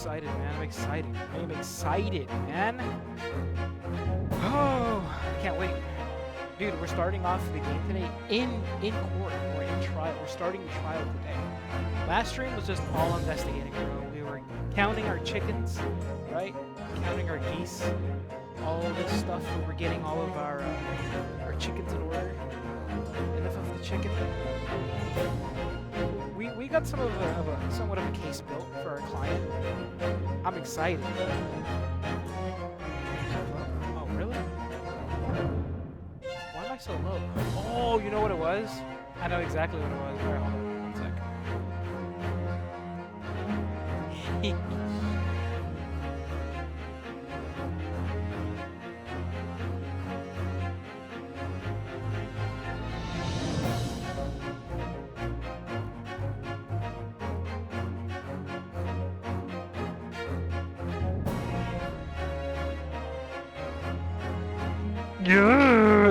excited, man. I'm excited. I am excited, man. Oh, I can't wait. Dude, we're starting off the game today in court or in trial. We're starting the trial today. Last stream was just all investigating, bro. We were counting our chickens, right? Counting our geese. All this stuff. We were getting all of our chickens in order. Enough of the chicken. We got somewhat of a case built for our client. I'm excited. Oh, really? Why am I so low? Oh, you know what it was? I know exactly what it was. All right, hold on one sec. Yeah.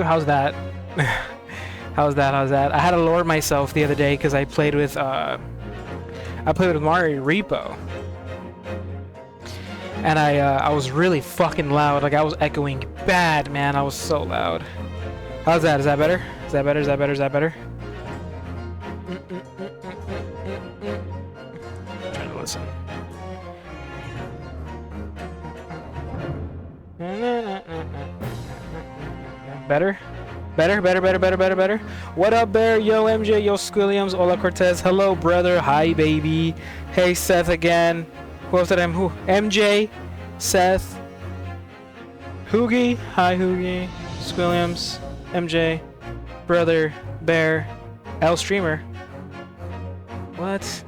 How's that? How's that? I had to lower myself the other day because I played with Mario Repo, and I was really fucking loud. Like I was echoing bad, man. I was so loud. How's that? Is that better? Is that better? Is that better? Is that better? I'm trying to listen. Better? Better. What up, Bear? Yo, MJ. Yo, Squilliams. Hola, Cortez. Hello, brother. Hi, baby. Hey, Seth again. Who else did I? Who? MJ. Seth. Hoogie. Hi, Hoogie. Squilliams. MJ. Brother. Bear. L Streamer. What?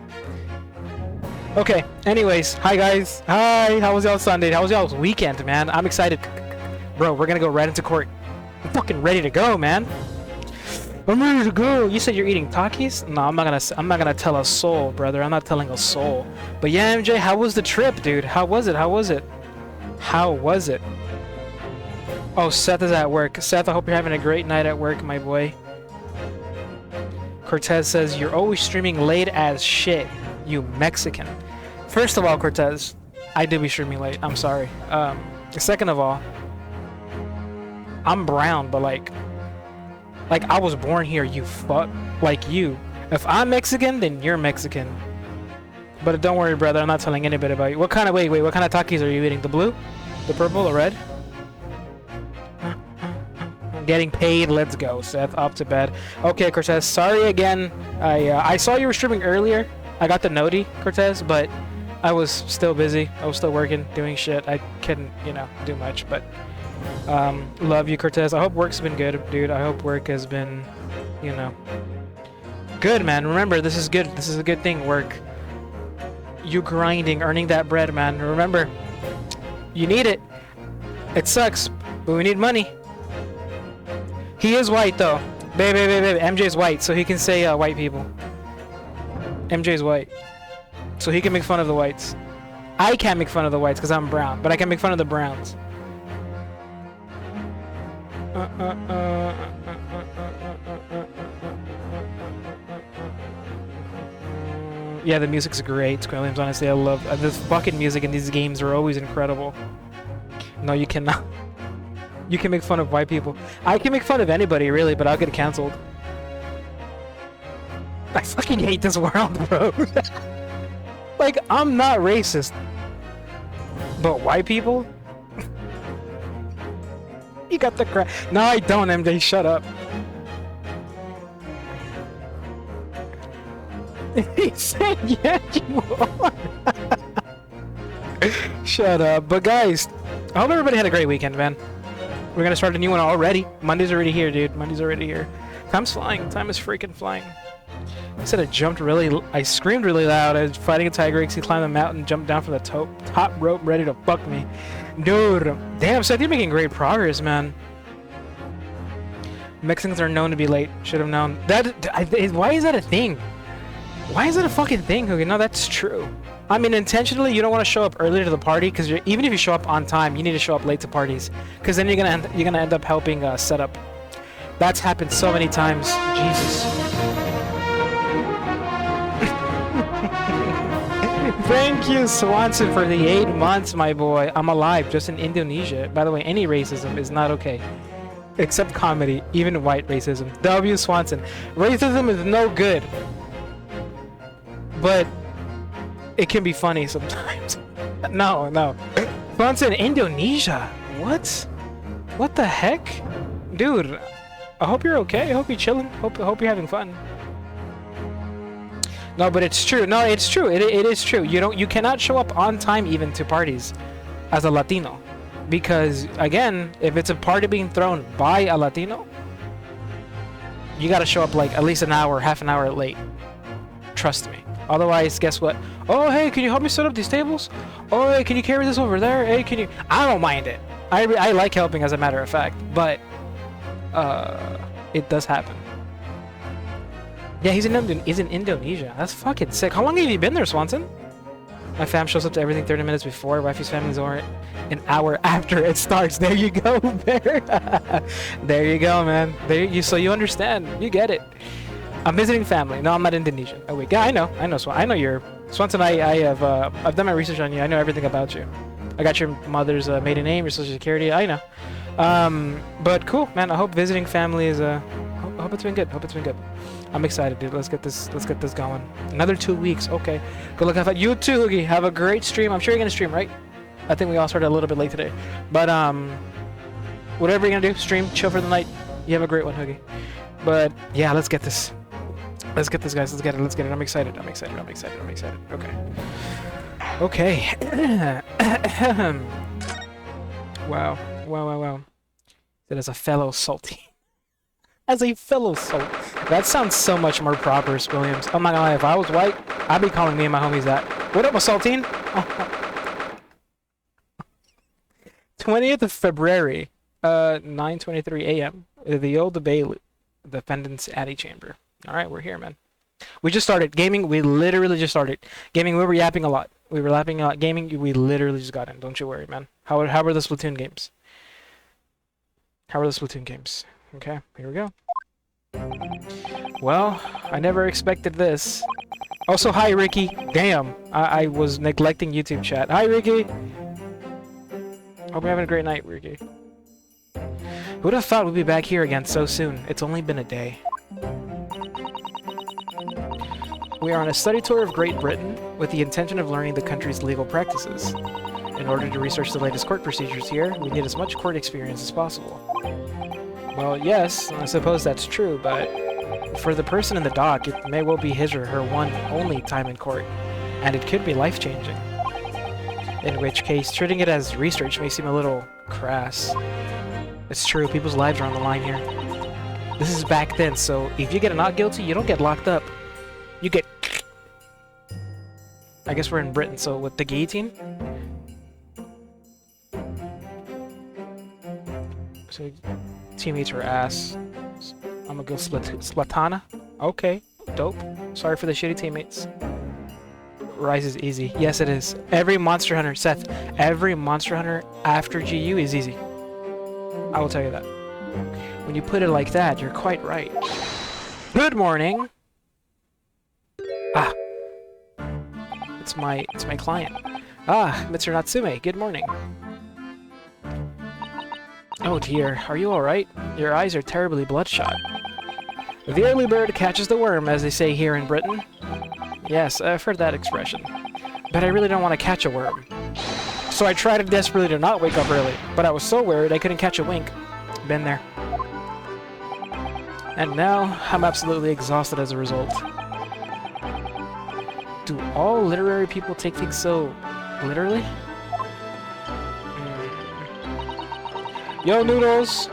Okay. Anyways. Hi, guys. Hi. How was y'all Sunday? How was y'all's weekend, man? I'm excited. Bro, we're gonna go right into court. I'm fucking ready to go, man. I'm ready to go. You said you're eating Takis? No, I'm not gonna tell a soul, brother. I'm not telling a soul. But yeah, MJ, how was the trip, dude? How was it? Oh, Seth is at work. Seth, I hope you're having a great night at work, my boy. Cortez says, you're always streaming late as shit, you Mexican. First of all, Cortez, I do be streaming late. I'm sorry. Second of all, I'm brown, but like I was born here, you fuck. Like you. If I'm Mexican, then you're Mexican. But don't worry, brother, I'm not telling anybody about you. What kind of, wait, what kind of Takis are you eating? The blue? The purple? The red? Getting paid, let's go, Seth. Up to bed. Okay, Cortez, sorry again. I saw you were streaming earlier. I got the noti, Cortez, but I was still busy. I was still working, doing shit. I couldn't, do much, but love you, Cortez. I hope work's been good, dude. I hope work has been, good, man. Remember, this is good. This is a good thing, work. You grinding, earning that bread, man. Remember, you need it. It sucks, but we need money. He is white, though. Baby. MJ's white, so he can say white people. MJ's white, so he can make fun of the whites. I can't make fun of the whites because I'm brown, but I can make fun of the browns. Yeah, the music's great, Squilliams. Honestly, I love the fucking music in these games are always incredible. No, you cannot. You can make fun of white people. I can make fun of anybody, really, but I'll get canceled. I fucking hate this world, bro. Like, I'm not racist. But white people? You got the crap. No, I don't, MJ. Shut up. He said, yeah, you are. Shut up. But guys, I hope everybody had a great weekend, man. We're gonna start a new one already. Monday's already here, dude. Monday's already here. Time's flying. Time is freaking flying. I said I screamed really loud. I was fighting a tiger. He climbed the mountain, jumped down from the top rope, ready to fuck me. Dude, damn, Seth, you're making great progress, man. Mexicans are known to be late. Should have known. Why is that a thing? Why is that a fucking thing, Hoogie? No, that's true. I mean, intentionally, you don't want to show up early to the party because even if you show up on time, you need to show up late to parties because then you're gonna end up helping set up. That's happened so many times. Jesus. Thank you, Swanson, for the 8 months, my boy. I'm alive, just in Indonesia. By the way, any racism is not okay. Except comedy, even white racism. W. Swanson. Racism is no good. But it can be funny sometimes. No. Swanson, Indonesia? What? What the heck? Dude, I hope you're okay. I hope you're chilling. Hope you're having fun. No, but it's true. No, it's true. It is true. You cannot show up on time even to parties as a Latino, because again, if it's a party being thrown by a Latino, you got to show up like at least an hour, half an hour late. Trust me. Otherwise, guess what? Oh, hey, can you help me set up these tables? Oh, hey, can you carry this over there? Hey, can you? I don't mind it. I like helping, as a matter of fact, but it does happen. Yeah, he's in Indonesia. That's fucking sick. How long have you been there, Swanson? My fam shows up to everything 30 minutes before. Wifey's family's over an hour after it starts. There you go, Bear. There you go, man. So you understand. You get it. I'm visiting family. No, I'm not Indonesian. Oh wait, yeah, I know. I know you're Swanson. I've done my research on you. I know everything about you. I got your mother's maiden name, your social security. I know. But cool, man. I hope visiting family is I hope it's been good. I'm excited, dude. Let's get this going. Another 2 weeks. Okay. Good luck. You too, Hoogie. Have a great stream. I'm sure you're gonna stream, right? I think we all started a little bit late today. But whatever you're gonna do, stream, chill for the night. You have a great one, Hoogie. But yeah, let's get this. Let's get this, guys. Let's get it. I'm excited. Okay. Wow. That is a fellow salty. As a fellow salt. That sounds so much more proper, Williams. I'm not gonna lie, if I was white, I'd be calling me and my homies that. What up, my saltine? 20th of February, 9:23 a.m. The old debate, defendant's antechamber. All right, we're here, man. We just started gaming. We literally just started gaming. We were yapping a lot. Gaming, we literally just got in. Don't you worry, man. How are the Splatoon games? Okay, here we go. Well, I never expected this. Also, hi, Ricky. Damn, I was neglecting YouTube chat. Hi, Ricky. Hope you're having a great night, Ricky. Who'd have thought we'd be back here again so soon? It's only been a day. We are on a study tour of Great Britain with the intention of learning the country's legal practices. In order to research the latest court procedures here, we need as much court experience as possible. Well, yes, I suppose that's true, but for the person in the dock, it may well be his or her one only time in court, and it could be life-changing. In which case, treating it as research may seem a little crass. It's true, people's lives are on the line here. This is back then, so if you get not guilty, you don't get locked up. You get... I guess we're in Britain, so with the guillotine? So, teammates her ass. I'm gonna go Splatana. Okay, dope. Sorry for the shitty teammates. Rise is easy. Yes, it is. Every Monster Hunter, Seth, every Monster Hunter after GU is easy. I will tell you that. When you put it like that, you're quite right. Good morning. Ah. It's my client. Ah, Mr. Natsume, good morning. Oh dear, are you alright? Your eyes are terribly bloodshot. The early bird catches the worm, as they say here in Britain. Yes, I've heard that expression. But I really don't want to catch a worm. So I tried desperately to not wake up early, but I was so worried I couldn't catch a wink. Been there. And now, I'm absolutely exhausted as a result. Do all literary people take things so literally? Yo, Noodles!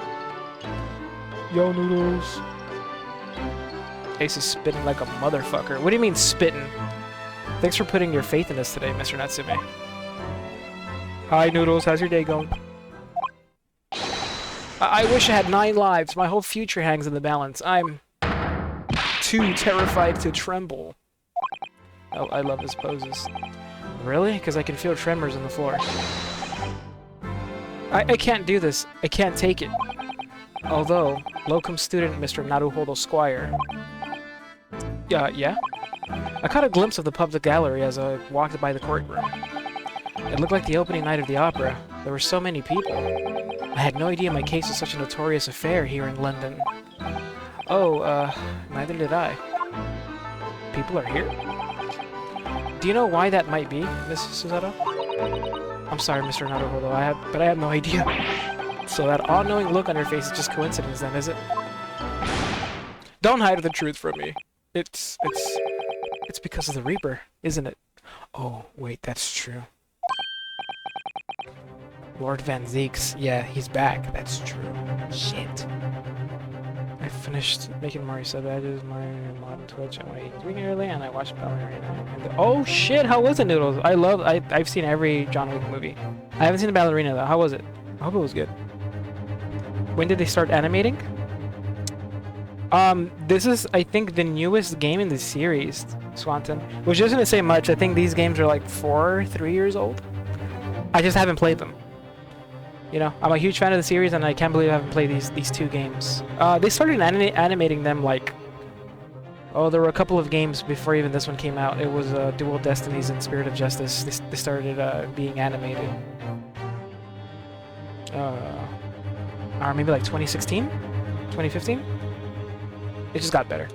Yo, Noodles. Ace is spitting like a motherfucker. What do you mean, spitting? Thanks for putting your faith in us today, Mr. Natsume. Hi, Noodles. How's your day going? I wish I had 9 lives. My whole future hangs in the balance. I'm too terrified to tremble. Oh, I love his poses. Really? Because I can feel tremors on the floor. I can't do this. I can't take it. Although, locum student Mr. Naruhodo Squire. Yeah? I caught a glimpse of the public gallery as I walked by the courtroom. It looked like the opening night of the opera. There were so many people. I had no idea my case was such a notorious affair here in London. Oh, neither did I. People are here? Do you know why that might be, Miss Susato? I'm sorry, Mr. Naruhodo, but I have no idea. So that all-knowing look on your face is just coincidence then, is it? Don't hide the truth from me. It's because of the Reaper, isn't it? Oh, wait, that's true. Lord Van Zeeks. Yeah, he's back. That's true. Shit. I finished making Mario sub badges, Mario mod on Twitch. I went tweaking early, and I watched Ballerina. And oh shit! How was it, Noodles? I've seen every John Wick movie. I haven't seen the Ballerina though. How was it? I hope it was good. When did they start animating? This is, I think, the newest game in the series, Swanton. Which doesn't say much. I think these games are like 3 years old. I just haven't played them. You know, I'm a huge fan of the series, and I can't believe I haven't played these 2 games. They started animating them like... Oh, there were a couple of games before even this one came out. It was Dual Destinies and Spirit of Justice. They started being animated. Or maybe like 2016? 2015? It just got better.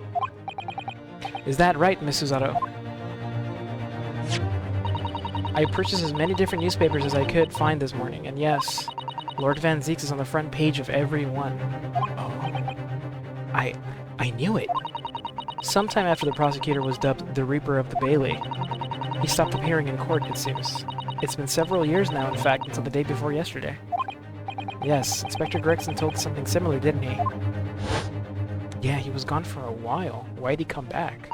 Is that right, Miss Susato? I purchased as many different newspapers as I could find this morning, and yes, Lord Van Zeeks is on the front page of every one. Oh. I knew it. Sometime after the prosecutor was dubbed the Reaper of the Bailey, he stopped appearing in court, it seems. It's been several years now, in fact, until the day before yesterday. Yes, Inspector Gregson told something similar, didn't he? Yeah, he was gone for a while. Why'd he come back?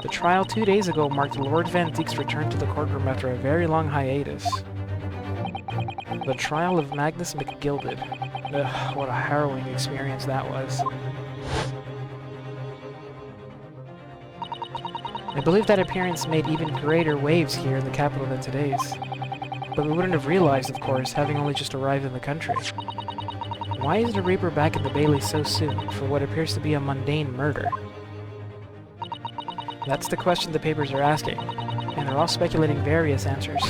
The trial 2 days ago marked Lord Van Zeek's return to the courtroom after a very long hiatus. The trial of Magnus McGilded. Ugh, what a harrowing experience that was. I believe that appearance made even greater waves here in the capital than today's. But we wouldn't have realized, of course, having only just arrived in the country. Why is the Reaper back at the Bailey so soon for what appears to be a mundane murder? That's the question the papers are asking, and they're all speculating various answers.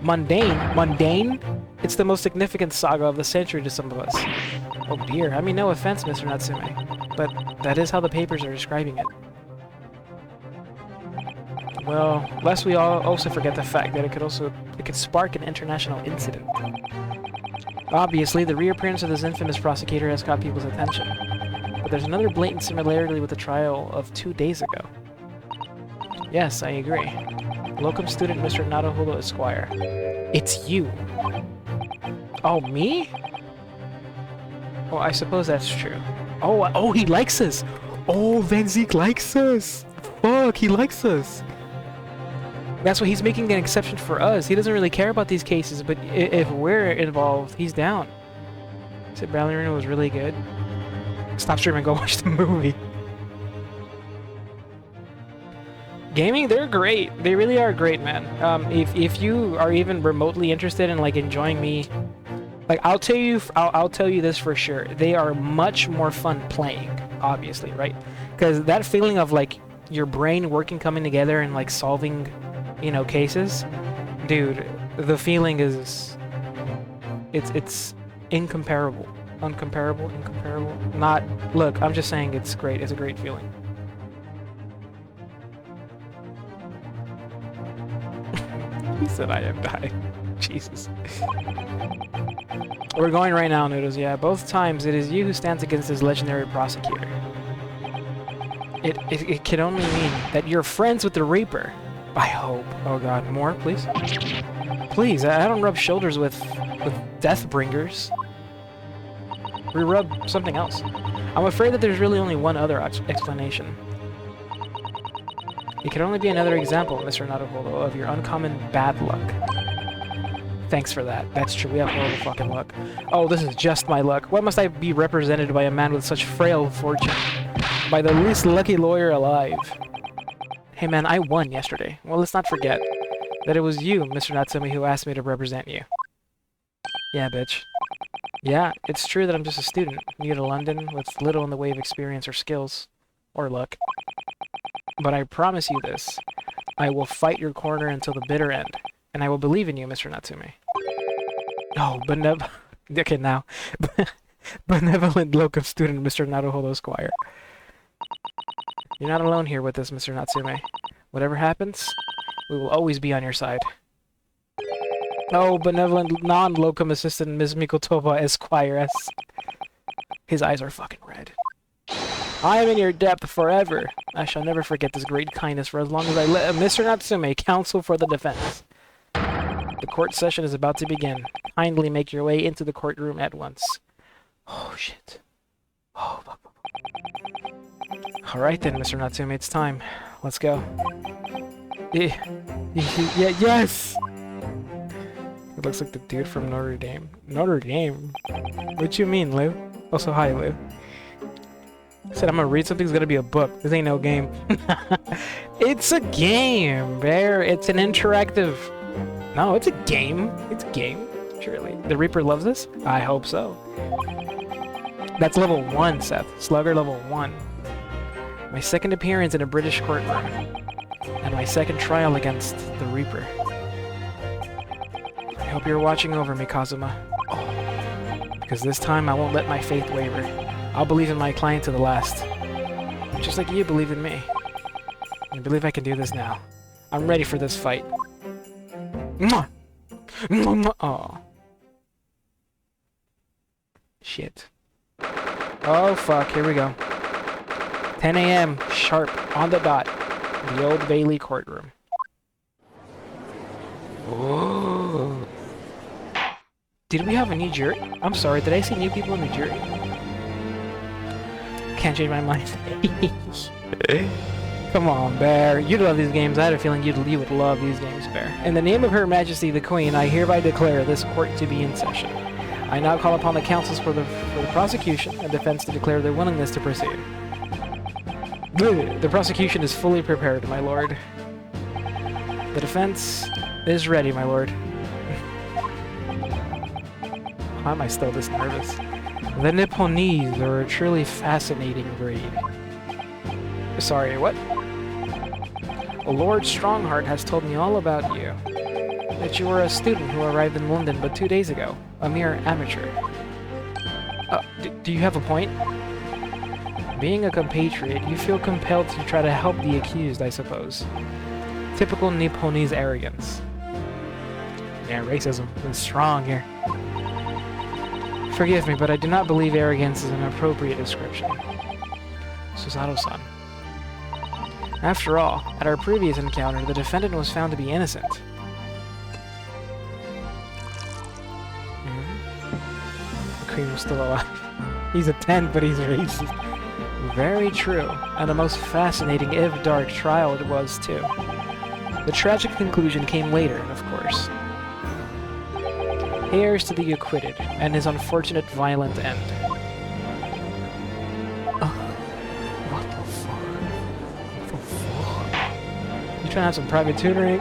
Mundane? Mundane? It's the most significant saga of the century to some of us. Oh dear, I mean no offense, Mr. Natsume, but that is how the papers are describing it. Well, lest we all also forget the fact that it could spark an international incident. Obviously, the reappearance of this infamous prosecutor has caught people's attention, but there's another blatant similarity with the trial of 2 days ago. Yes, I agree. Locum student Mr. Naruhodo Esquire. It's you. Oh, me? Well, I suppose that's true. Oh, he likes us! Oh, Van Zeek likes us! Fuck, he likes us! That's why he's making an exception for us. He doesn't really care about these cases, but if we're involved, he's down. Said Ballerina was really good. Stop streaming and go watch the movie. Gaming, they're great. They really are great, man. If you are even remotely interested in like enjoying me, like I'll tell you this for sure. They are much more fun playing, obviously, right? Because that feeling of like your brain coming together and like solving, you know, cases, dude, the feeling is it's incomparable. Incomparable. Not, look, I'm just saying it's great. It's a great feeling. He said I am dying. Jesus. We're going right now, Noodles. Yeah, both times it is you who stands against this legendary prosecutor. It can only mean that you're friends with the Reaper. I hope. Oh god, more, please? Please, I don't rub shoulders with Deathbringers. We rub something else. I'm afraid that there's really only one other explanation. It could only be another example, Mr. Naruhodo, of your uncommon bad luck. Thanks for that. That's true, we have horrible fucking luck. Oh, this is just my luck. Why must I be represented by a man with such frail fortune? By the least lucky lawyer alive. Hey man, I won yesterday. Well, let's not forget that it was you, Mr. Natsume, who asked me to represent you. Yeah, bitch. Yeah, it's true that I'm just a student, new to London, with little in the way of experience or skills. Or luck. But I promise you this. I will fight your corner until the bitter end. And I will believe in you, Mr. Natsume. Oh, okay, now. Benevolent locum student, Mr. Naruhodo Squire. You're not alone here with us, Mr. Natsume. Whatever happens, we will always be on your side. Oh, benevolent non-locum assistant, Ms. Mikotoba Esquire. His eyes are fucking red. I am in your depth forever. I shall never forget this great kindness for as long as I live. Mr. Natsume, counsel for the defense. The court session is about to begin. Kindly make your way into the courtroom at once. Oh, shit. Oh, fuck. Alright then, Mr. Natsume, it's time. Let's go. Yeah, yes! It looks like the dude from Notre Dame. Notre Dame? What you mean, Lou? Also, hi, Lou. I said I'm gonna read something, it's gonna be a book. This ain't no game. It's a game, Bear. It's an interactive... No, it's a game. It's a game, surely. The Reaper loves this? I hope so. That's level 1, Seth. Slugger level 1. My second appearance in a British courtroom. And my second trial against the Reaper. I hope you're watching over me, Kazuma. Oh. Because this time I won't let my faith waver. I'll believe in my client to the last. Just like you believe in me. I believe I can do this now. I'm ready for this fight. Mwah! Mwah! Oh. Shit. Oh fuck, here we go. 10 a.m. sharp on the dot. The Old Bailey courtroom. Oh. Did we have a new jury? I'm sorry, did I see new people in the jury? Can't change my mind. Come on, Bear. You'd love these games. I had a feeling you would love these games, Bear. In the name of Her Majesty the Queen, I hereby declare this court to be in session. I now call upon the counsels for the prosecution and defense to declare their willingness to proceed. The prosecution is fully prepared, my lord. The defense is ready, my lord. Why am I still this nervous? The Nipponese are a truly fascinating breed. Sorry, what? Lord Strongheart has told me all about you. That you were a student who arrived in London but 2 days ago. A mere amateur. Do you have a point? Being a compatriot, you feel compelled to try to help the accused, I suppose. Typical Nipponese arrogance. Yeah, racism is strong here. Forgive me, but I do not believe arrogance is an appropriate description. Susato-san. After all, at our previous encounter, the defendant was found to be innocent. The Queen was still alive. He's a 10, but he's racist. Very true, and a most fascinating, if dark, trial it was, too. The tragic conclusion came later, of course. Here's to the acquitted, and his unfortunate violent end. What the fuck? What the fuck? You trying to have some private tutoring?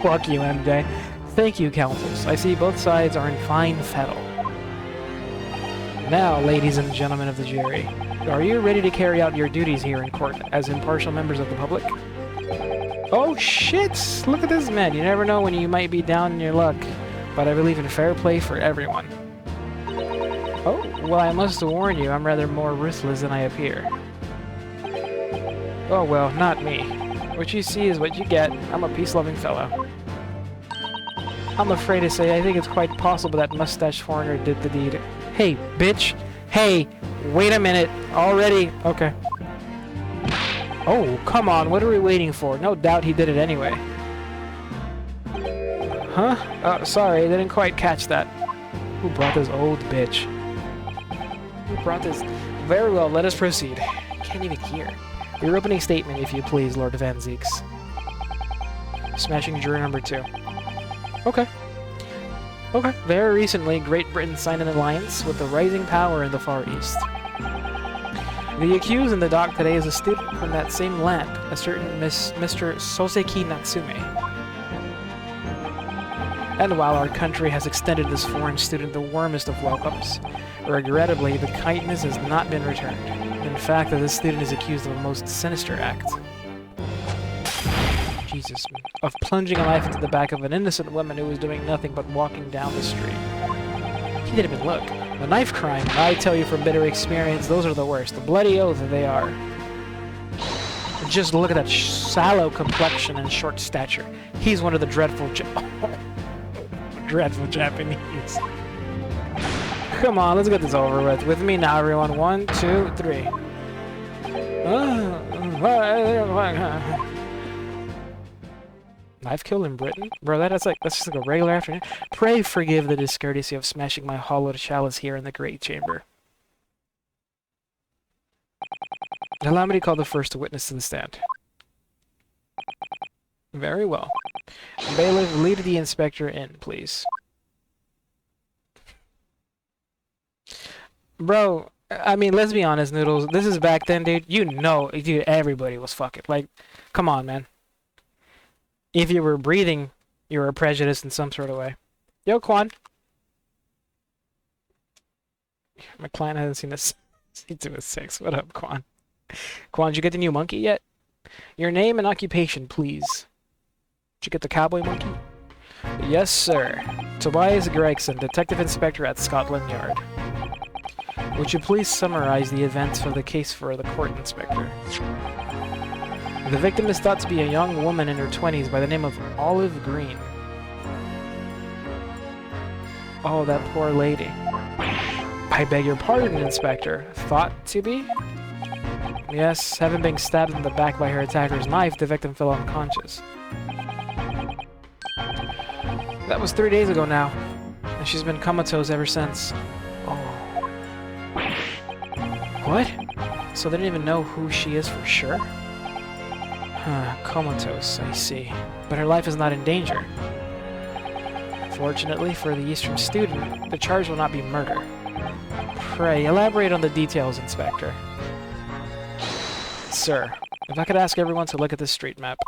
Fuck you, MJ. Thank you, counsels. I see both sides are in fine fettle. Now, ladies and gentlemen of the jury, are you ready to carry out your duties here in court as impartial members of the public? Oh shit! Look at this man. You never know when you might be down in your luck. But I believe in fair play for everyone. Oh, well, I must warn you, I'm rather more ruthless than I appear. Oh well, not me. What you see is what you get. I'm a peace-loving fellow. I'm afraid to say I think it's quite possible that mustache foreigner did the deed. Hey, bitch! Hey! Wait a minute! Already! Okay. Oh, come on, what are we waiting for? No doubt he did it anyway. Huh? Sorry, I didn't quite catch that. Who brought this old bitch? Who brought this? Very well, let us proceed. Can't even hear. Your opening statement, if you please, Lord Van Zeeks. Smashing juror number 2. Okay. Okay. Very recently, Great Britain signed an alliance with the rising power in the Far East. The accused in the dock today is a student from that same land, a certain Mr. Soseki Natsume. And while our country has extended this foreign student the warmest of welcomes, regrettably, the kindness has not been returned. In fact, that this student is accused of a most sinister act. Jesus. Of plunging a knife into the back of an innocent woman who was doing nothing but walking down the street. He didn't even look. The knife crime, I tell you from bitter experience, those are the worst. The bloody oath they are. Just look at that sallow complexion and short stature. He's one of the dreadful dreadful Japanese. Come on, let's get this over with. With me now, everyone. 1, 2, 3. Knife kill in Britain? Bro, that's just like a regular afternoon. Pray forgive the discourtesy of smashing my hollowed chalice here in the great chamber. Allow me to call the first witness to the stand. Very well. Bailiff, lead the inspector in, please. Bro, I mean, let's be honest, Noodles. This is back then, dude. You know, dude, everybody was fucking. Like, come on, man. If you were breathing, you were prejudiced in some sort of way. Yo, Quan. My client hasn't seen this. He's doing 6. What up, Quan? Quan, did you get the new monkey yet? Your name and occupation, please. Did you get the cowboy monkey? Yes, sir. Tobias Gregson, Detective Inspector at Scotland Yard. Would you please summarize the events of the case for the court, Inspector? The victim is thought to be a young woman in her 20s by the name of Olive Green. Oh, that poor lady. I beg your pardon, Inspector. Thought to be? Yes, having been stabbed in the back by her attacker's knife, the victim fell unconscious. That was 3 days ago now, and she's been comatose ever since. Oh. What? So they didn't even know who she is for sure? Huh, comatose, I see. But her life is not in danger. Fortunately for the Eastern student, the charge will not be murder. Pray, elaborate on the details, Inspector. Sir, if I could ask everyone to look at this street map.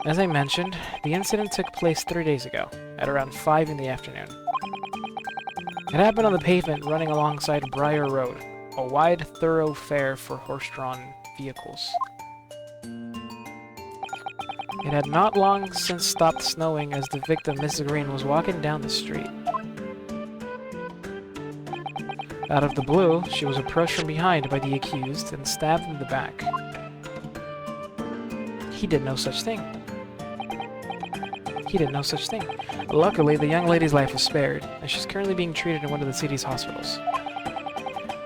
As I mentioned, the incident took place 3 days ago, at around 5 in the afternoon. It happened on the pavement running alongside Briar Road, a wide thoroughfare for horse-drawn vehicles. It had not long since stopped snowing as the victim, Mrs. Green, was walking down the street. Out of the blue, she was approached from behind by the accused and stabbed in the back. He did no such thing. He did no such thing. Luckily, the young lady's life was spared, and she's currently being treated in one of the city's hospitals.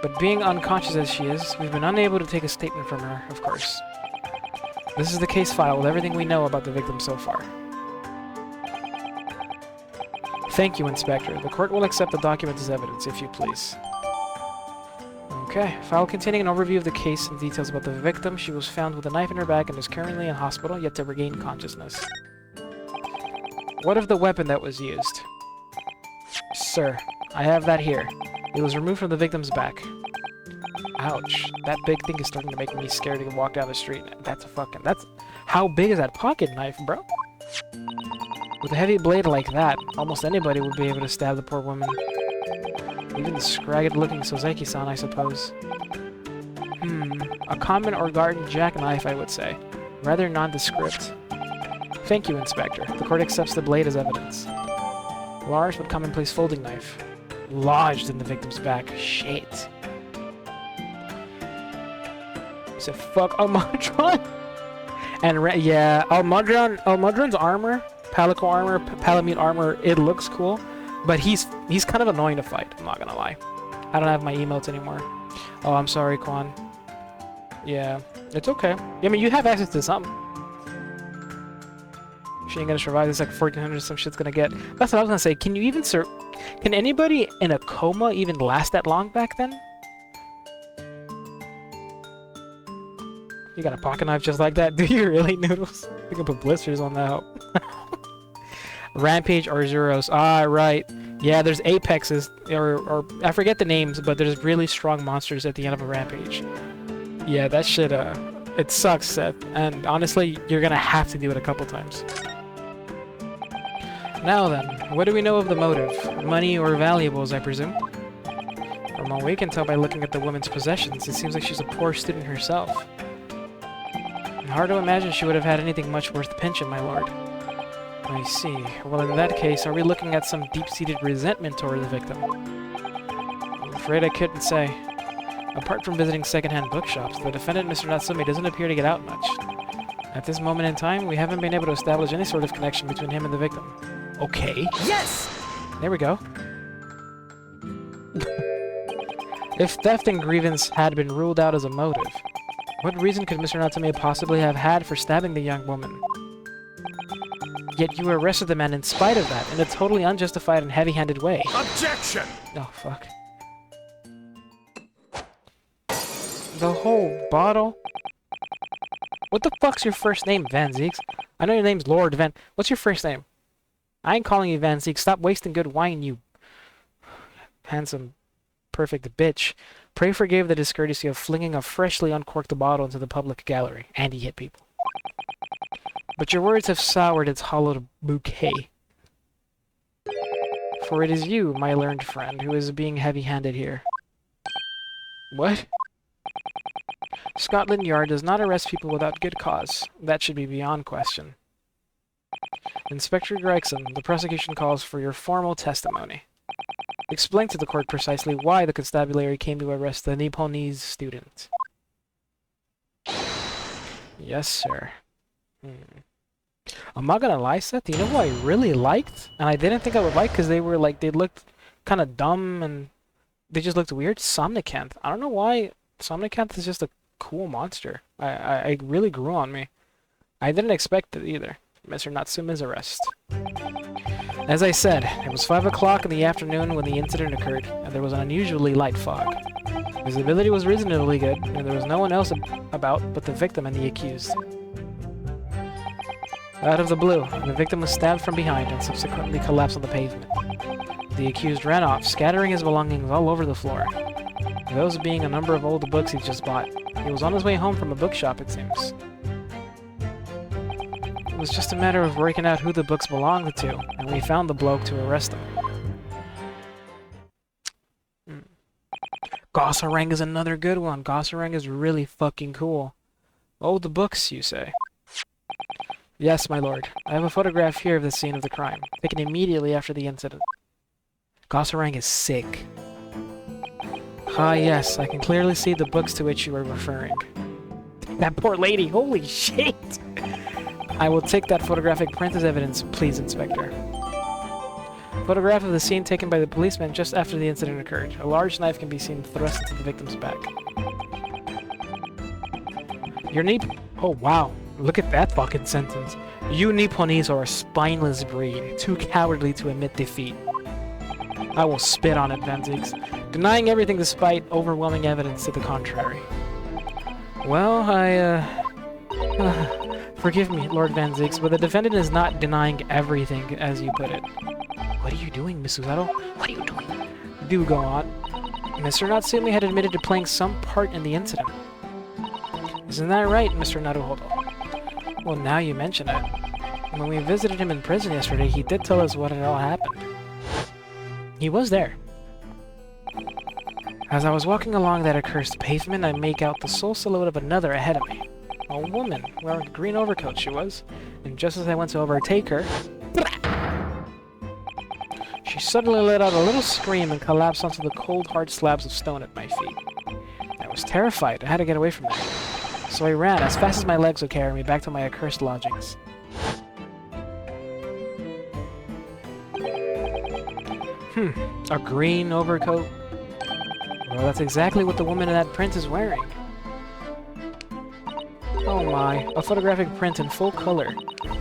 But being unconscious as she is, we've been unable to take a statement from her, of course. This is the case file with everything we know about the victim so far. Thank you, Inspector. The court will accept the document as evidence, if you please. Okay, file containing an overview of the case and details about the victim. She was found with a knife in her back and is currently in hospital, yet to regain consciousness. What of the weapon that was used? Sir, I have that here. It was removed from the victim's back. Ouch. That big thing is starting to make me scared to walk down the street. That's how big is that pocket knife, bro? With a heavy blade like that, almost anybody would be able to stab the poor woman. Even the scragged-looking Sozeki-san, I suppose. A common or garden jackknife, I would say. Rather nondescript. Thank you, Inspector. The court accepts the blade as evidence. Large but commonplace folding knife. Lodged in the victim's back. Shit. So fuck Almudron. And yeah, Almudron's armor, Palico armor, Palamute armor, it looks cool, but he's kind of annoying to fight, I'm not gonna lie. I don't have my emotes anymore. Oh, I'm sorry, Quan. Yeah, it's okay. I mean, you have access to something. She ain't gonna survive this, like 1400 some shit's gonna get. That's what I was gonna say. Can you even can anybody in a coma even last that long back then? You got a pocket knife just like that? Do you really, Noodles? You can put blisters on that. Rampage or Zeros. Ah, right. Yeah, there's Apexes, or I forget the names, but there's really strong monsters at the end of a Rampage. Yeah, that shit, it sucks, Seth. And honestly, you're gonna have to do it a couple times. Now then, what do we know of the motive? Money or valuables, I presume? From all we can tell by looking at the woman's possessions, it seems like she's a poor student herself. Hard to imagine she would have had anything much worth pinching, my lord. I see. Well, in that case, are we looking at some deep-seated resentment toward the victim? I'm afraid I couldn't say. Apart from visiting second-hand bookshops, the defendant, Mr. Natsume, doesn't appear to get out much. At this moment in time, we haven't been able to establish any sort of connection between him and the victim. Okay. Yes! There we go. If theft and grievance had been ruled out as a motive, what reason could Mr. Natsume possibly have had for stabbing the young woman? Yet you arrested the man in spite of that, in a totally unjustified and heavy-handed way. Objection! Oh, fuck. The whole bottle? What the fuck's your first name, Van Zieks? I know your name's Lord Van... What's your first name? I ain't calling you Van Zieks. Stop wasting good wine, you... handsome, perfect bitch. Pray forgive the discourtesy of flinging a freshly uncorked bottle into the public gallery. And he hit people. But your words have soured its hollowed bouquet. For it is you, my learned friend, who is being heavy-handed here. What? Scotland Yard does not arrest people without good cause. That should be beyond question. Inspector Gregson, the prosecution calls for your formal testimony. Explain to the court precisely why the constabulary came to arrest the Nipponese student. Yes, sir. I'm not gonna lie, Seth, you know who I really liked? And I didn't think I would like because they were like, they looked kind of dumb and they just looked weird. Somnicanth. I don't know why. Somnicanth is just a cool monster. I really grew on me. I didn't expect it either. Mr. Natsume's arrest. As I said, it was 5 o'clock in the afternoon when the incident occurred, and there was an unusually light fog. Visibility was reasonably good, and there was no one else about but the victim and the accused. Out of the blue, the victim was stabbed from behind and subsequently collapsed on the pavement. The accused ran off, scattering his belongings all over the floor. Those being a number of old books he'd just bought. He was on his way home from a bookshop, it seems. It was just a matter of working out who the books belonged to, and we found the bloke to arrest him. Gossarang is another good one. Gossarang is really fucking cool. Oh, the books, you say? Yes, my lord. I have a photograph here of the scene of the crime, taken immediately after the incident. Gossarang is sick. Ah, yes, I can clearly see the books to which you are referring. That poor lady, holy shit! I will take that photographic print as evidence, please, Inspector. Photograph of the scene taken by the policeman just after the incident occurred. A large knife can be seen thrust into the victim's back. Your Oh, wow. Look at that fucking sentence. You Nipponese are a spineless breed, too cowardly to admit defeat. I will spit on it, Van Zieks, denying everything despite overwhelming evidence to the contrary. Well, forgive me, Lord Van Zieks, but the defendant is not denying everything, as you put it. What are you doing, Miss Suzato? What are you doing? Do go on. Mr. Natsume had admitted to playing some part in the incident. Isn't that right, Mr. Naruhodo? Well, now you mention it. When we visited him in prison yesterday, he did tell us what had all happened. He was there. As I was walking along that accursed pavement, I make out the sole silhouette of another ahead of me. A woman, wearing a green overcoat she was, and just as I went to overtake her, she suddenly let out a little scream and collapsed onto the cold, hard slabs of stone at my feet. I was terrified. I had to get away from there. So I ran as fast as my legs would carry me back to my accursed lodgings. A green overcoat? Well, that's exactly what the woman in that print is wearing. Oh my, a photographic print in full color.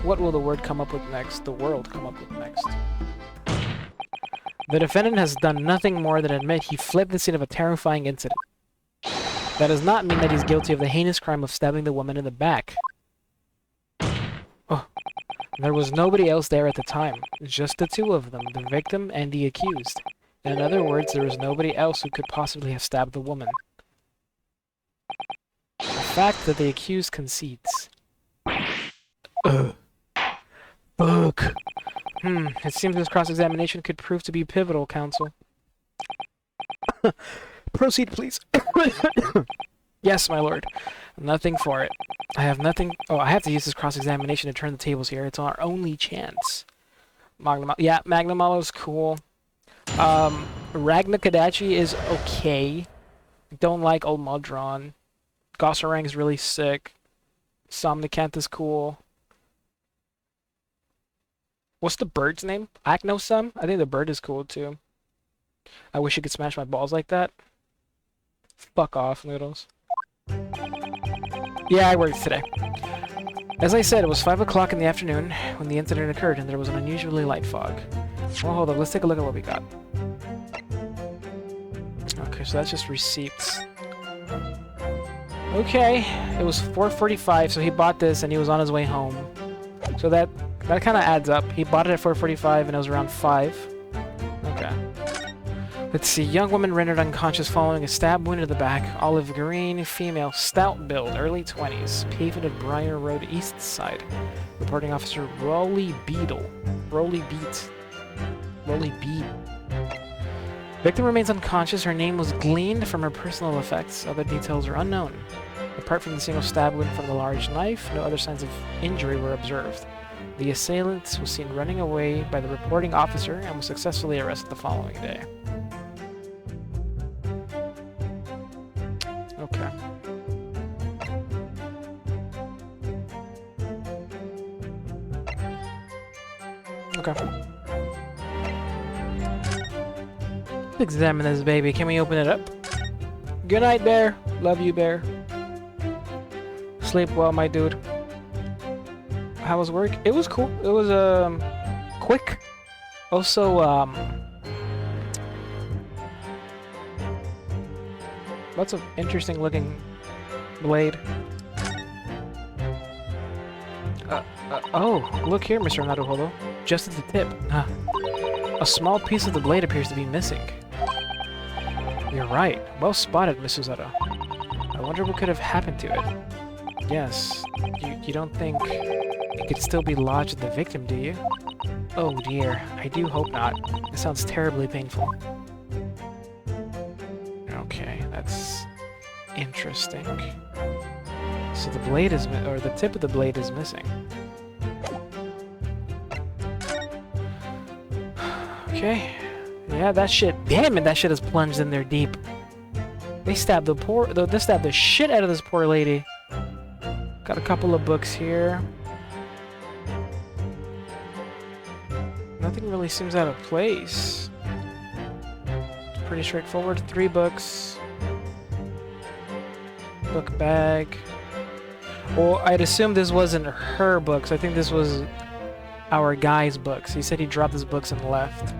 What will the word come up with next? The world come up with next. The defendant has done nothing more than admit he fled the scene of a terrifying incident. That does not mean that he's guilty of the heinous crime of stabbing the woman in the back. Oh, there was nobody else there at the time. Just the two of them, the victim and the accused. In other words, there was nobody else who could possibly have stabbed the woman. A fact that the accused concedes. Fuck. It seems this cross-examination could prove to be pivotal, Counsel. Proceed, please. Yes, my lord. Nothing for it. I have nothing... Oh, I have to use this cross-examination to turn the tables here. It's our only chance. Yeah, Magnamalo's cool. Ragna Kadachi is okay. Don't like Old Modron. Gossarang is really sick. Somnicanth is cool. What's the bird's name? Acnosum? I think the bird is cool too. I wish you could smash my balls like that. Fuck off, Noodles. Yeah, I worked today. As I said, it was 5 o'clock in the afternoon when the incident occurred and there was an unusually light fog. Well, hold up, let's take a look at what we got. Okay, so that's just receipts. Okay, it was 4:45, so he bought this and he was on his way home. So that kind of adds up. He bought it at 4:45 and it was around 5. Okay. Let's see. Young woman rendered unconscious following a stab wound to the back. Olive green, female, stout build, early 20s. Pavement at Briar Road, east side. Reporting officer Rolly Beetle. Rolly Beat. Victim remains unconscious. Her name was gleaned from her personal effects. Other details are unknown. Apart from the single stab wound from the large knife, no other signs of injury were observed. The assailant was seen running away by the reporting officer and was successfully arrested the following day. Okay. Okay. Let's examine this baby. Can we open it up? Good night, Bear. Love you, Bear. Sleep well, my dude. How was work? It was cool. It was quick. Also lots of interesting looking blade. Oh, look here, Mr. Naruhodo. Just at the tip. A small piece of the blade appears to be missing. You're right. Well spotted, Mrs. Zara. I wonder what could have happened to it. Yes. You don't think it could still be lodged in the victim, do you? Oh dear. I do hope not. It sounds terribly painful. Okay, that's interesting. So the blade is or the tip of the blade is missing. Okay. Yeah, that shit. Damn it, that shit is plunged in there deep. They stabbed they stabbed the shit out of this poor lady. Got a couple of books here. Nothing really seems out of place. It's pretty straightforward. 3 books. Book bag. Well, I'd assume this wasn't her books. I think this was our guy's books. He said he dropped his books and left.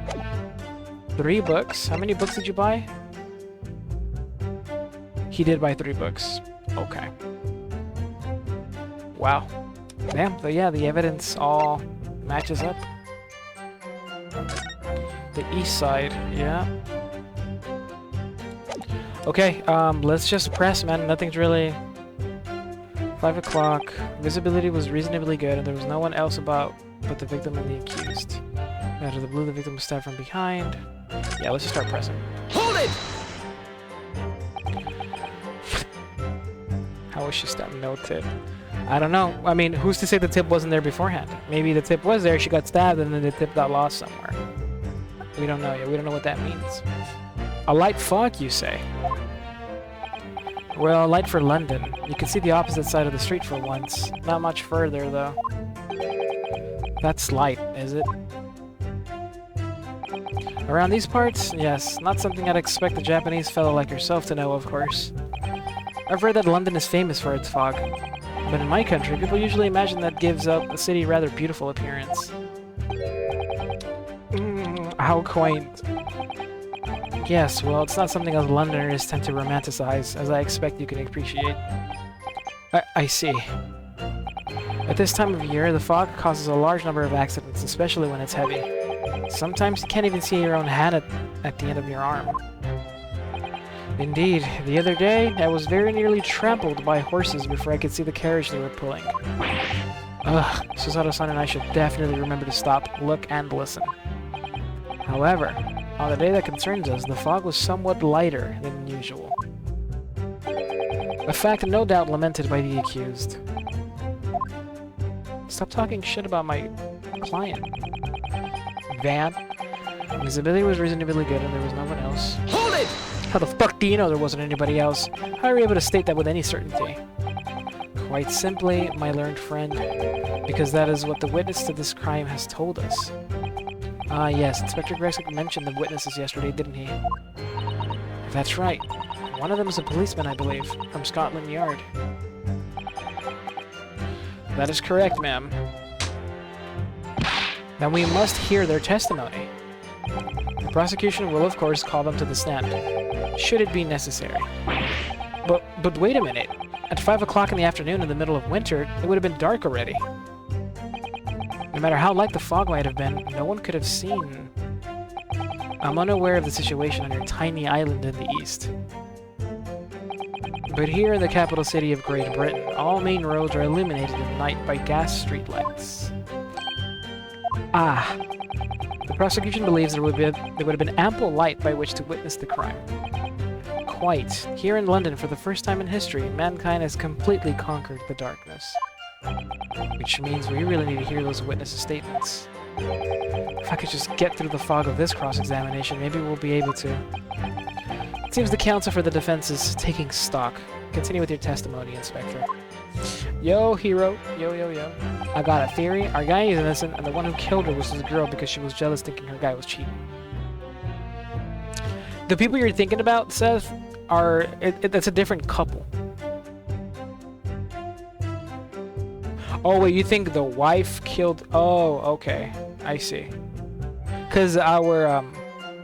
3 books? How many books did you buy? He did buy 3 books. Okay. Wow. Damn, so yeah, the evidence all matches up. The east side, yeah. Okay, let's just press, man. Nothing's really... 5 o'clock. Visibility was reasonably good, and there was no one else about but the victim and the accused. Out of the blue, the victim was stabbed from behind. Yeah, let's just start pressing. Hold it! How was she stabbed? No tip. I don't know. I mean, who's to say the tip wasn't there beforehand? Maybe the tip was there, she got stabbed, and then the tip got lost somewhere. We don't know yet. We don't know what that means. A light fog, you say? Well, light for London. You can see the opposite side of the street for once. Not much further, though. That's light, is it? Around these parts? Yes. Not something I'd expect a Japanese fellow like yourself to know, of course. I've read that London is famous for its fog. But in my country, people usually imagine that gives up a city rather beautiful appearance. How quaint. Yes, well, it's not something us Londoners tend to romanticize, as I expect you can appreciate. I see. At this time of year, the fog causes a large number of accidents, especially when it's heavy. Sometimes you can't even see your own hand at the end of your arm. Indeed, the other day, I was very nearly trampled by horses before I could see the carriage they were pulling. Ugh, Susato-san and I should definitely remember to stop, look, and listen. However, on the day that concerns us, the fog was somewhat lighter than usual. A fact no doubt lamented by the accused. Stop talking shit about my client. Van. Visibility was reasonably good and there was no one else. Hold it! How the fuck do you know there wasn't anybody else? How are you able to state that with any certainty? Quite simply, my learned friend, because that is what the witness to this crime has told us. Ah yes, Inspector Gressick mentioned the witnesses yesterday, didn't he? That's right. One of them is a policeman, I believe, from Scotland Yard. That is correct, ma'am. Then we must hear their testimony. The prosecution will, of course, call them to the stand, should it be necessary. But wait a minute. At 5 o'clock in the afternoon in the middle of winter, it would have been dark already. No matter how light the fog might have been, no one could have seen. I'm unaware of the situation on your tiny island in the east. But here in the capital city of Great Britain, all main roads are illuminated at night by gas streetlights. Ah. The prosecution believes there would have been ample light by which to witness the crime. Quite. Here in London, for the first time in history, mankind has completely conquered the darkness. Which means we really need to hear those witnesses' statements. If I could just get through the fog of this cross-examination, maybe we'll be able to. It seems the counsel for the defense is taking stock. Continue with your testimony, Inspector. Yo, hero. Yo, yo, yo. I got a theory. Our guy is innocent, and the one who killed her was his girl because she was jealous thinking her guy was cheating. The people you're thinking about, Seth, are... that's a different couple. Oh, wait, you think the wife killed... Oh, okay. I see. Because our,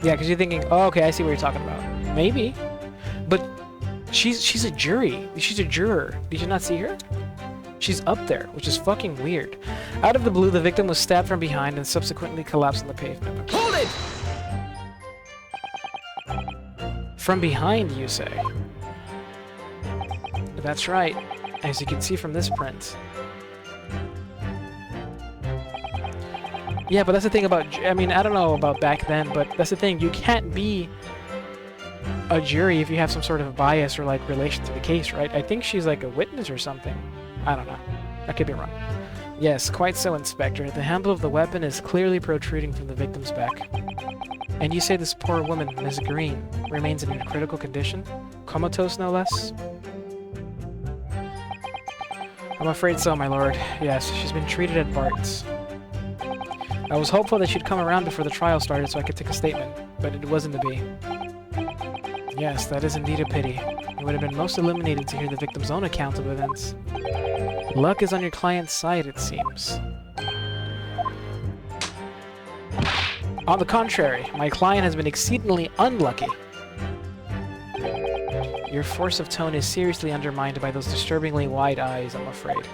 yeah, because you're thinking... Oh, okay, I see what you're talking about. Maybe. But she's a jury. She's a juror. Did you not see her? She's up there, which is fucking weird. Out of the blue, the victim was stabbed from behind and subsequently collapsed on the pavement. Hold it! From behind, you say? That's right, as you can see from this print. Yeah, but that's the thing about... I mean, I don't know about back then, but that's the thing. You can't be a jury if you have some sort of bias or, like, relation to the case, right? I think she's, like, a witness or something. I don't know. I could be wrong. Yes, quite so, Inspector. The handle of the weapon is clearly protruding from the victim's back. And you say this poor woman, Miss Green, remains in a critical condition? Comatose, no less? I'm afraid so, my lord. Yes, she's been treated at Bart's. I was hopeful that she'd come around before the trial started so I could take a statement, but it wasn't to be. Yes, that is indeed a pity. It would have been most illuminating to hear the victim's own account of events. Luck is on your client's side, it seems. On the contrary, my client has been exceedingly unlucky. Your force of tone is seriously undermined by those disturbingly wide eyes, I'm afraid.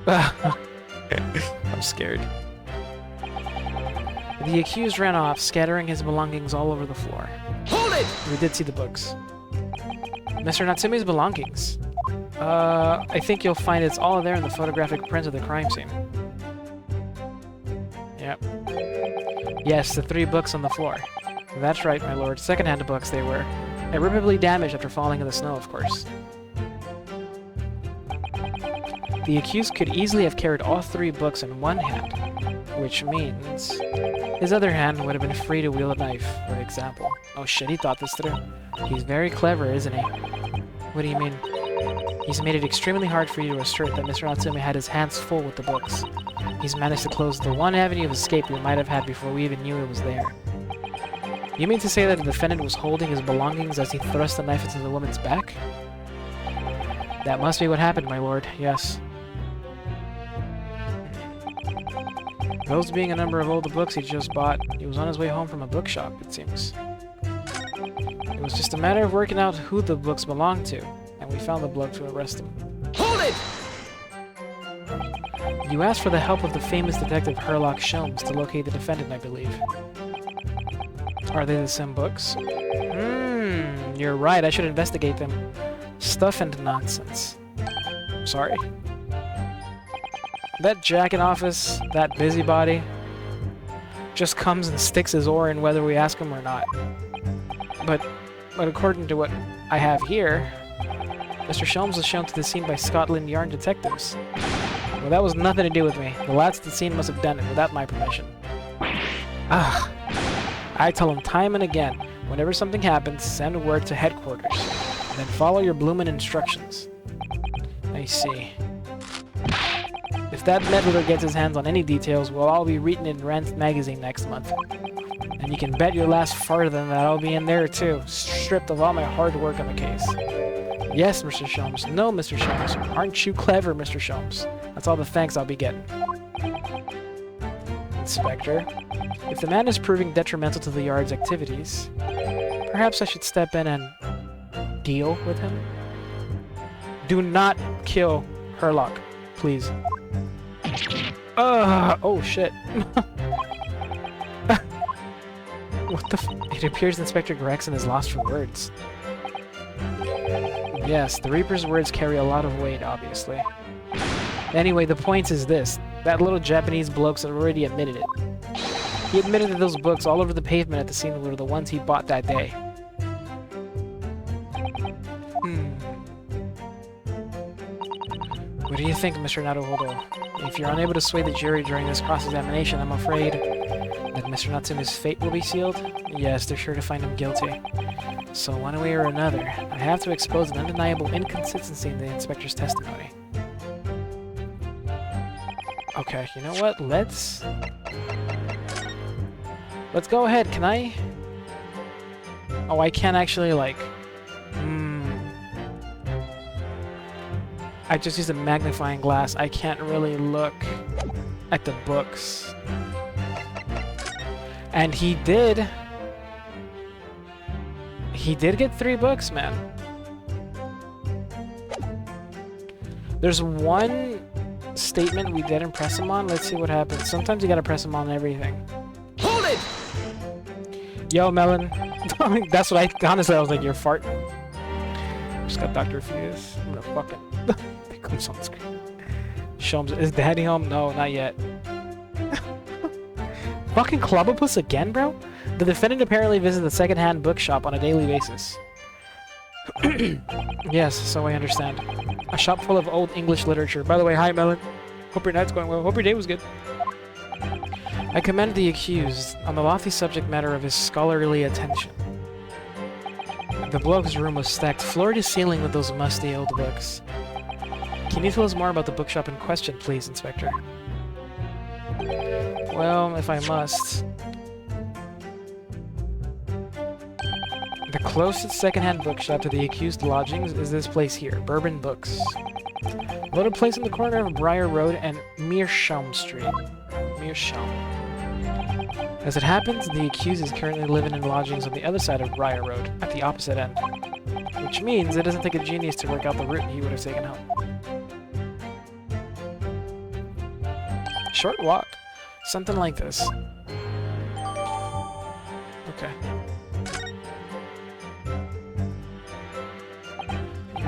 I'm scared. The accused ran off, scattering his belongings all over the floor. Hold it! We did see the books. Mr. Natsume's belongings. I think you'll find it's all there in the photographic print of the crime scene. Yep. Yes, the 3 books on the floor. That's right, my lord. Second-hand books they were. Irreparably damaged after falling in the snow, of course. The accused could easily have carried all 3 books in one hand, which means his other hand would have been free to wield a knife, for example. Oh shit, he thought this through. He's very clever, isn't he? What do you mean? He's made it extremely hard for you to assert that Mr. Natsume had his hands full with the books. He's managed to close the one avenue of escape we might have had before we even knew it was there. You mean to say that the defendant was holding his belongings as he thrust the knife into the woman's back? That must be what happened, my lord, yes. Those being a number of old books he just bought, he was on his way home from a bookshop, it seems. It was just a matter of working out who the books belonged to, and we found the bloke to arrest him. Hold it! You asked for the help of the famous detective Herlock Sholmes to locate the defendant, I believe. Are they the same books? You're right, I should investigate them. Stuff and nonsense. Sorry. That jack in office, that busybody, just comes and sticks his oar in whether we ask him or not. But according to what I have here, Mr. Sholmes was shown to the scene by Scotland Yard detectives. Well, that was nothing to do with me. The lads at the scene must have done it without my permission. Ah, I tell him time and again, whenever something happens, send word to headquarters, and then follow your bloomin' instructions. I see. If that meddler gets his hands on any details, we'll all be reading in Rand's magazine next month. And you can bet your last fart that I'll be in there too, stripped of all my hard work on the case. Yes, Mr. Sholmes. No, Mr. Sholmes. Aren't you clever, Mr. Sholmes? That's all the thanks I'll be getting. Inspector, if the man is proving detrimental to the Yard's activities, perhaps I should step in and deal with him? Do not kill Herlock, please. Oh shit. What the It appears Inspector Gregson is lost for words. Yes, the Reaper's words carry a lot of weight, obviously. Anyway, the point is this. That little Japanese bloke's already admitted it. He admitted that those books all over the pavement at the scene were the ones he bought that day. What do you think, Mr. Naruhodo? If you're unable to sway the jury during this cross-examination, I'm afraid that Mr. Natsume's fate will be sealed? Yes, they're sure to find him guilty. So one way or another, I have to expose an undeniable inconsistency in the inspector's testimony. Okay, you know what? Let's go ahead. Can I? Oh, I can't actually, like... I just used a magnifying glass. I can't really look at the books. And he did get 3 books, man. There's one statement we didn't press him on. Let's see what happens. Sometimes you gotta press him on everything. Hold it! Yo, Melon. That's what I... Honestly, I was like, you're farting. Just got Dr. Fetus. I'm gonna fucking... It comes on screen. Sholmes, is Daddy home? No, not yet. Fucking Clubopus again, bro? The defendant apparently visits the second-hand bookshop on a daily basis. Yes, so I understand. A shop full of old English literature. By the way, hi, Melon. Hope your night's going well. Hope your day was good. I commend the accused on the lofty subject matter of his scholarly attention. The bloke's room was stacked floor to ceiling with those musty old books. Can you tell us more about the bookshop in question, please, Inspector? Well, if I must... The closest second-hand bookshop to the accused lodgings is this place here, Bourbon Books. Located place in the corner of Briar Road and Meerschaum Street. Meerschaum. As it happens, the accused is currently living in lodgings on the other side of Briar Road, at the opposite end. Which means it doesn't take a genius to work out the route he would have taken home. Short walk. Something like this. Okay.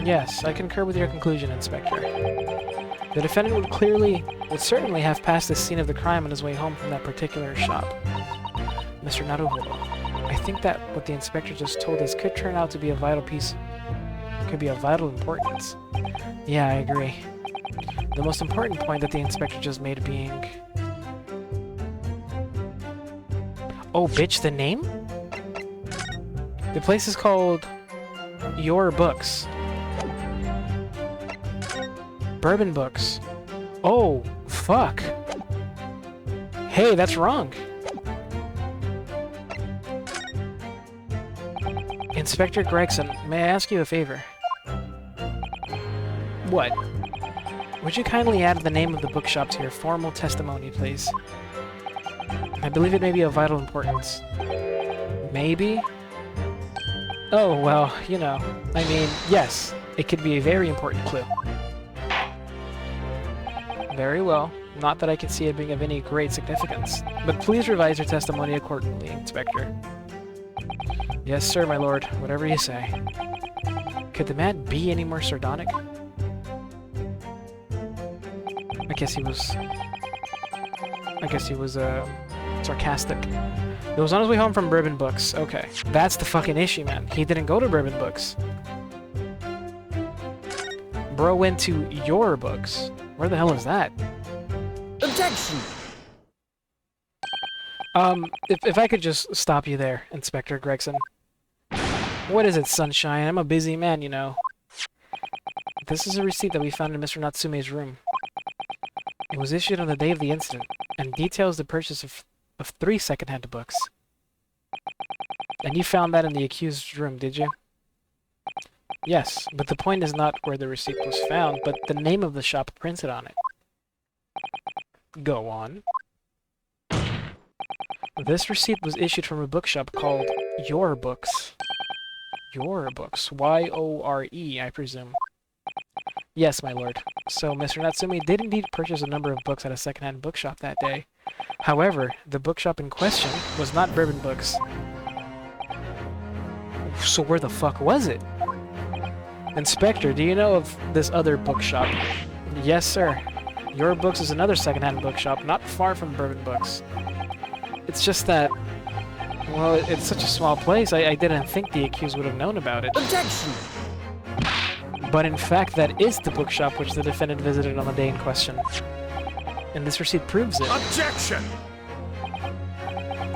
Yes, I concur with your conclusion, Inspector. The defendant would certainly have passed the scene of the crime on his way home from that particular shop. Mr. Naruhodo, I think that what the inspector just told us could turn out to be a vital piece. Could be of vital importance. Yeah, I agree. The most important point that the inspector just made being... Oh, bitch, the name? The place is called... Your Books. Bourbon Books. Oh, fuck. Hey, that's wrong. Inspector Gregson, may I ask you a favor? What? Would you kindly add the name of the bookshop to your formal testimony, please? I believe it may be of vital importance. Maybe? Oh, well, you know. I mean, yes, it could be a very important clue. Very well. Not that I can see it being of any great significance. But please revise your testimony accordingly, Inspector. Yes, sir, my lord. Whatever you say. Could the man be any more sardonic? I guess he was sarcastic. He was on his way home from Bourbon Books. Okay. That's the fucking issue, man. He didn't go to Bourbon Books. Bro went to your books. Where the hell is that? Objection! If I could just stop you there, Inspector Gregson. What is it, Sunshine? I'm a busy man, you know. This is a receipt that we found in Mr. Natsume's room. It was issued on the day of the incident, and details the purchase of 3 second-hand books. And you found that in the accused's room, did you? Yes, but the point is not where the receipt was found, but the name of the shop printed on it. Go on. This receipt was issued from a bookshop called Your Books. Your Books. Y-O-R-E, I presume. Yes, my lord. So, Mr. Natsume did indeed purchase a number of books at a second-hand bookshop that day. However, the bookshop in question was not Bourbon Books. So where the fuck was it? Inspector, do you know of this other bookshop? Yes, sir. Your Books is another second-hand bookshop, not far from Bourbon Books. It's just that, well, it's such a small place, I didn't think the accused would have known about it. Objection! But in fact, that is the bookshop which the defendant visited on the day in question. And this receipt proves it. Objection!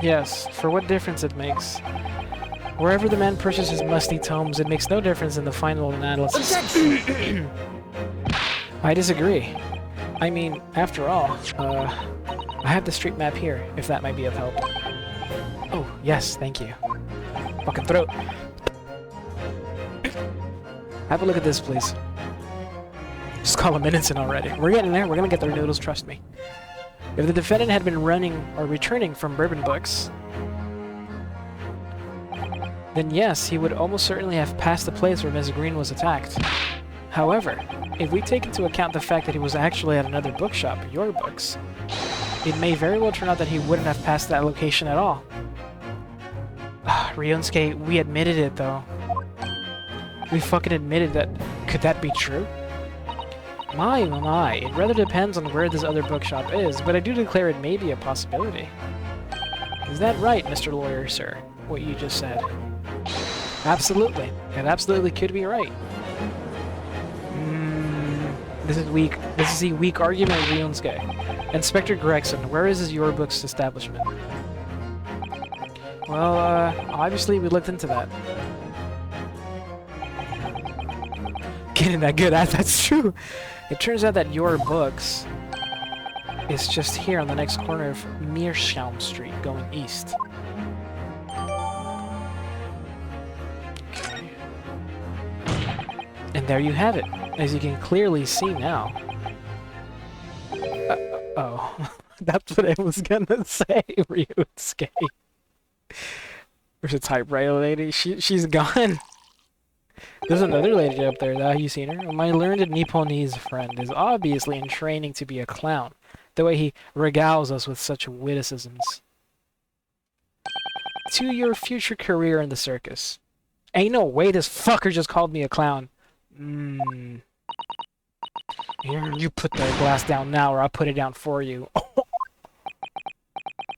Yes, for what difference it makes. Wherever the man purchases his musty tomes, it makes no difference in the final analysis. Objection! I disagree. I mean, after all, I have the street map here, if that might be of help. Oh, yes, thank you. Fucking throat. Have a look at this, please. Just call him innocent already. We're getting there. We're gonna get their noodles, trust me. If the defendant had been running or returning from Bourbon Books, then yes, he would almost certainly have passed the place where Ms. Green was attacked. However, if we take into account the fact that he was actually at another bookshop, Your Books, it may very well turn out that he wouldn't have passed that location at all. Ryunosuke, we admitted it though. We fucking admitted that. Could that be true? My, oh my, it rather depends on where this other bookshop is, but I do declare it may be a possibility. Is that right, Mr. Lawyer, sir? What you just said? Absolutely. It absolutely could be right. This is weak. This is a weak argument, Ryunosuke. Inspector Gregson, where is Your Books establishment? Well, obviously we looked into that. Getting that good, that's true. It turns out that Your Books is just here on the next corner of Meerschaum Street, going east. Okay. And there you have it, as you can clearly see now. Oh, that's what I was gonna say, Ryunosuke. There's a typewriter lady. She's gone. There's another lady up there, though. You seen her? My learned Nipponese friend is obviously in training to be a clown, the way he regales us with such witticisms. To your future career in the circus. Ain't no way this fucker just called me a clown. Here, you put that glass down now, or I'll put it down for you. Oh,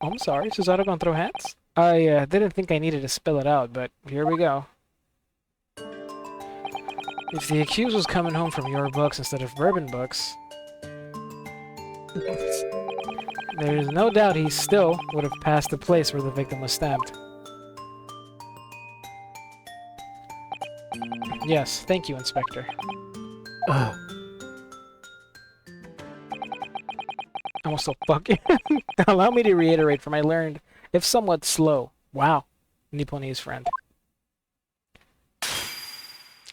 I'm sorry, Cesaro gonna throw hands? I didn't think I needed to spell it out, but here we go. If the accused was coming home from Your Books instead of Bourbon Books, there's no doubt he still would have passed the place where the victim was stabbed. Yes, thank you, Inspector. Ugh. I'm also fucking... Allow me to reiterate from I learned, if somewhat slow. Wow, Nipponese friend.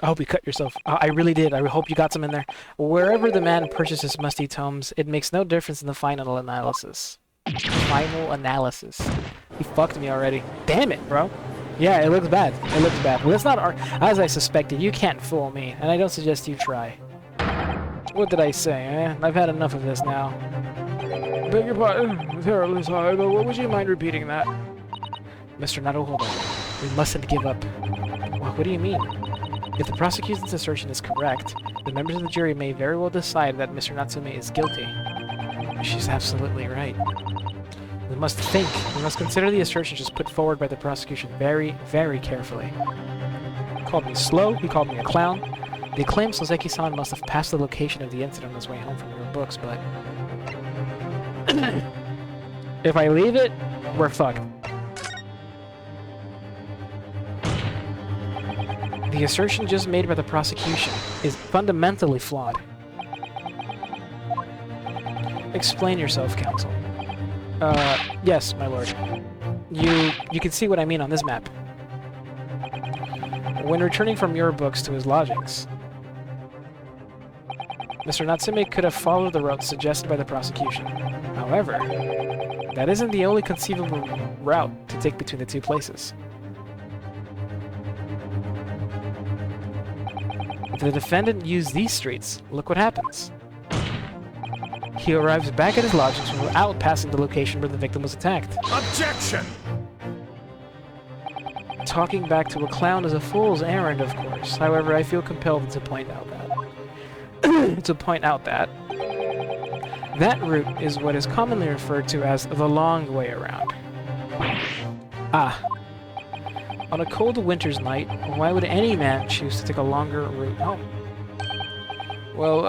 I hope you cut yourself. I really did. I hope you got some in there. Wherever the man purchases musty tomes, it makes no difference in the final analysis. Final analysis. He fucked me already. Damn it, bro. Yeah, it looks bad. It looks bad. Let's not as I suspected, you can't fool me, and I don't suggest you try. What did I say, eh? I've had enough of this now. Beg your pardon. Terribly sorry, but would you mind repeating that? Mr. Naruhodo, we mustn't give up. What do you mean? If the prosecution's assertion is correct, the members of the jury may very well decide that Mr. Natsume is guilty. She's absolutely right. We must think. We must consider the assertions just put forward by the prosecution very, very carefully. He called me slow. He called me a clown. They claim Soseki-san must have passed the location of the incident on his way home from your books, but... if I leave it, we're fucked. The assertion just made by the prosecution is fundamentally flawed. Explain yourself, counsel. Yes, my lord. You can see what I mean on this map. When returning from your books to his lodgings, Mr. Natsume could have followed the route suggested by the prosecution. However, that isn't the only conceivable route to take between the two places. If the defendant used these streets, look what happens. He arrives back at his lodgings without passing the location where the victim was attacked. Objection! Talking back to a clown is a fool's errand, of course. However, I feel compelled to point out that that route is what is commonly referred to as the long way around. Ah. On a cold winter's night, why would any man choose to take a longer route home? Well,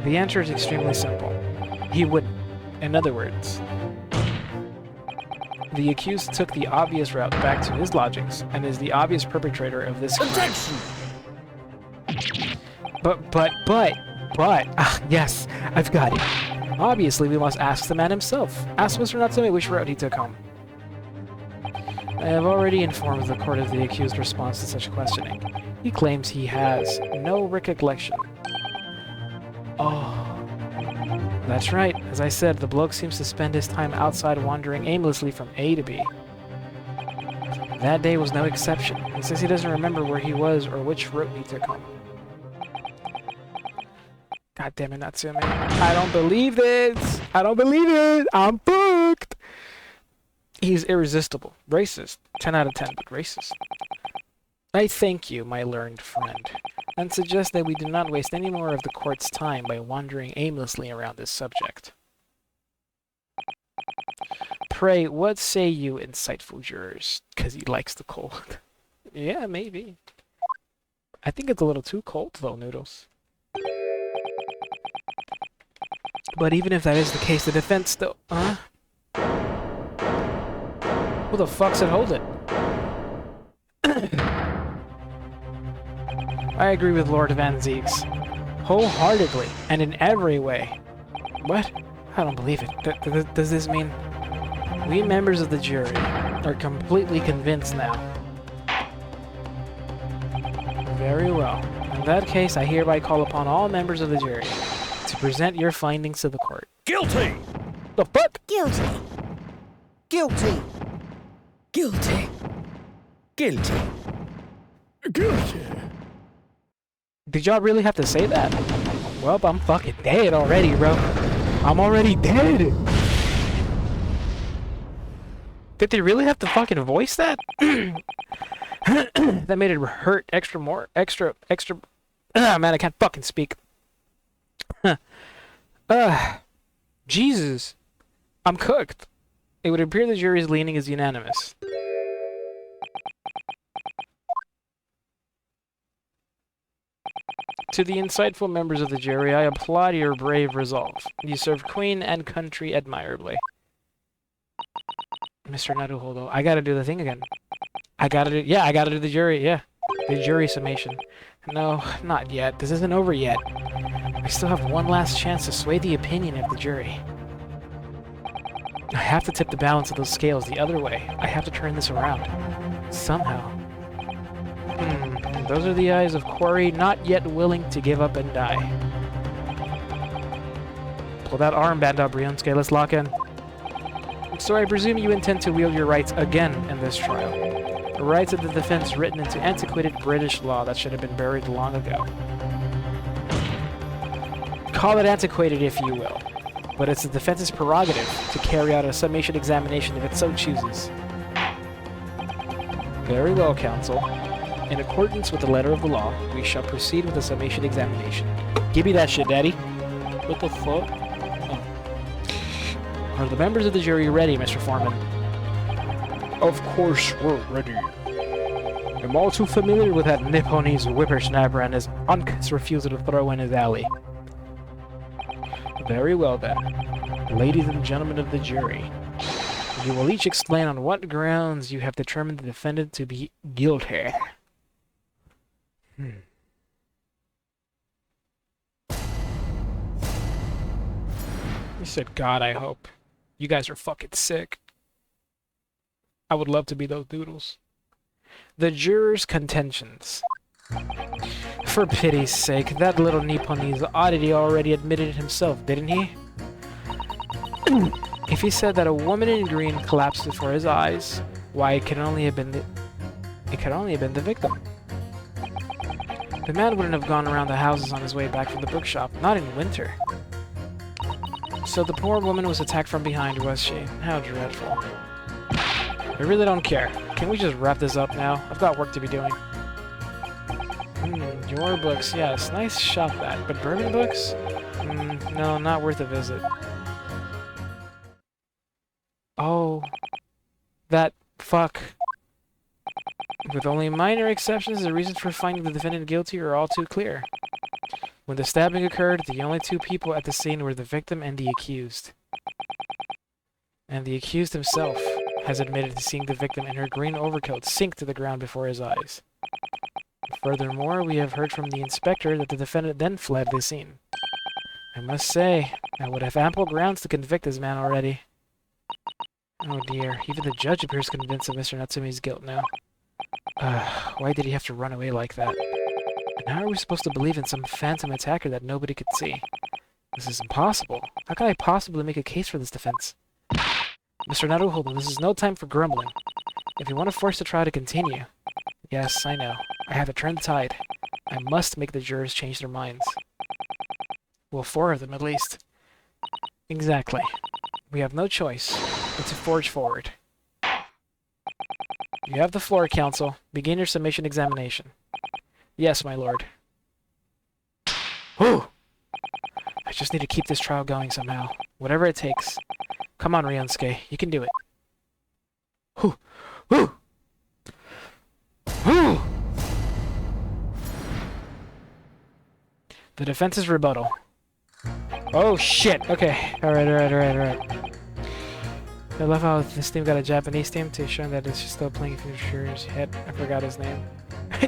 the answer is extremely simple. He wouldn't. In other words, the accused took the obvious route back to his lodgings and is the obvious perpetrator of this crime. Objection! But, yes, I've got it. Obviously, we must ask the man himself. Ask Mr. Natsume which route he took home. I have already informed the court of the accused's response to such questioning. He claims he has no recollection. Oh, that's right. As I said, the bloke seems to spend his time outside wandering aimlessly from A to B. That day was no exception. He says he doesn't remember where he was or which route he took home. God damn it, Natsume. I don't believe this! I don't believe it! I'm fucked! He's irresistible. Racist. 10 out of 10, but racist. I thank you, my learned friend, and suggest that we do not waste any more of the court's time by wandering aimlessly around this subject. Pray, what say you, insightful jurors? Because he likes the cold. Yeah, maybe. I think it's a little too cold, though, Noodles. But even if that is the case, the defense still... Huh? Who the fuck said hold it? I agree with Lord Van Zeeks. Wholeheartedly, and in every way. What? I don't believe it. Does this mean... We members of the jury are completely convinced now. Very well. In that case, I hereby call upon all members of the jury to present your findings to the court. Guilty! The fuck? Guilty! Guilty! Guilty! Guilty! Guilty! Did y'all really have to say that? Well, I'm fucking dead already, bro. I'm already dead. Did they really have to fucking voice that? That made it hurt extra. Man, I can't fucking speak. Jesus. I'm cooked. It would appear the jury's leaning is unanimous. To the insightful members of the jury, I applaud your brave resolve. You serve Queen and country admirably. Mr. Naruhodo, I gotta do the thing again. I gotta do the jury, yeah. The jury summation. No, not yet. This isn't over yet. I still have one last chance to sway the opinion of the jury. I have to tip the balance of those scales the other way. I have to turn this around. Somehow. Those are the eyes of Quarry, not yet willing to give up and die. Pull that armband up, Ryunosuke. Let's lock in. So I presume you intend to wield your rights again in this trial. The rights of the defense written into antiquated British law that should have been buried long ago. Call it antiquated if you will, but it's the defense's prerogative to carry out a summation examination if it so chooses. Very well, counsel. In accordance with the letter of the law, we shall proceed with the summation examination. Give me that shit, Daddy. What the fuck? Oh. Are the members of the jury ready, Mr. Foreman? Of course we're ready. I'm all too familiar with that Nipponese whippersnapper and his uncas refusal to throw in his alley. Very well then. Ladies and gentlemen of the jury, you will each explain on what grounds you have determined the defendant to be guilty. You said, God, I hope. You guys are fucking sick. I would love to be those doodles. The jurors' contentions. For pity's sake, that little Nipponese oddity already admitted it himself, didn't he? If he said that a woman in green collapsed before his eyes, why it could only have been the victim. The man wouldn't have gone around the houses on his way back from the bookshop, not in winter. So the poor woman was attacked from behind, was she? How dreadful. I really don't care. Can we just wrap this up now? I've got work to be doing. Your books, yes. Nice shot, that. But bourbon books? No, not worth a visit. Oh. That fuck. With only minor exceptions, the reasons for finding the defendant guilty are all too clear. When the stabbing occurred, the only two people at the scene were the victim and the accused. And the accused himself has admitted to seeing the victim in her green overcoat sink to the ground before his eyes. Furthermore, we have heard from the inspector that the defendant then fled the scene. I must say, I would have ample grounds to convict this man already. Oh dear, even the judge appears convinced of Mr. Natsumi's guilt now. Why did he have to run away like that? And how are we supposed to believe in some phantom attacker that nobody could see? This is impossible. How can I possibly make a case for this defense? Mr. Naruhodo, this is no time for grumbling. If you want to force the trial to continue... Yes, I know. I have to turn the tide. I must make the jurors change their minds. Well, 4 of them at least. Exactly. We have no choice but to forge forward. You have the floor, counsel. Begin your summation examination. Yes, my lord. Whew! I just need to keep this trial going somehow. Whatever it takes. Come on, Ryunosuke. You can do it. Whew! Whew! Whew! The defense's rebuttal. Oh, shit! Okay. Alright. I love how this team got a Japanese team to show that it's still playing Phoenix Junior's head. I forgot his name.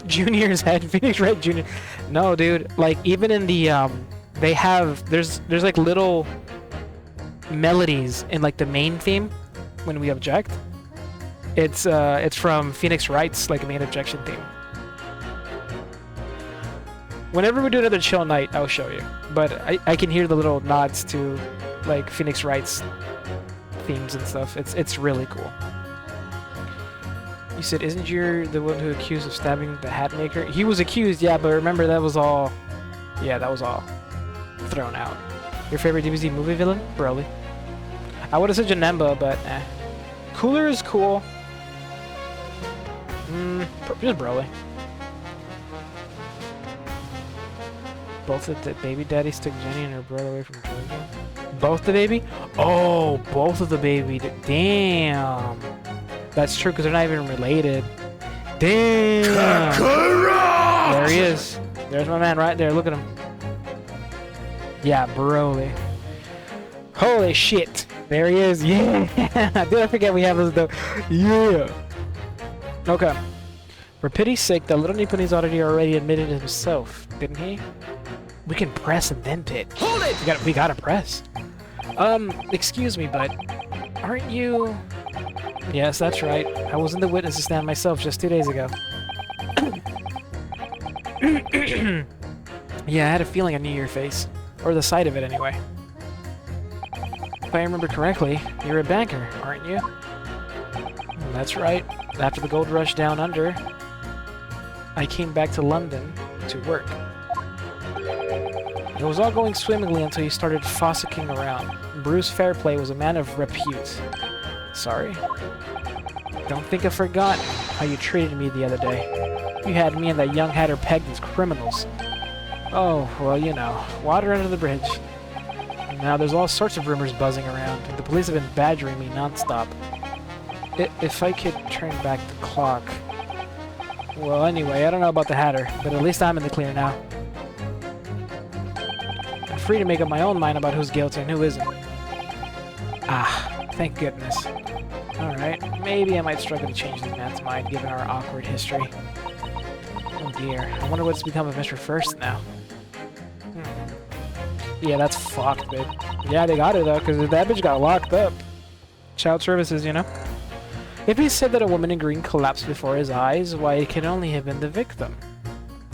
Junior's head. Phoenix Red Junior. No, dude. Like, even in the, they have... There's like, little melodies in, like, the main theme when we object. It's from Phoenix Wright's, like, main objection theme. Whenever we do another chill night, I'll show you. But I can hear the little nods to, like, Phoenix Wright's themes and stuff. It's really cool. You said, isn't you the one who accused of stabbing the hat maker? He was accused, yeah, but remember that was all... Yeah, that was all thrown out. Your favorite DBZ movie villain? Broly. I would have said Janemba, but eh. Cooler is cool. Just Broly. Both of the baby daddies took Jenny and her brother away from Georgia. Both the baby? Oh, both of the baby. Damn. That's true, because they're not even related. Damn. Kakarot! There he is. There's my man right there. Look at him. Yeah, Broly. Holy shit. There he is. Yeah. Did I forget we have this though? Yeah. Okay. For pity's sake, the little Nipponese oddity already admitted it himself, didn't he? We can press and then pitch. Hold it! We gotta press. Excuse me, but aren't you... Yes, that's right. I was in the witness stand myself just 2 days ago. Yeah, I had a feeling I knew your face. Or the sight of it, anyway. If I remember correctly, you're a banker, aren't you? That's right. After the gold rush down under, I came back to London to work. It was all going swimmingly until you started fossicking around. Bruce Fairplay was a man of repute. Sorry? Don't think I've forgotten how you treated me the other day. You had me and that young hatter pegged as criminals. Oh, well, you know, water under the bridge. Now, there's all sorts of rumors buzzing around, and the police have been badgering me nonstop. If I could turn back the clock... Well, anyway, I don't know about the Hatter, but at least I'm in the clear now. I'm free to make up my own mind about who's guilty and who isn't. Ah, thank goodness. Alright, maybe I might struggle to change this man's mind given our awkward history. Oh dear, I wonder what's become of Mr. First now. Yeah, that's fucked, babe. Yeah, they got her though, because that bitch got locked up. Child services, you know? If he said that a woman in green collapsed before his eyes, why, it can only have been the victim.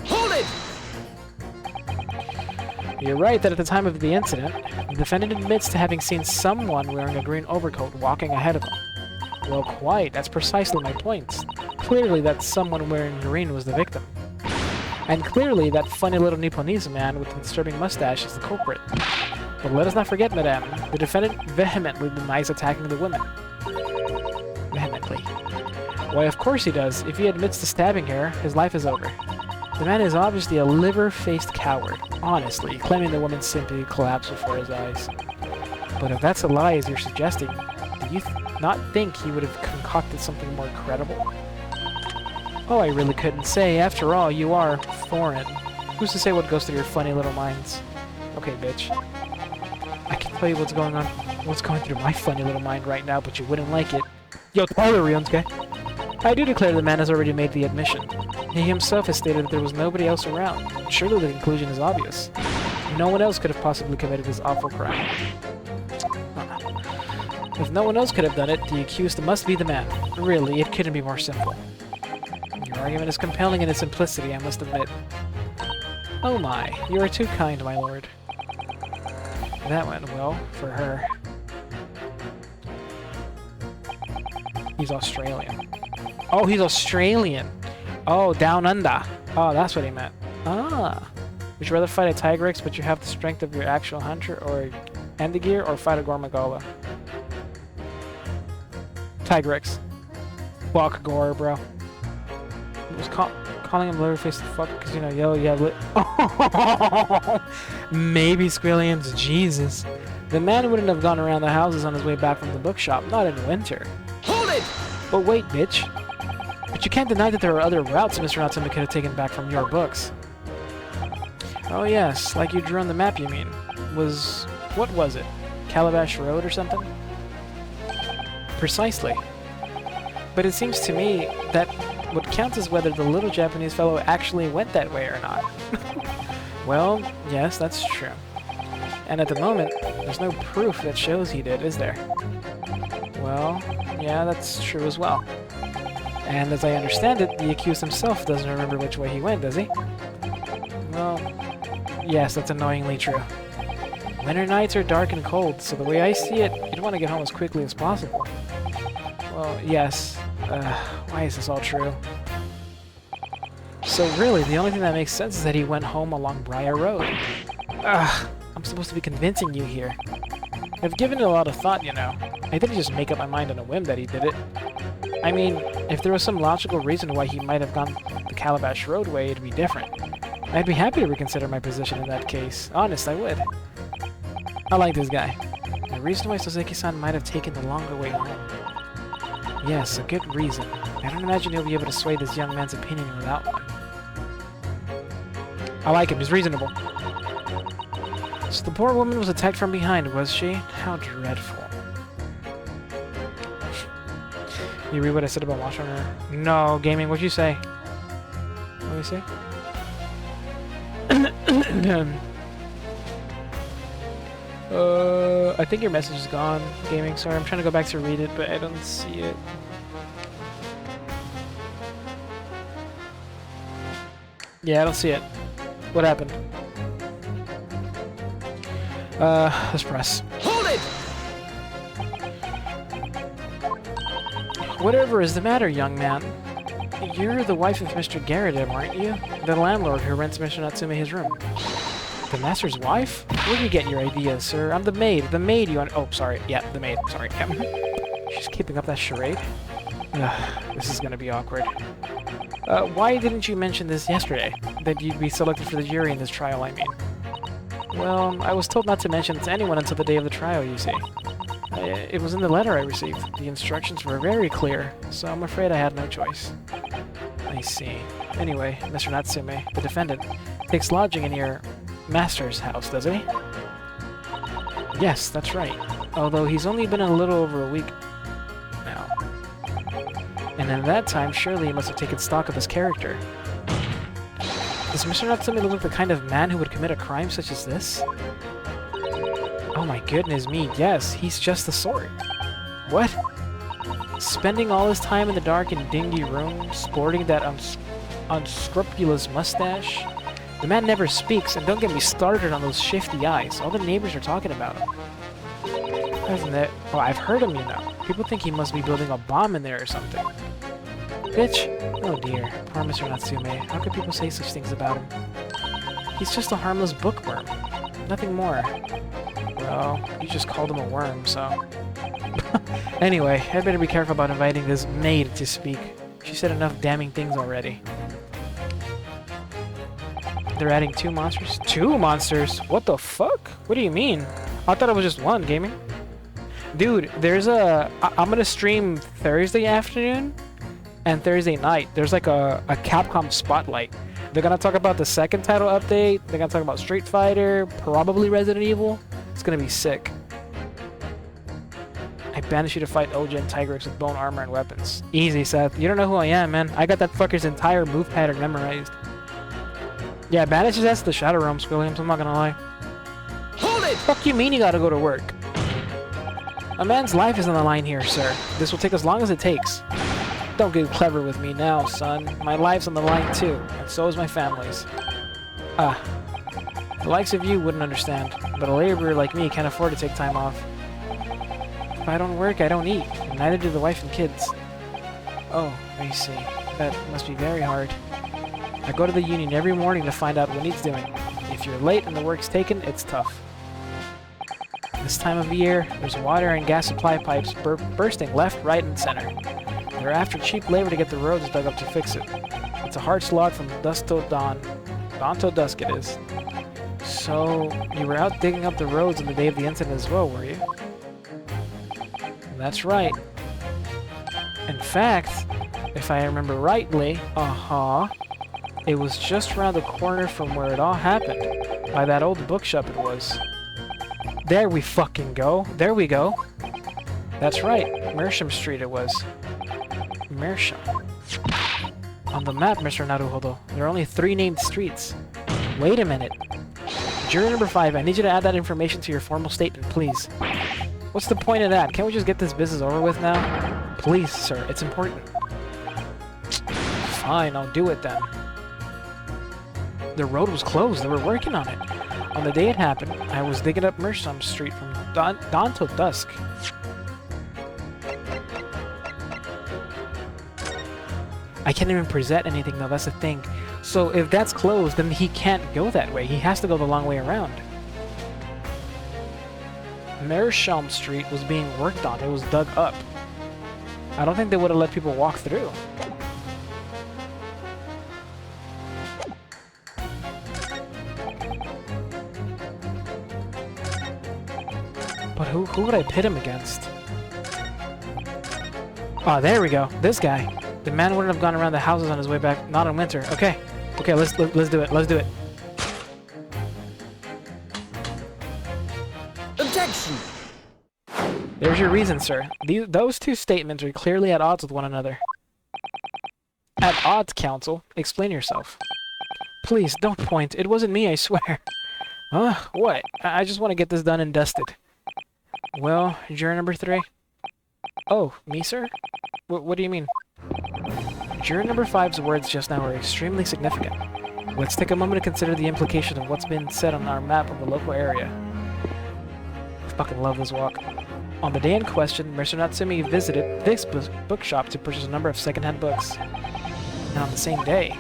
Hold it! You're right that at the time of the incident, the defendant admits to having seen someone wearing a green overcoat walking ahead of him. Well, quite. That's precisely my point. Clearly that someone wearing green was the victim. And clearly that funny little Nipponese man with the disturbing mustache is the culprit. But let us not forget, madame, the defendant vehemently denies attacking the woman. Vehemently. Why, of course he does. If he admits to stabbing her, his life is over. The man is obviously a liver-faced coward, honestly, claiming the woman simply collapsed before his eyes. But if that's a lie, as you're suggesting, do you not think he would have concocted something more credible? Oh, I really couldn't say. After all, you are foreign. Who's to say what goes through your funny little minds? Okay, bitch. I can tell you what's going through my funny little mind right now, but you wouldn't like it. Yo, Tyler Rionsuke. I do declare the man has already made the admission. He himself has stated that there was nobody else around. Surely the conclusion is obvious. No one else could have possibly committed this awful crime. If no one else could have done it, the accused must be the man. Really, it couldn't be more simple. Your argument is compelling in its simplicity, I must admit. Oh my, you are too kind, my lord. That went well, for her. He's Australian. Oh, he's Australian! Oh, down under. Oh, that's what he meant. Ah. Would you rather fight a Tigrex, but you have the strength of your actual hunter, or Endigir, or fight a Gormagala? Tigrex. Fuck Gore, bro. I was calling him Liverface the fuck because, you know, yo, yeah, maybe Squilliams, Jesus. The man wouldn't have gone around the houses on his way back from the bookshop, not in winter. Hold it! But wait, bitch. But you can't deny that there are other routes Mr. Natsumi could have taken back from your books. Oh yes, like you drew on the map, you mean. What was it? Calabash Road or something? Precisely. But it seems to me that what counts is whether the little Japanese fellow actually went that way or not. Well, yes, that's true. And at the moment, there's no proof that shows he did, is there? Well, yeah, that's true as well. And as I understand it, the accused himself doesn't remember which way he went, does he? Well, yes, that's annoyingly true. Winter nights are dark and cold, so the way I see it, you'd want to get home as quickly as possible. Well, yes. Why is this all true? So really, the only thing that makes sense is that he went home along Briar Road. I'm supposed to be convincing you here. I've given it a lot of thought, you know. I didn't just make up my mind on a whim that he did it. I mean, if there was some logical reason why he might have gone the Calabash Road way, it'd be different. I'd be happy to reconsider my position in that case. Honest, I would. I like this guy. The reason why Soseki-san might have taken the longer way home. Yes, a good reason. I don't imagine he'll be able to sway this young man's opinion without one. I like him, he's reasonable. So the poor woman was attacked from behind, was she? How dreadful. You read what I said about Watch on her? No, gaming, what'd you say? What did you say? I think your message is gone, gaming. Sorry, I'm trying to go back to read it, but I don't see it. Yeah, I don't see it. What happened? Let's press. Hold it! Whatever is the matter, young man? You're the wife of Mr. Garrett, aren't you? The landlord who rents Mr. Natsume his room. The master's wife? Where do you get your ideas, sir? I'm the maid. The maid you want— oh, sorry. Yeah, the maid. Sorry. Yeah. She's keeping up that charade? This is gonna be awkward. Why didn't you mention this yesterday? That you'd be selected for the jury in this trial, I mean. Well, I was told not to mention it to anyone until the day of the trial, you see. It was in the letter I received. The instructions were very clear, so I'm afraid I had no choice. I see. Anyway, Mr. Natsume, the defendant, takes lodging in your master's house, doesn't he? Yes, that's right. Although he's only been a little over a week now. And in that time, surely he must have taken stock of his character. Does Mr. Natsume look like the kind of man who would commit a crime such as this? Oh my goodness me, yes, he's just the sort. What? Spending all his time in the dark and dingy room, sporting that unscrupulous mustache? The man never speaks, and don't get me started on those shifty eyes. All the neighbors are talking about him. Isn't it? Oh, I've heard him, you know. People think he must be building a bomb in there or something. Bitch! Oh dear, poor Mr. Natsume. How could people say such things about him? He's just a harmless bookworm. Nothing more. Well, you just called him a worm, so... Anyway, I'd better be careful about inviting this maid to speak. She said enough damning things already. They're adding 2 monsters? 2 monsters? What the fuck? What do you mean? I thought it was just 1, gaming. Dude, there's a... I'm gonna stream Thursday afternoon and Thursday night. There's like a Capcom Spotlight. They're gonna talk about the 2nd title update. They're gonna talk about Street Fighter, probably Resident Evil. It's gonna be sick. I banish you to fight Oja and Tigrex with bone armor and weapons. Easy, Seth. You don't know who I am, man. I got that fucker's entire move pattern memorized. Yeah, banish his ass to the Shadow Realms, Williams. I'm not gonna lie. Hold it! Fuck you mean you gotta go to work? A man's life is on the line here, sir. This will take as long as it takes. Don't get clever with me now, son. My life's on the line too, and so is my family's. The likes of you wouldn't understand, but a laborer like me can't afford to take time off. If I don't work, I don't eat, and neither do the wife and kids. Oh, I see. That must be very hard. I go to the union every morning to find out what needs doing. If you're late and the work's taken, it's tough. This time of year, there's water and gas supply pipes bursting left, right, and center. They're after cheap labor to get the roads dug up to fix it. It's a hard slog from dusk till dawn. Dawn till dusk it is. So, you were out digging up the roads on the day of the incident as well, were you? That's right. In fact, if I remember rightly, it was just around the corner from where it all happened. By that old bookshop it was. There we fucking go. There we go. That's right. Mersham Street it was. Mersham. On the map, Mr. Naruhodo, there are only 3 named streets. Wait a minute. Juror number 5, I need you to add that information to your formal statement, please. What's the point of that? Can't we just get this business over with now? Please, sir. It's important. Fine, I'll do it then. The road was closed. They were working on it. On the day it happened, I was digging up Mersham Street from dawn till dusk. I can't even present anything though, that's the thing. So if that's closed, then he can't go that way. He has to go the long way around. Mersham Street was being worked on. It was dug up. I don't think they would have let people walk through. But who would I pit him against? Oh, there we go. This guy. The man wouldn't have gone around the houses on his way back. Not in winter. Okay. Okay, let's do it. Let's do it. Objection! There's your reason, sir. Those 2 statements are clearly at odds with one another. At odds, counsel. Explain yourself. Please, don't point. It wasn't me, I swear. What? I just want to get this done and dusted. Well, juror number 3. Oh, me, sir? What do you mean? Juror number 5's words just now are extremely significant. Let's take a moment to consider the implication of what's been said on our map of the local area. I fucking love this walk. On the day in question, Mr. Natsumi visited this bookshop to purchase a number of secondhand books. And on the same day,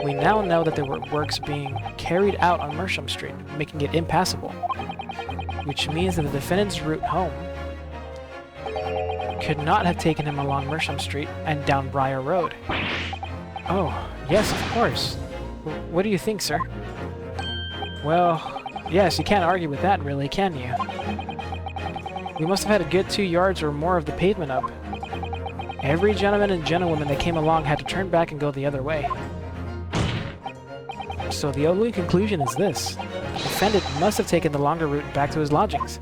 we now know that there were works being carried out on Mersham Street, making it impassable. Which means that the defendant's route home could not have taken him along Mersham Street and down Briar Road. Oh, yes, of course. What do you think, sir? Well, Yes, you can't argue with that, really, can you? We must have had a good 2 yards or more of the pavement up. Every gentleman and gentlewoman that came along had to turn back and go the other way. So the only conclusion is this. The defendant must have taken the longer route back to his lodgings.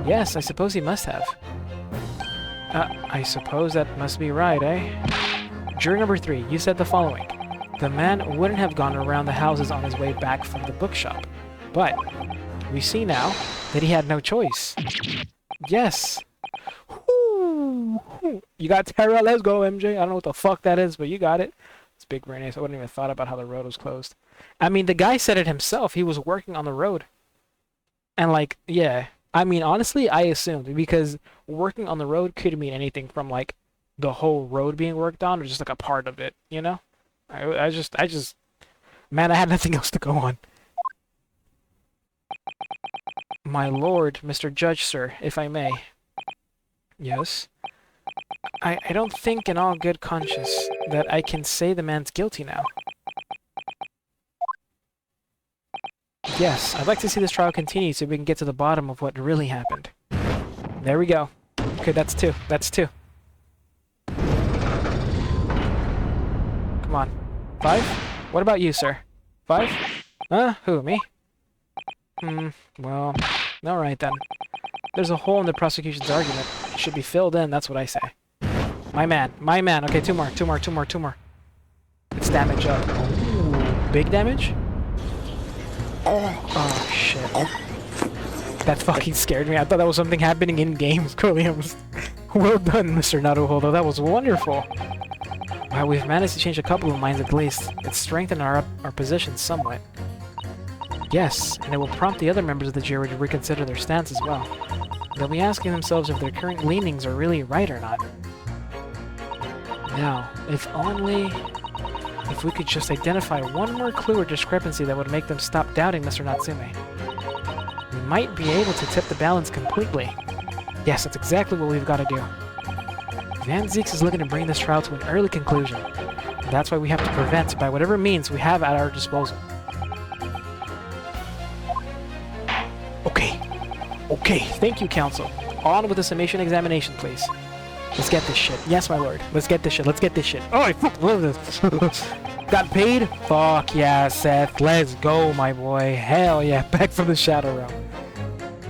Yes, I suppose he must have. I suppose that must be right, eh? Juror number 3, you said the following. The man wouldn't have gone around the houses on his way back from the bookshop. But we see now that he had no choice. Yes. Woo. You got Terra, let's go, MJ. I don't know what the fuck that is, but you got it. It's big brain ace. I wouldn't even thought about how the road was closed. I mean, the guy said it himself. He was working on the road. And like, yeah. I mean, honestly, I assumed, because working on the road could mean anything from like the whole road being worked on or just like a part of it, you know? I just, man, I had nothing else to go on. My lord, Mr. Judge, sir, if I may. Yes? I don't think in all good conscience that I can say the man's guilty now. Yes, I'd like to see this trial continue so we can get to the bottom of what really happened. There we go. Okay, that's 2. That's 2. Come on. 5? What about you, sir? 5? Huh? Who, me? Well, alright then. There's a hole in the prosecution's argument. It should be filled in, that's what I say. My man. My man. Okay, 2 more. 2 more. 2 more. 2 more. It's damage up. Ooh, big damage? Oh, shit. That fucking scared me. I thought that was something happening in games, Williams. Well done, Mr. Naruhodo. That was wonderful. Wow, we've managed to change a couple of minds at least. It's strengthened our position somewhat. Yes, and it will prompt the other members of the jury to reconsider their stance as well. They'll be asking themselves if their current leanings are really right or not. Now, if we could just identify one more clue or discrepancy that would make them stop doubting Mr. Natsume. We might be able to tip the balance completely. Yes, that's exactly what we've got to do. Van Zeeks is looking to bring this trial to an early conclusion. And that's why we have to prevent by whatever means we have at our disposal. Okay. Okay, thank you, counsel. On with the summation examination, please. Let's get this shit. Yes, my lord. Let's get this shit. Let's get this shit. Oh, I fucking love this. Got paid? Fuck yeah, Seth. Let's go, my boy. Hell yeah. Back from the Shadow Realm.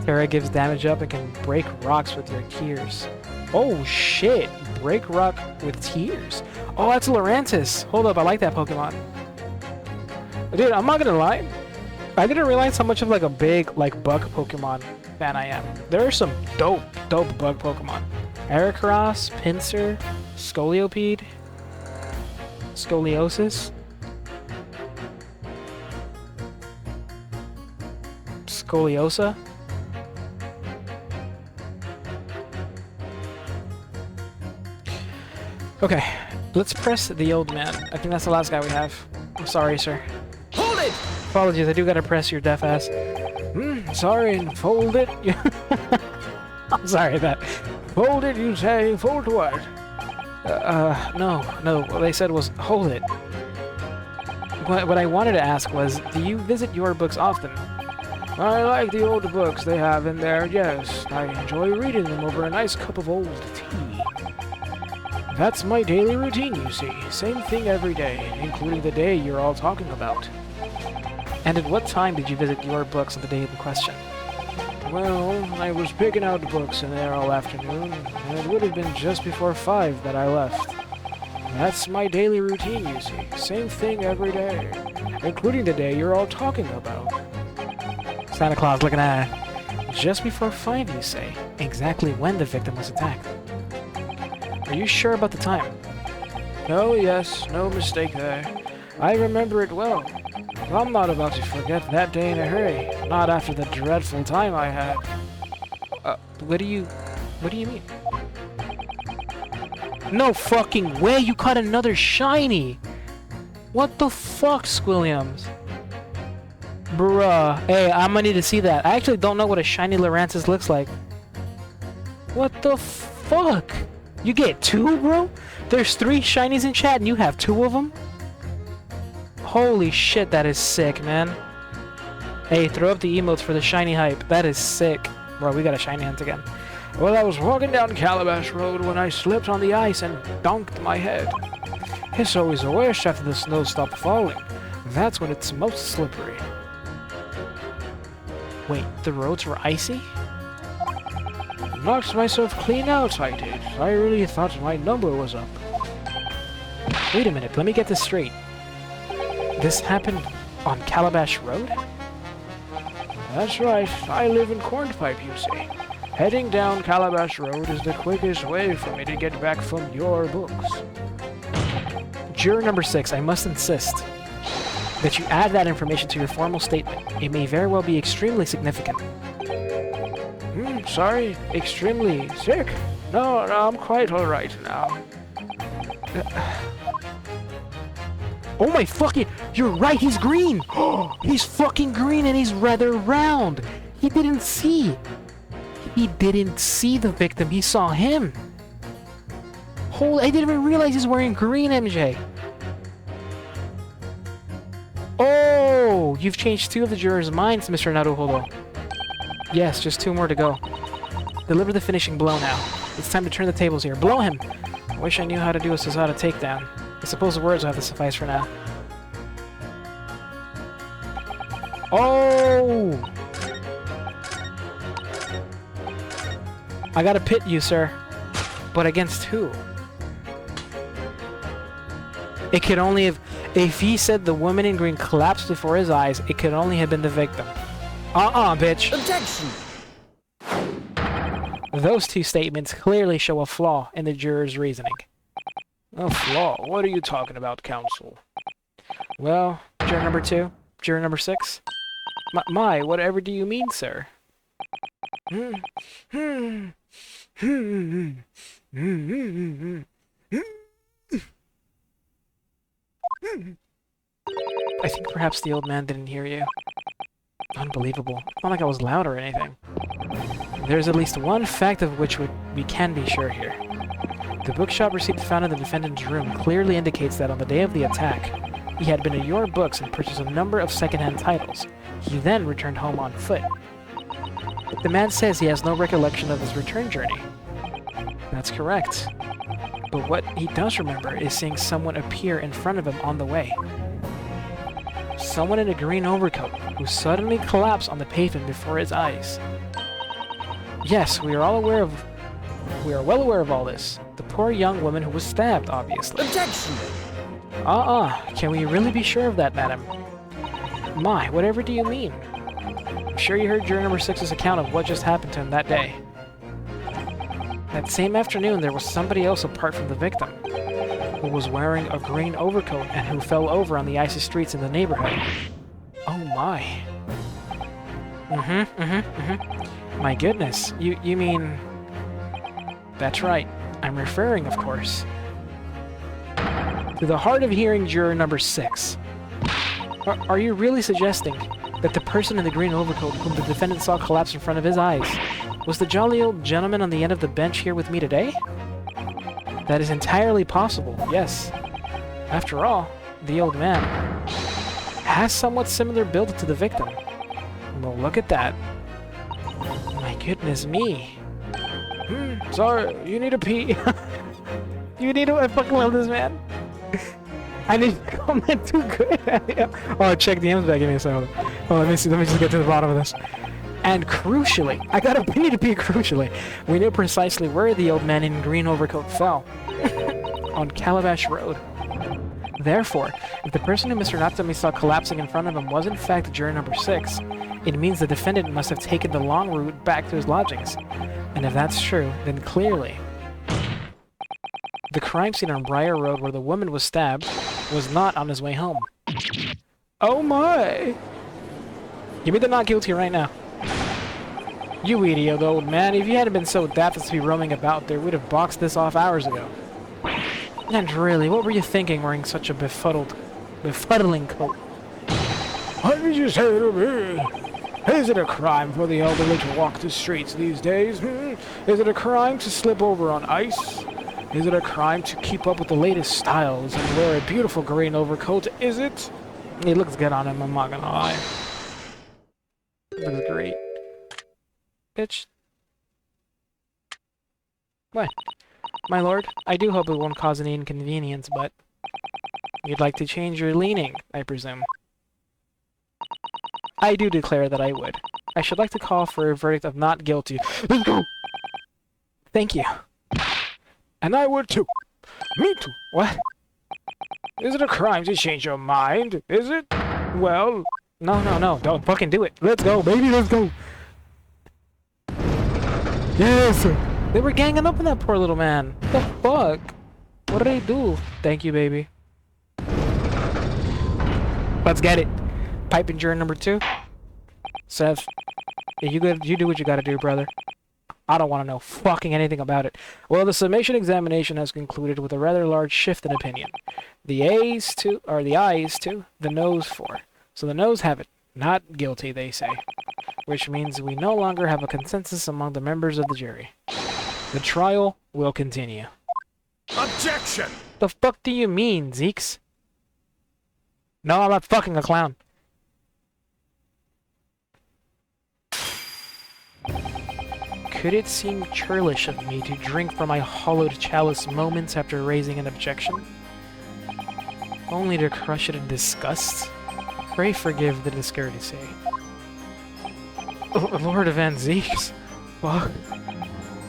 Terra gives damage up and can break rocks with your tears. Oh, shit. Break rock with tears. Oh, that's Lurantis. Hold up. I like that Pokemon. Dude, I'm not gonna lie. I didn't realize how much of like a big like bug Pokemon fan I am. There are some dope bug Pokemon. Heracross, Pinsir, Scolipede, Scoliosis, Scoliosa. Okay, let's press the old man. I think that's the last guy we have. I'm sorry, sir. Hold it! Apologies, I do gotta press your deaf ass. Sorry, and fold it. I'm sorry that. Fold it, you say? Fold what? No. What they said was, hold it. What I wanted to ask was, do you visit your books often? I like the old books they have in there, yes. I enjoy reading them over a nice cup of old tea. That's my daily routine, you see. Same thing every day, including the day you're all talking about. And at what time did you visit your books on the day in question? Well, I was picking out books in there all afternoon, and it would have been just before 5 that I left. That's my daily routine, you see. Same thing every day, including the day you're all talking about. Santa Claus looking at just before 5, you say? Exactly when the victim was attacked. Are you sure about the time? Oh, yes, no mistake there. I remember it well. I'm not about to forget that day in a hurry. Not after the dreadful time I had. What do you mean? No fucking way you caught another shiny! What the fuck, Squilliams? Bruh. Hey, I'm gonna need to see that. I actually don't know what a shiny Lurantis looks like. What the fuck? You get 2, bro? There's 3 shinies in chat and you have 2 of them? Holy shit, that is sick, man. Hey, throw up the emotes for the shiny hype. That is sick. Bro, we got a shiny hunt again. Well, I was walking down Calabash Road when I slipped on the ice and dunked my head. It's always the worst after the snow stopped falling. That's when it's most slippery. Wait, the roads were icy? Knocked myself clean out, I did. I really thought my number was up. Wait a minute, let me get this straight. This happened on Calabash Road? That's right, I live in Cornpipe, you see. Heading down Calabash Road is the quickest way for me to get back from your books. Juror number 6, I must insist that you add that information to your formal statement. It may very well be extremely significant. Sorry, extremely sick? No, I'm quite alright now. Oh my fucking... You're right, he's green! He's fucking green and he's rather round! He didn't see! He didn't see the victim, he saw him! Holy... I didn't even realize he's wearing green, MJ! Oh! You've changed 2 of the jurors' minds, Mr. Naruhodo. Yes, just 2 more to go. Deliver the finishing blow now. It's time to turn the tables here. Blow him! I wish I knew how to do a Sazada takedown. I suppose the words will have to suffice for now. Oh! I gotta pit you, sir. But against who? It could only have... If he said the woman in green collapsed before his eyes, it could only have been the victim. Bitch. Objection! Those 2 statements clearly show a flaw in the juror's reasoning. A flaw? What are you talking about, counsel? Well, juror number 2, juror number 6. Whatever do you mean, sir? I think perhaps the old man didn't hear you. Unbelievable. Not like I was loud or anything. There's at least one fact of which we can be sure here. The bookshop receipt found in the defendant's room clearly indicates that on the day of the attack, he had been to your books and purchased a number of secondhand titles. He then returned home on foot. The man says he has no recollection of his return journey. That's correct. But what he does remember is seeing someone appear in front of him on the way. Someone in a green overcoat who suddenly collapsed on the pavement before his eyes. Yes, we are well aware of all this. The poor young woman who was stabbed, obviously. Objection! Can we really be sure of that, madam? Whatever do you mean? I'm sure you heard juror number 6's account of what just happened to him that day. That same afternoon, there was somebody else apart from the victim, who was wearing a green overcoat and who fell over on the icy streets in the neighborhood. Oh my. My goodness, you mean... That's right. I'm referring, of course, to the hard of hearing juror number 6. Are you really suggesting that the person in the green overcoat whom the defendant saw collapse in front of his eyes was the jolly old gentleman on the end of the bench here with me today? That is entirely possible, yes. After all, the old man has somewhat similar build to the victim. Well, look at that. My goodness me. Sorry, you need a pee. You need to... I fucking love this man. I need to comment too good. Oh, check DMs back. Give me a second. Oh, let me see. Let me just get to the bottom of this. And crucially, we need to pee crucially. We knew precisely where the old man in green overcoat fell. On Calabash Road. Therefore, if the person who Mr. Natsumi saw collapsing in front of him was in fact juror number 6, it means the defendant must have taken the long route back to his lodgings. And if that's true, then clearly the crime scene on Briar Road where the woman was stabbed was not on his way home. Oh my! Give me the not guilty right now. You idiot, old man. If you hadn't been so daft as to be roaming about there, we'd have boxed this off hours ago. And really, what were you thinking wearing such a befuddling coat? What did you say to me? Is it a crime for the elderly to walk the streets these days? Is it a crime to slip over on ice? Is it a crime to keep up with the latest styles and wear a beautiful green overcoat? Is it? It looks good on him, I'm not gonna lie. Looks great. Bitch. What? My lord, I do hope it won't cause any inconvenience, but... You'd like to change your leaning, I presume. I do declare that I would. I should like to call for a verdict of not guilty. Let's go! Thank you. And I would too. Me too. What? Is it a crime to change your mind? Is it? Well... No, don't fucking do it. Let's go, baby, let's go! Yes! They were ganging up on that poor little man. What the fuck? What did they do? Thank you, baby. Let's get it. Pipe and juror number 2. Sev, you do what you gotta do, brother. I don't want to know fucking anything about it. Well, the summation examination has concluded with a rather large shift in opinion. The ayes to, the noes 4. So the noes have it. Not guilty, they say. Which means we no longer have a consensus among the members of the jury. The trial will continue. Objection! The fuck do you mean, Zeeks? No, I'm not fucking a clown. Could it seem churlish of me to drink from my hollowed chalice moments after raising an objection? Only to crush it in disgust? Pray forgive the discourtesy. Lord of Anziques. Fuck.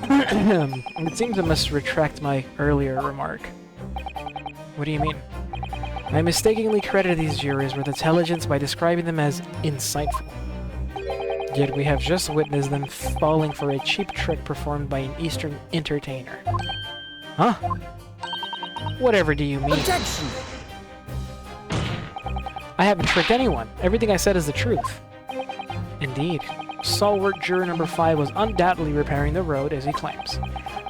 It seems I must retract my earlier remark. What do you mean? I mistakenly credited these jurors with intelligence by describing them as insightful. Yet we have just witnessed them falling for a cheap trick performed by an Eastern entertainer. Huh? Whatever do you mean? Objection! I haven't tricked anyone. Everything I said is the truth. Indeed. Stalwart juror number 5 was undoubtedly repairing the road, as he claims.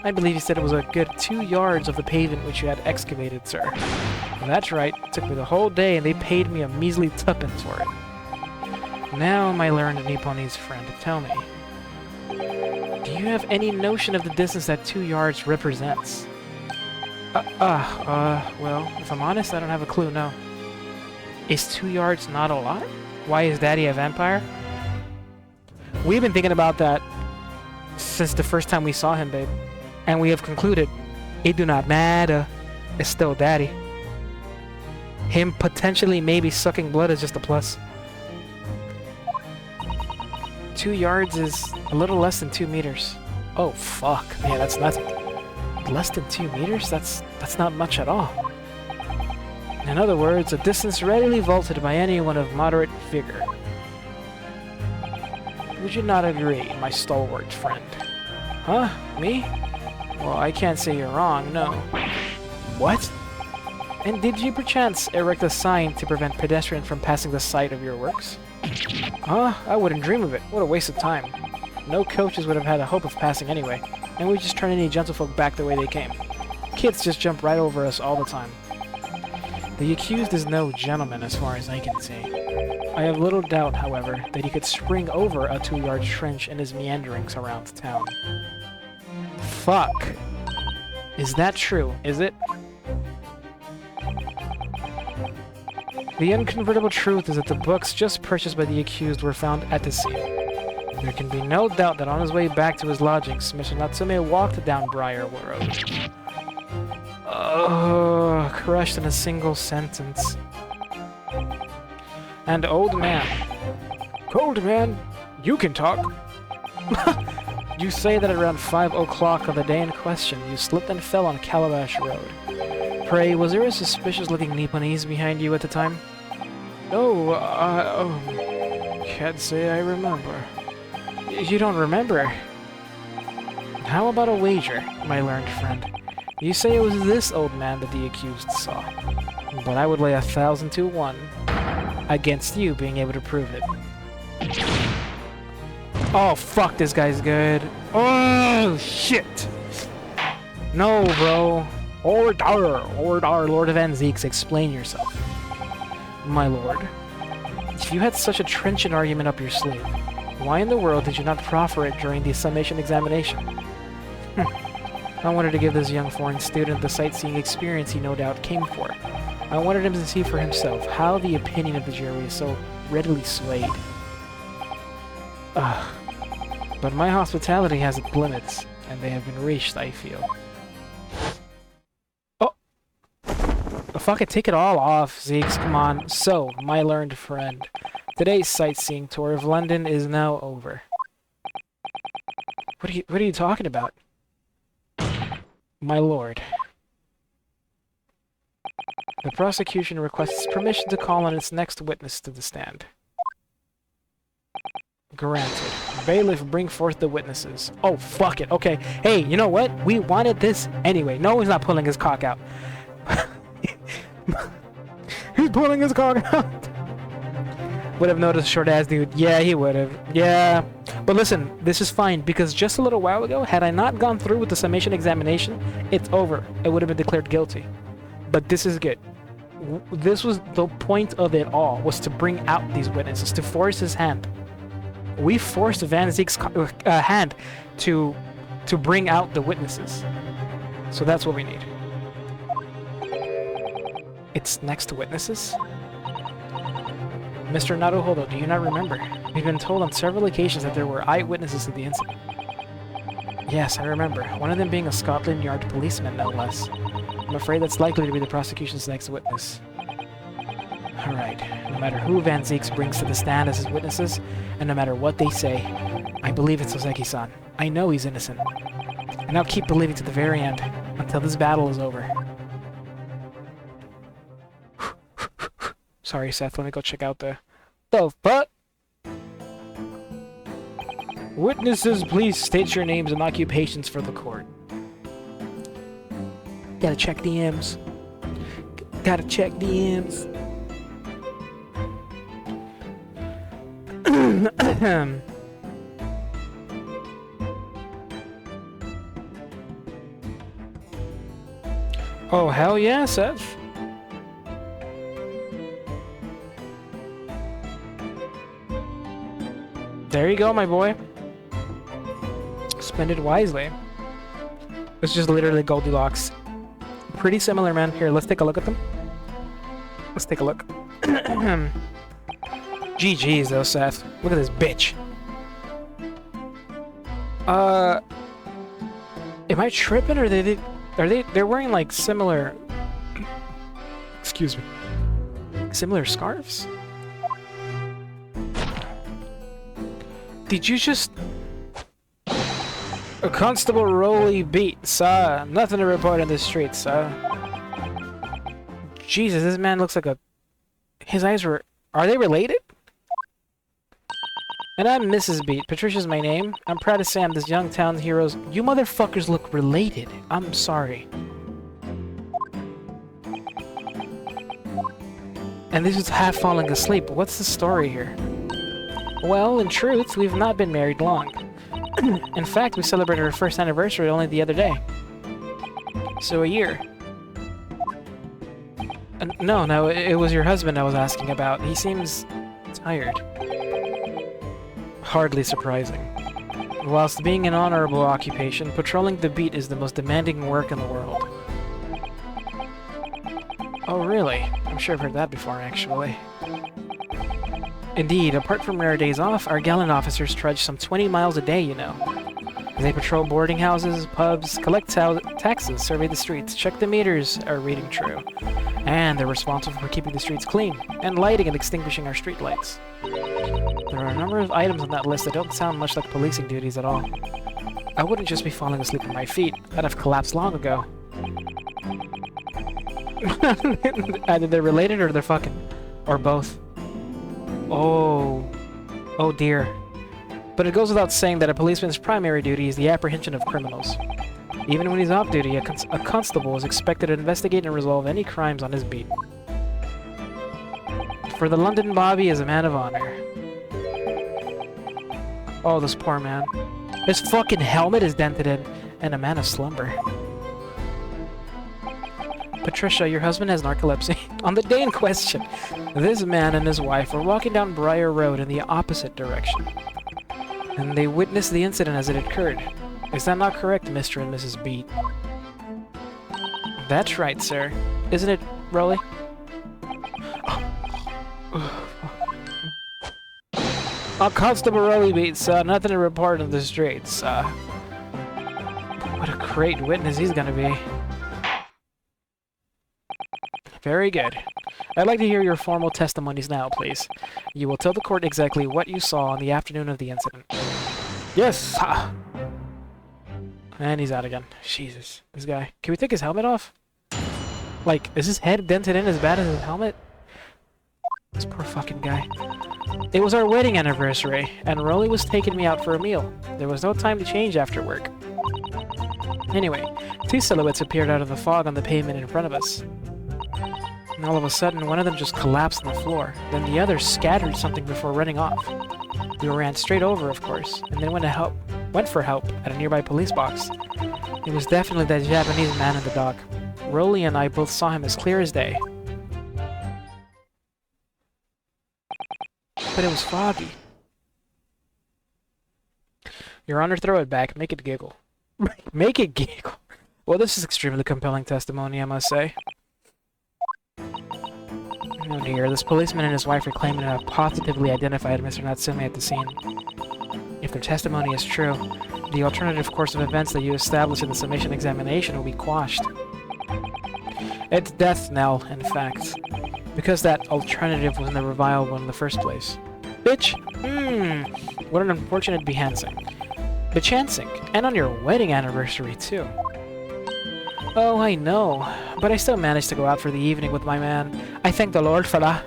I believe he said it was a good 2 yards of the pavement which you had excavated, sir. Well, that's right. It took me the whole day, and they paid me a measly tuppence for it. Now, my learned Nipponese friend, tell me. Do you have any notion of the distance that 2 yards represents? Well, if I'm honest, I don't have a clue, no. Is 2 yards not a lot? Why is Daddy a vampire? We've been thinking about that since the first time we saw him, babe. And we have concluded, it do not matter. It's still Daddy. Him potentially maybe sucking blood is just a plus. 2 yards is a little less than 2 meters. Oh, fuck. Man, that's nothing. Less than 2 meters? That's not much at all. In other words, a distance readily vaulted by anyone of moderate vigor. Would you not agree, my stalwart friend? Huh? Me? Well, I can't say you're wrong, no. What? And did you perchance erect a sign to prevent pedestrians from passing the site of your works? Huh? I wouldn't dream of it. What a waste of time. No coaches would have had a hope of passing anyway, and we just turn any gentlefolk back the way they came. Kids just jump right over us all the time. The accused is no gentleman as far as I can see. I have little doubt, however, that he could spring over a 2-yard trench in his meanderings around town. Fuck. Is that true, is it? The unconvertible truth is that the books just purchased by the accused were found at the scene. There can be no doubt that on his way back to his lodgings, Mr. Natsume walked down Briar Road. Crushed in a single sentence. And old man. Cold man, you can talk. You say that at around 5 o'clock on the day in question, you slipped and fell on Calabash Road. Pray, was there a suspicious-looking Nipponese behind you at the time? No, can't say I remember. You don't remember? How about a wager, my learned friend? You say it was this old man that the accused saw. But I would lay 1,000 to 1 against you being able to prove it. Oh, fuck, this guy's good. Oh, shit! No, bro. Order, Lord of Anziques, explain yourself. My lord, if you had such a trenchant argument up your sleeve, why in the world did you not proffer it during the summation examination? I wanted to give this young foreign student the sightseeing experience he no doubt came for. I wanted him to see for himself how the opinion of the jury is so readily swayed. But my hospitality has its limits, and they have been reached, I feel. Oh! Fuck it, take it all off, Zeeks, come on. So, my learned friend, today's sightseeing tour of London is now over. What are you talking about? My lord. The prosecution requests permission to call on its next witness to the stand. Granted. Bailiff, bring forth the witnesses. Oh, fuck it. Okay. Hey, you know what? We wanted this anyway. No, he's not pulling his cock out. He's pulling his cock out. Would have noticed short-ass dude. Yeah, he would have. Yeah. But listen, this is fine, because just a little while ago, had I not gone through with the summation examination, it's over. It would have been declared guilty. But this is good. This was the point of it all, was to bring out these witnesses, to force his hand. We forced Van Zeek's hand to bring out the witnesses. So that's what we need. It's next to witnesses? Mr. Naruhodo, do you not remember? We've been told on several occasions that there were eyewitnesses to the incident. Yes, I remember. One of them being a Scotland Yard policeman, no less. I'm afraid that's likely to be the prosecution's next witness. Alright, no matter who Van Zeeks brings to the stand as his witnesses, and no matter what they say, I believe it's Ozeki-san. I know he's innocent. And I'll keep believing to the very end, until this battle is over. Sorry, Seth, let me go check out the fuck? Witnesses, please state your names and occupations for the court. Gotta check DMs. Gotta check DMs. Oh, hell yeah, Seth. There you go, my boy. Spend it wisely. It's just literally Goldilocks. Pretty similar, man. Here, let's take a look at them. Let's take a look. GG's though, Seth. Look at this bitch. Am I tripping, or they're wearing like similar, excuse me, similar scarves? Did you just... A Constable Rolly beat, sir. Nothing to report in the streets, sir. Jesus, this man looks like a... His eyes were... Are they related? And I'm Mrs. Beat. Patricia's my name. I'm proud to say I'm this young town hero's... You motherfuckers look related. I'm sorry. And this is half falling asleep. What's the story here? Well, in truth, we've not been married long. In fact, we celebrated our first anniversary only the other day. So a year. No, it was your husband I was asking about. He seems tired. Hardly surprising. Whilst being an honorable occupation, patrolling the beat is the most demanding work in the world. Oh, really? I'm sure I've heard that before, actually. Indeed, apart from rare days off, our gallant officers trudge some 20 miles a day, you know. They patrol boarding houses, pubs, collect taxes, survey the streets, check the meters are reading true. And they're responsible for keeping the streets clean, and lighting and extinguishing our street lights. There are a number of items on that list that don't sound much like policing duties at all. I wouldn't just be falling asleep on my feet. I'd have collapsed long ago. Either they're related or they're fucking. Or both. Oh. Oh dear. But it goes without saying that a policeman's primary duty is the apprehension of criminals. Even when he's off duty, a constable is expected to investigate and resolve any crimes on his beat. For the London Bobby is a man of honor. Oh, this poor man. His fucking helmet is dented in, and a man of slumber. Patricia, your husband has narcolepsy. On the day in question, this man and his wife were walking down Briar Road in the opposite direction. And they witnessed the incident as it occurred. Is that not correct, Mr. and Mrs. Beat? That's right, sir. Isn't it, Rolly? Constable Rowley beats, nothing to report on the streets. What a great witness he's gonna be. Very good. I'd like to hear your formal testimonies now, please. You will tell the court exactly what you saw on the afternoon of the incident. Yes. Ha! And he's out again. Jesus. This guy. Can we take his helmet off? Like, is his head dented in as bad as his helmet? This poor fucking guy. It was our wedding anniversary, and Rolly was taking me out for a meal. There was no time to change after work. Anyway, two silhouettes appeared out of the fog on the pavement in front of us. And all of a sudden, one of them just collapsed on the floor. Then the other scattered something before running off. We ran straight over, of course, and then went for help at a nearby police box. It was definitely that Japanese man in the dock. Rolly and I both saw him as clear as day. But it was foggy. Your Honor, throw it back. Make it giggle. Make it giggle. Well, this is extremely compelling testimony, I must say. Oh dear, this policeman and his wife are claiming to have positively identified Mr. Natsume at the scene. If their testimony is true, the alternative course of events that you established in the summation examination will be quashed. It's death knell, in fact. Because that alternative was never viable in the first place. Bitch! What an unfortunate bechancing. And on your wedding anniversary, too. Oh, I know. But I still managed to go out for the evening with my man. I thank the Lord for that.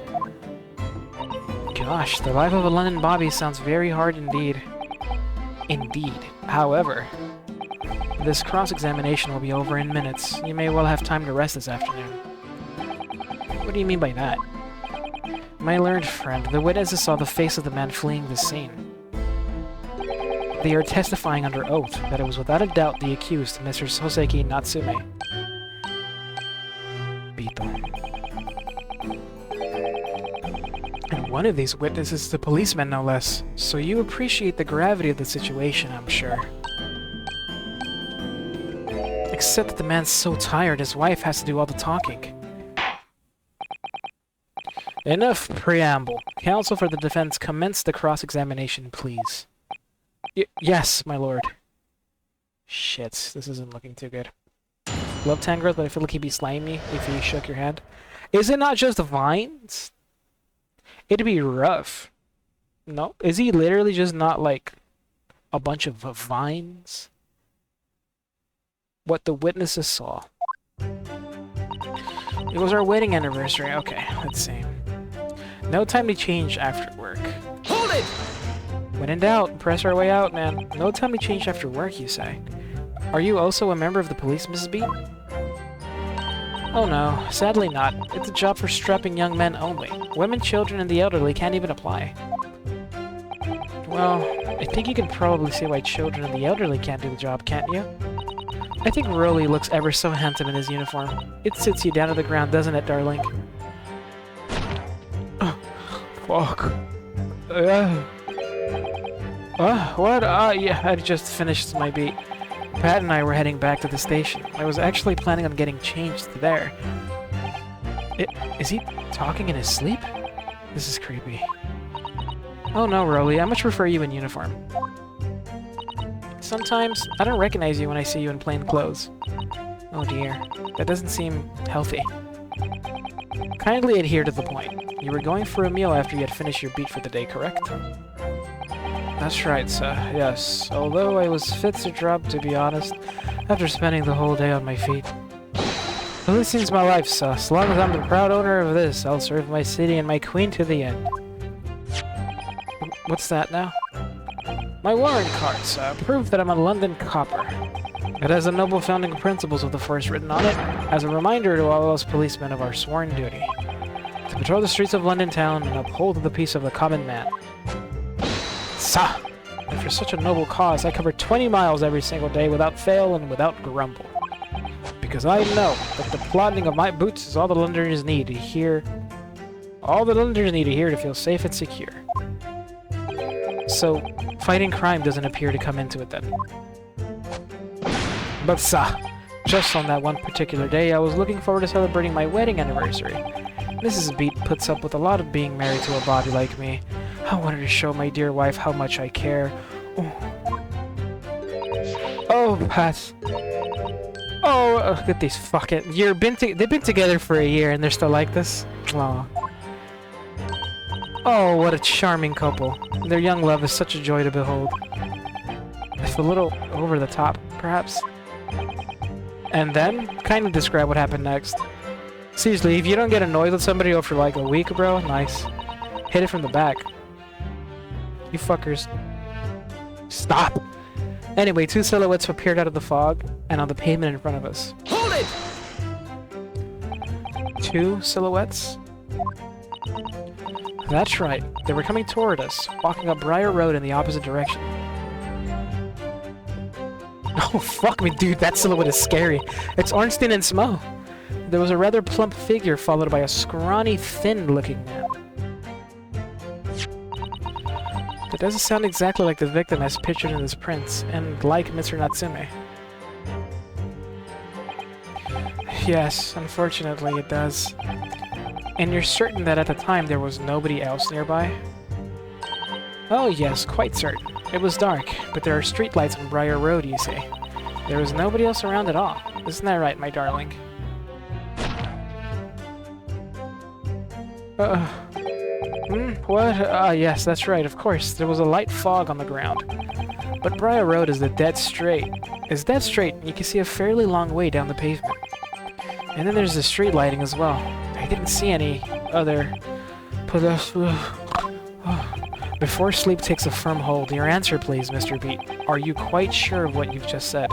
Gosh, the life of a London bobby sounds very hard indeed. Indeed. However, this cross-examination will be over in minutes. You may well have time to rest this afternoon. What do you mean by that? My learned friend, the witnesses saw the face of the man fleeing the scene. They are testifying under oath that it was without a doubt the accused, Mr. Soseki Natsume. Bito. And one of these witnesses is the policeman, no less. So you appreciate the gravity of the situation, I'm sure. Except that the man's so tired, his wife has to do all the talking. Enough preamble. Counsel for the defense, commence the cross-examination, please. Yes, my lord. Shit, this isn't looking too good. Love Tangrowth, but I feel like he'd be slaying me if he shook your hand. Is it not just vines? It'd be rough. No? Is he literally just not, like, a bunch of vines? What the witnesses saw. It was our wedding anniversary. Okay, let's see. No time to change after work. Hold it! When in doubt, press our way out, man. No time to change after work, you say. Are you also a member of the police, Mrs. B? Oh no, sadly not. It's a job for strapping young men only. Women, children, and the elderly can't even apply. Well, I think you can probably see why children and the elderly can't do the job, can't you? I think Rolly looks ever so handsome in his uniform. It sits you down to the ground, doesn't it, darling? Fuck. What? Yeah, I just finished my beat. Pat and I were heading back to the station. I was actually planning on getting changed to there. Is he talking in his sleep? This is creepy. Oh no, Rolly, I much prefer you in uniform. Sometimes, I don't recognize you when I see you in plain clothes. Oh dear, that doesn't seem healthy. Kindly adhere to the point. You were going for a meal after you had finished your beat for the day, correct? That's right, sir, yes. Although I was fit to drop, to be honest, after spending the whole day on my feet. Well, this seems my life, sir. As long as I'm the proud owner of this, I'll serve my city and my queen to the end. What's that now? My warrant card, sir. Proof that I'm a London copper. It has the noble founding principles of the force written on it, as a reminder to all us policemen of our sworn duty. To patrol the streets of London town and uphold the peace of the common man. Sah! And for such a noble cause, I cover 20 miles every single day without fail and without grumble. Because I know that the plodding of my boots is all the Londoners need to hear. All the Londoners need to hear to feel safe and secure. So, fighting crime doesn't appear to come into it then. But just on that one particular day, I was looking forward to celebrating my wedding anniversary. Mrs. Beat puts up with a lot of being married to a body like me. I wanted to show my dear wife how much I care. Oh, Pat. Oh, look at these fucking... They've been together for a year and they're still like this? Aw. Oh, what a charming couple. Their young love is such a joy to behold. If a little over the top, perhaps. And then, kind of describe what happened next. Seriously, if you don't get annoyed with somebody over like a week, bro, nice. Hit it from the back. You fuckers. Stop! Anyway, two silhouettes appeared out of the fog and on the pavement in front of us. Hold it! Two silhouettes? That's right. They were coming toward us, walking up Briar Road in the opposite direction. Oh, fuck me, dude. That silhouette is scary. It's Ornstein and Smo. There was a rather plump figure followed by a scrawny, thin-looking man. That doesn't sound exactly like the victim as pictured in his prints, and like Mr. Natsume. Yes, unfortunately it does. And you're certain that at the time there was nobody else nearby? Oh yes, quite certain. It was dark, but there are streetlights on Briar Road, you see. There was nobody else around at all. Isn't that right, my darling? What? Yes, that's right, of course. There was a light fog on the ground. But Briar Road is dead straight. It's dead straight, and you can see a fairly long way down the pavement. And then there's the street lighting as well. I didn't see any other... Before sleep takes a firm hold, your answer please, Mr. Beat. Are you quite sure of what you've just said?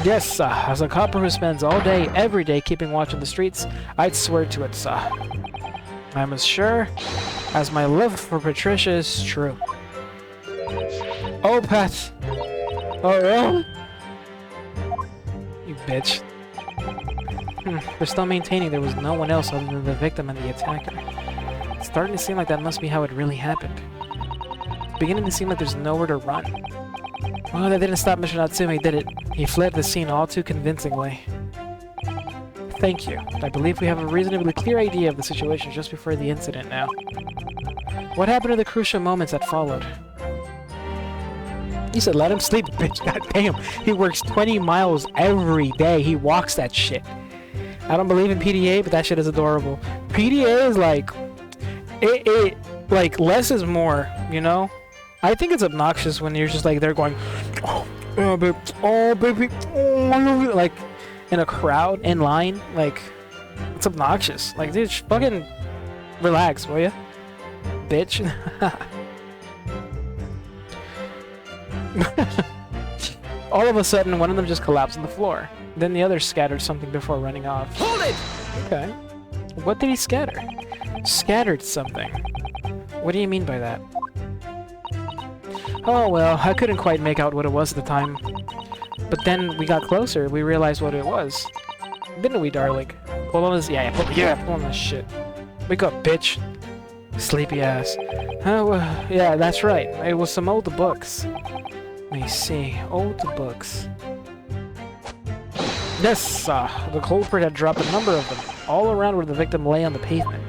Yes, sir. As a copper who spends all day, every day, keeping watch on the streets, I'd swear to it, sir. I'm as sure as my love for Patricia is true. Oh, Pat. Oh, really? You bitch. They're still maintaining there was no one else other than the victim and the attacker. It's starting to seem like that must be how it really happened. It's beginning to seem like there's nowhere to run. Well, that didn't stop Mr. Natsume, did it? He fled the scene all too convincingly. Thank you. I believe we have a reasonably clear idea of the situation just before the incident now. What happened to the crucial moments that followed? You said let him sleep, bitch. God damn. He works 20 miles every day. He walks that shit. I don't believe in PDA, but that shit is adorable. PDA is like... like, less is more, you know? I think it's obnoxious when you're just like, they're going... Oh, baby. Oh, baby. Oh, like... in a crowd, in line, like, it's obnoxious. Like, dude, fucking relax, will ya? Bitch. All of a sudden, one of them just collapsed on the floor. Then the other scattered something before running off. Hold it! Okay. What did he scatter? Scattered something. What do you mean by that? Oh, well, I couldn't quite make out what it was at the time. But then we got closer, we realized what it was. Didn't we, darling? Pull on this... pull on this shit. Wake up, bitch. Sleepy ass. Oh, yeah, that's right. It was some old books. Let me see. Old books. Yes, the culprit had dropped a number of them, all around where the victim lay on the pavement.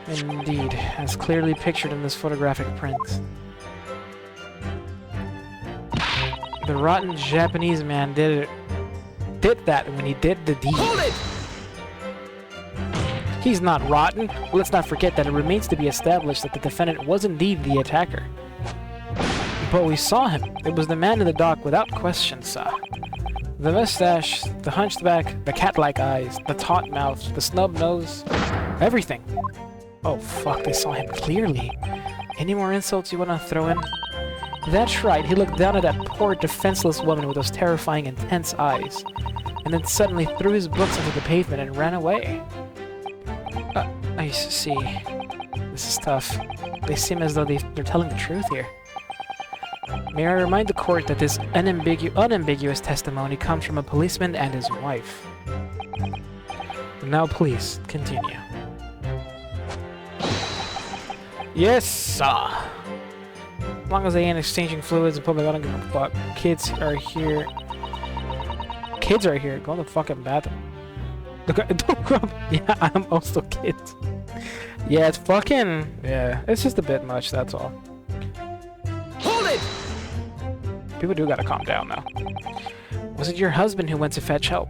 Indeed, as clearly pictured in this photographic print. The rotten Japanese man did that when he did the deed. Hold it! He's not rotten. Let's not forget that it remains to be established that the defendant was indeed the attacker. But we saw him. It was the man in the dock without question, sir. The mustache, the hunched back, the cat-like eyes, the taut mouth, the snub nose, everything. Oh fuck, they saw him clearly. Any more insults you want to throw in? That's right, he looked down at that poor, defenseless woman with those terrifying, intense eyes, and then suddenly threw his books onto the pavement and ran away. I see. This is tough. They seem as though they're telling the truth here. May I remind the court that this unambiguous testimony comes from a policeman and his wife. Now please, continue. Yes, sir. As long as they ain't exchanging fluids in public, I don't give a fuck. Kids are here. Kids are here. Go in the fucking bathroom. Look, don't go. Yeah, I'm also kids. Yeah, it's fucking... Yeah, it's just a bit much, that's all. Hold it! People do gotta calm down now. Was it your husband who went to fetch help?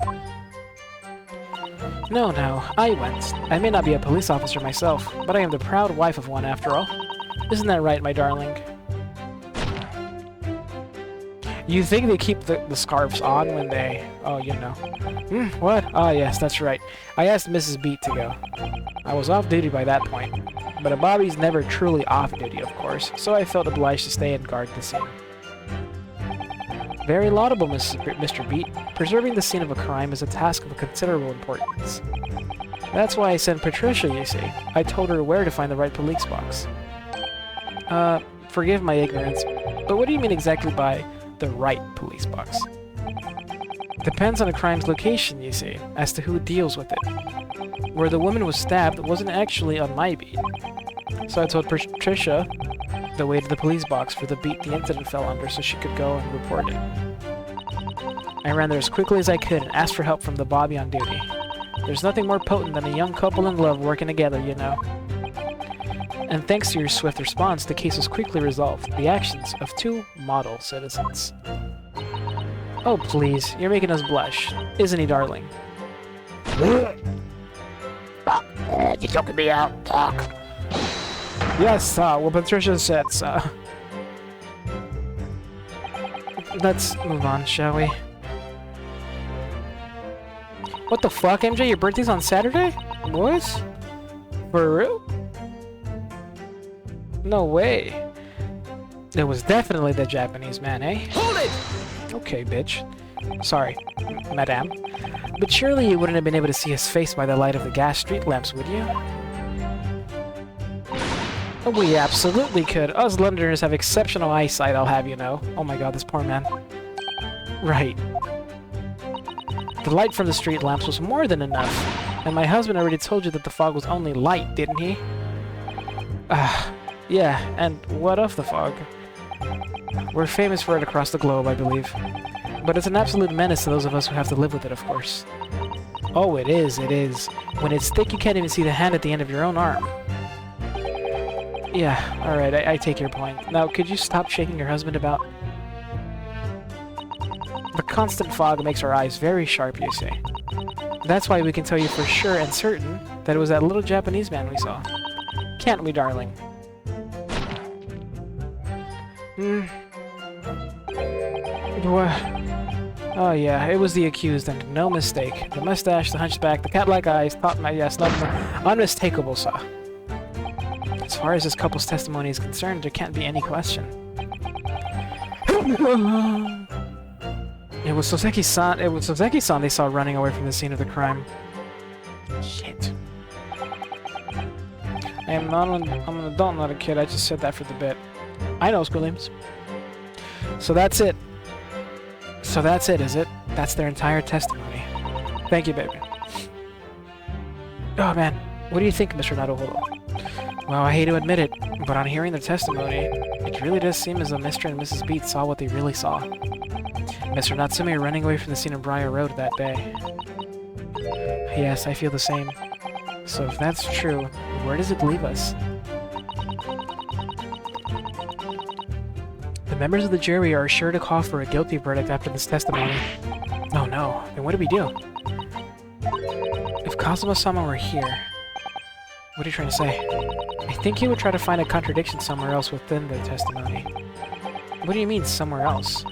No, I went. I may not be a police officer myself, but I am the proud wife of one after all. Isn't that right, my darling? You think they keep the scarves on when they... Oh, you know. What? Ah, yes, that's right. I asked Mrs. Beat to go. I was off duty by that point. But a Bobby's never truly off duty, of course, so I felt obliged to stay and guard the scene. Very laudable, Mr. Beat. Preserving the scene of a crime is a task of considerable importance. That's why I sent Patricia, you see. I told her where to find the right police box. Forgive my ignorance, but what do you mean exactly by the right police box? Depends on a crime's location, you see, as to who deals with it. Where the woman was stabbed wasn't actually on my beat. So I told Patricia the way to the police box for the beat the incident fell under so she could go and report it. I ran there as quickly as I could and asked for help from the Bobby on duty. There's nothing more potent than a young couple in love working together, you know. And thanks to your swift response, the case was quickly resolved. The actions of two model citizens. Oh, please. You're making us blush. Isn't he, darling? You're choking me out, Doc. Yes, well, Patricia said so. Let's move on, shall we? What the fuck, MJ? Your birthday's on Saturday? What? For real? No way. It was definitely the Japanese man, eh? Hold it! Okay, bitch. Sorry, madame. But surely you wouldn't have been able to see his face by the light of the gas street lamps, would you? Oh, we absolutely could. Us Londoners have exceptional eyesight, I'll have you know. Oh my god, this poor man. Right. The light from the street lamps was more than enough. And my husband already told you that the fog was only light, didn't he? Yeah, and what of the fog? We're famous for it across the globe, I believe. But it's an absolute menace to those of us who have to live with it, of course. Oh, it is, it is. When it's thick, you can't even see the hand at the end of your own arm. Yeah, alright, I take your point. Now, could you stop shaking your husband about? The constant fog makes our eyes very sharp, you see. That's why we can tell you for sure and certain that it was that little Japanese man we saw. Can't we, darling? What? Oh yeah, it was the accused, and no mistake. The mustache, the hunchback, the cat-like eyes, yes, unmistakable, sir. As far as this couple's testimony is concerned, there can't be any question. It was Soseki-san they saw running away from the scene of the crime. Shit. I'm an adult, not a kid. I just said that for the bit. I know, Squilliams. So that's it. So that's it, is it? That's their entire testimony. Thank you, baby. Oh, man. What do you think, Mr. Naruhodo? Well, I hate to admit it, but on hearing their testimony, it really does seem as though Mr. and Mrs. Beat saw what they really saw. Mr. Natsume running away from the scene of Briar Road that day. Yes, I feel the same. So if that's true, where does it leave us? The members of the jury are sure to call for a guilty verdict after this testimony. Oh no, then what do we do? If Kazuma-sama were here... What are you trying to say? I think he would try to find a contradiction somewhere else within the testimony. What do you mean, somewhere else?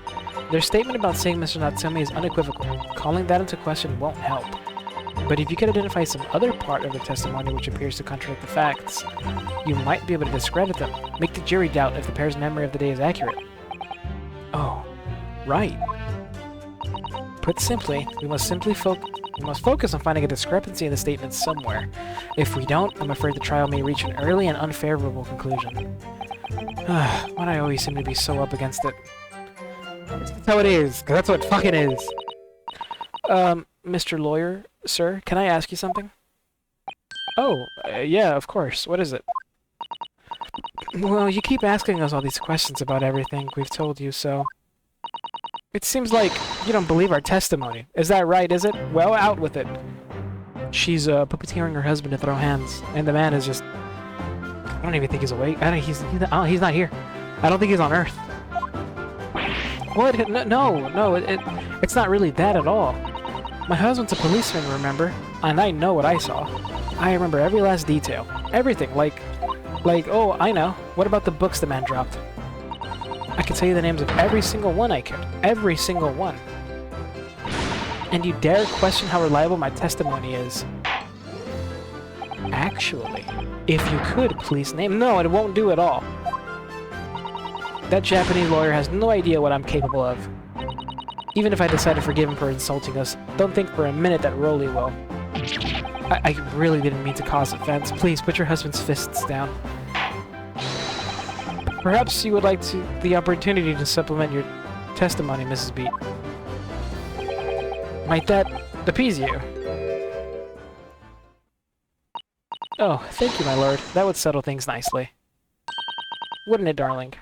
Their statement about saying Mr. Natsume is unequivocal. Calling that into question won't help. But if you could identify some other part of the testimony which appears to contradict the facts, you might be able to discredit them, make the jury doubt if the pair's memory of the day is accurate. Oh, right. Put simply, we must focus on finding a discrepancy in the statements somewhere. If we don't, I'm afraid the trial may reach an early and unfavorable conclusion. Why do I always seem to be so up against it? That's how it is, 'cause that's what it fucking is. Mr. Lawyer, sir, can I ask you something? Oh, yeah, of course. What is it? Well, you keep asking us all these questions about everything. We've told you so. It seems like you don't believe our testimony. Is that right, is it? Well, out with it. She's puppeteering her husband to throw hands, and the man is just I don't even think he's awake. He's not here. I don't think he's on Earth. What? No, it's not really that at all. My husband's a policeman, remember? And I know what I saw. I remember every last detail. Everything, like, oh, I know. What about the books the man dropped? I can tell you the names of every single one I could. Every single one. And you dare question how reliable my testimony is? Actually, if you could, please name... No, it won't do at all. That Japanese lawyer has no idea what I'm capable of. Even if I decide to forgive him for insulting us, don't think for a minute that Rolly will. I really didn't mean to cause offense. Please, put your husband's fists down. Perhaps you would like the opportunity to supplement your testimony, Mrs. Beat. Might that appease you? Oh, thank you, my lord. That would settle things nicely. Wouldn't it, darling?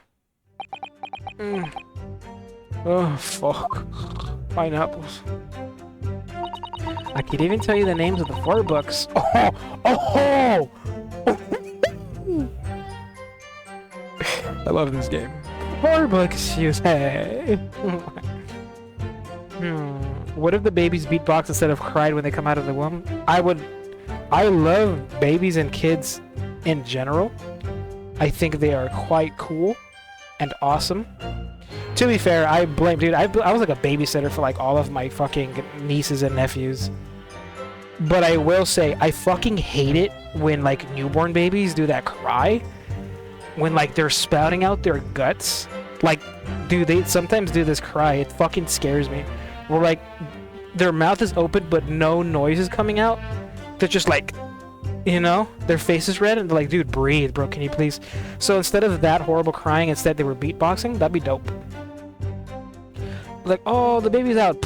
Oh, fuck. Pineapples. I could even tell you the names of the 4 books. Oh! I love this game. 4 books, you say? What if the babies beatbox instead of cried when they come out of the womb? I love babies and kids in general. I think they are quite cool and awesome. To be fair, I blame... Dude, I was like a babysitter for like all of my fucking nieces and nephews. But I will say, I fucking hate it when like newborn babies do that cry. When like they're spouting out their guts. Like, dude, they sometimes do this cry. It fucking scares me. Where like, their mouth is open but no noise is coming out. They're just like... You know, their face is red, and they're like, dude, breathe, bro, can you please? So instead of that horrible crying, instead they were beatboxing, that'd be dope. Like, oh, the baby's out.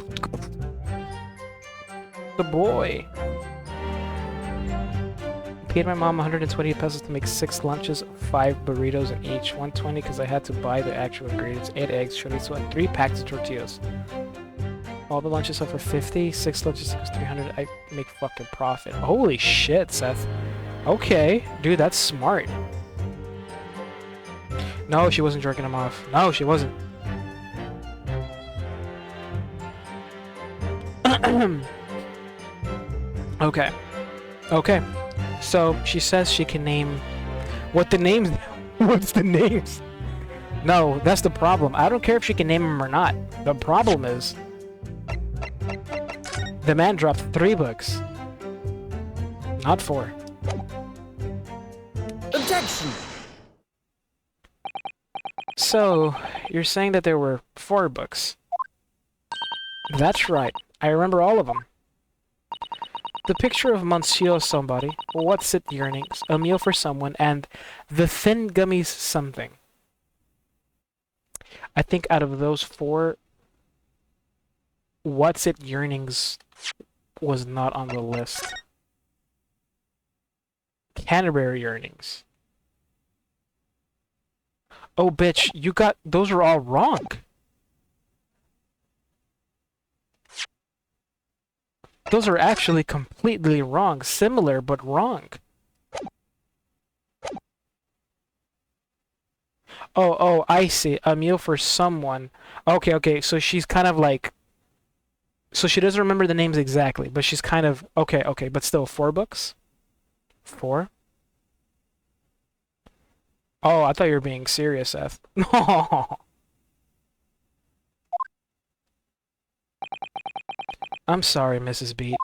The boy. Paid my mom 120 pesos to make 6 lunches, 5 burritos in each. 120 because I had to buy the actual ingredients. 8 eggs, chorizo, and 3 packs of tortillas. All the lunches sell for 50, 6 lunches equals 300. I make fucking profit. Holy shit, Seth. Okay, dude, that's smart. No, she wasn't jerking him off. No, she wasn't. Okay. Okay. So she says she can name what the names. What's the names? No, that's the problem. I don't care if she can name them or not. The problem is the man dropped 3 books, not 4. Objection! So, you're saying that there were 4 books? That's right. I remember all of them. The picture of Monsieur somebody, What's It Yearnings, A Meal for Someone, and The Thin Gummies Something. I think out of those 4, What's It Yearnings was not on the list. Canterbury Yearnings. Oh, bitch, you got... Those are all wrong. Those are actually completely wrong. Similar, but wrong. Oh, I see. A meal for someone. Okay, so she's kind of like... So she doesn't remember the names exactly, but she's kind of... Okay, but still, 4 books? 4? Oh, I thought you were being serious, Seth. No. I'm sorry, Mrs. Beat.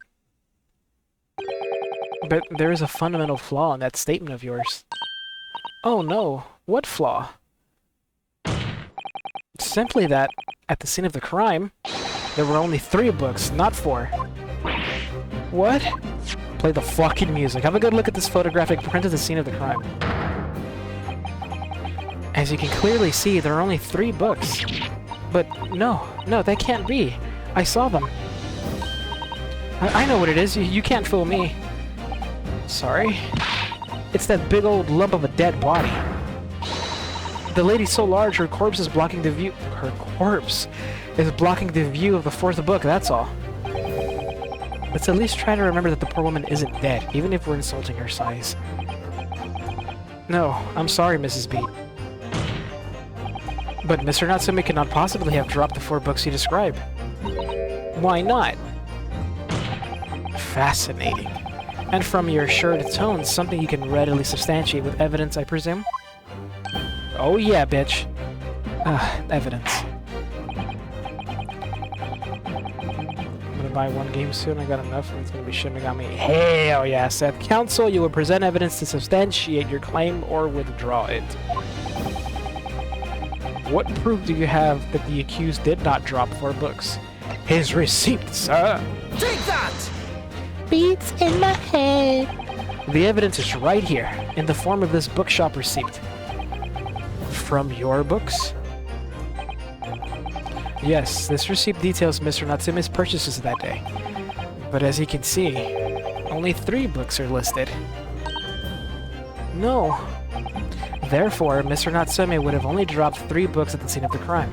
But there is a fundamental flaw in that statement of yours. Oh no, what flaw? Simply that, at the scene of the crime, there were only 3 books, not 4. What? Play the fucking music. Have a good look at this photographic print of the scene of the crime. As you can clearly see, there are only 3 books. But no, that can't be. I saw them. I know what it is. You can't fool me. Sorry. It's that big old lump of a dead body. The lady's so large, her corpse is blocking the view. Her corpse is blocking the view of the 4th book, that's all. Let's at least try to remember that the poor woman isn't dead, even if we're insulting her size. No, I'm sorry, Mrs. B. But Mr. Natsume cannot possibly have dropped the 4 books you describe. Why not? Fascinating. And from your assured tone, something you can readily substantiate with evidence, I presume? Oh yeah, bitch. Evidence. I'm gonna buy 1 game soon, I got enough, and it's gonna be Shinigami. Hell yeah, Seth. Counsel, you will present evidence to substantiate your claim or withdraw it. What proof do you have that the accused did not drop 4 books? His receipt, sir! Take that! Beats in my head. The evidence is right here, in the form of this bookshop receipt. From your books? Yes, this receipt details Mr. Natsume's purchases that day. But as you can see, only 3 books are listed. No. Therefore, Mr. Natsume would have only dropped 3 books at the scene of the crime.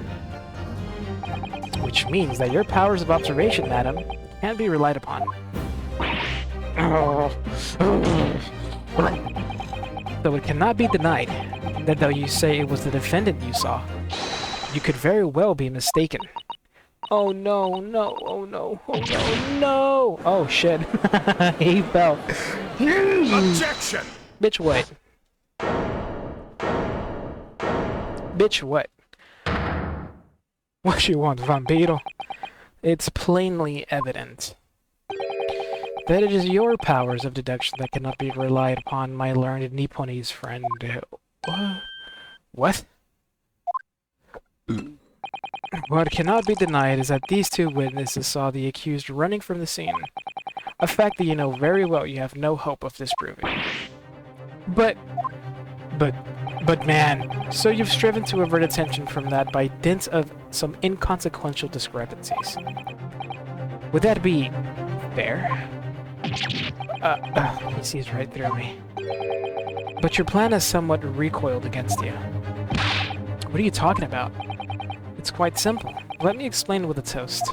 Which means that your powers of observation, madam, can't be relied upon. Though it cannot be denied that though you say it was the defendant you saw, you could very well be mistaken. Oh no, no, oh no, oh no, no! Oh shit. He fell. Objection! Bitch, what? Bitch, what? What you want, Vampiro? It's plainly evident that it is your powers of deduction that cannot be relied upon, my learned Nipponese friend. What? What cannot be denied is that these 2 witnesses saw the accused running from the scene. A fact that you know very well you have no hope of disproving. But man, so you've striven to avert attention from that by dint of some inconsequential discrepancies. Would that be fair? He sees right through me. But your plan has somewhat recoiled against you. What are you talking about? It's quite simple. Let me explain with a toast.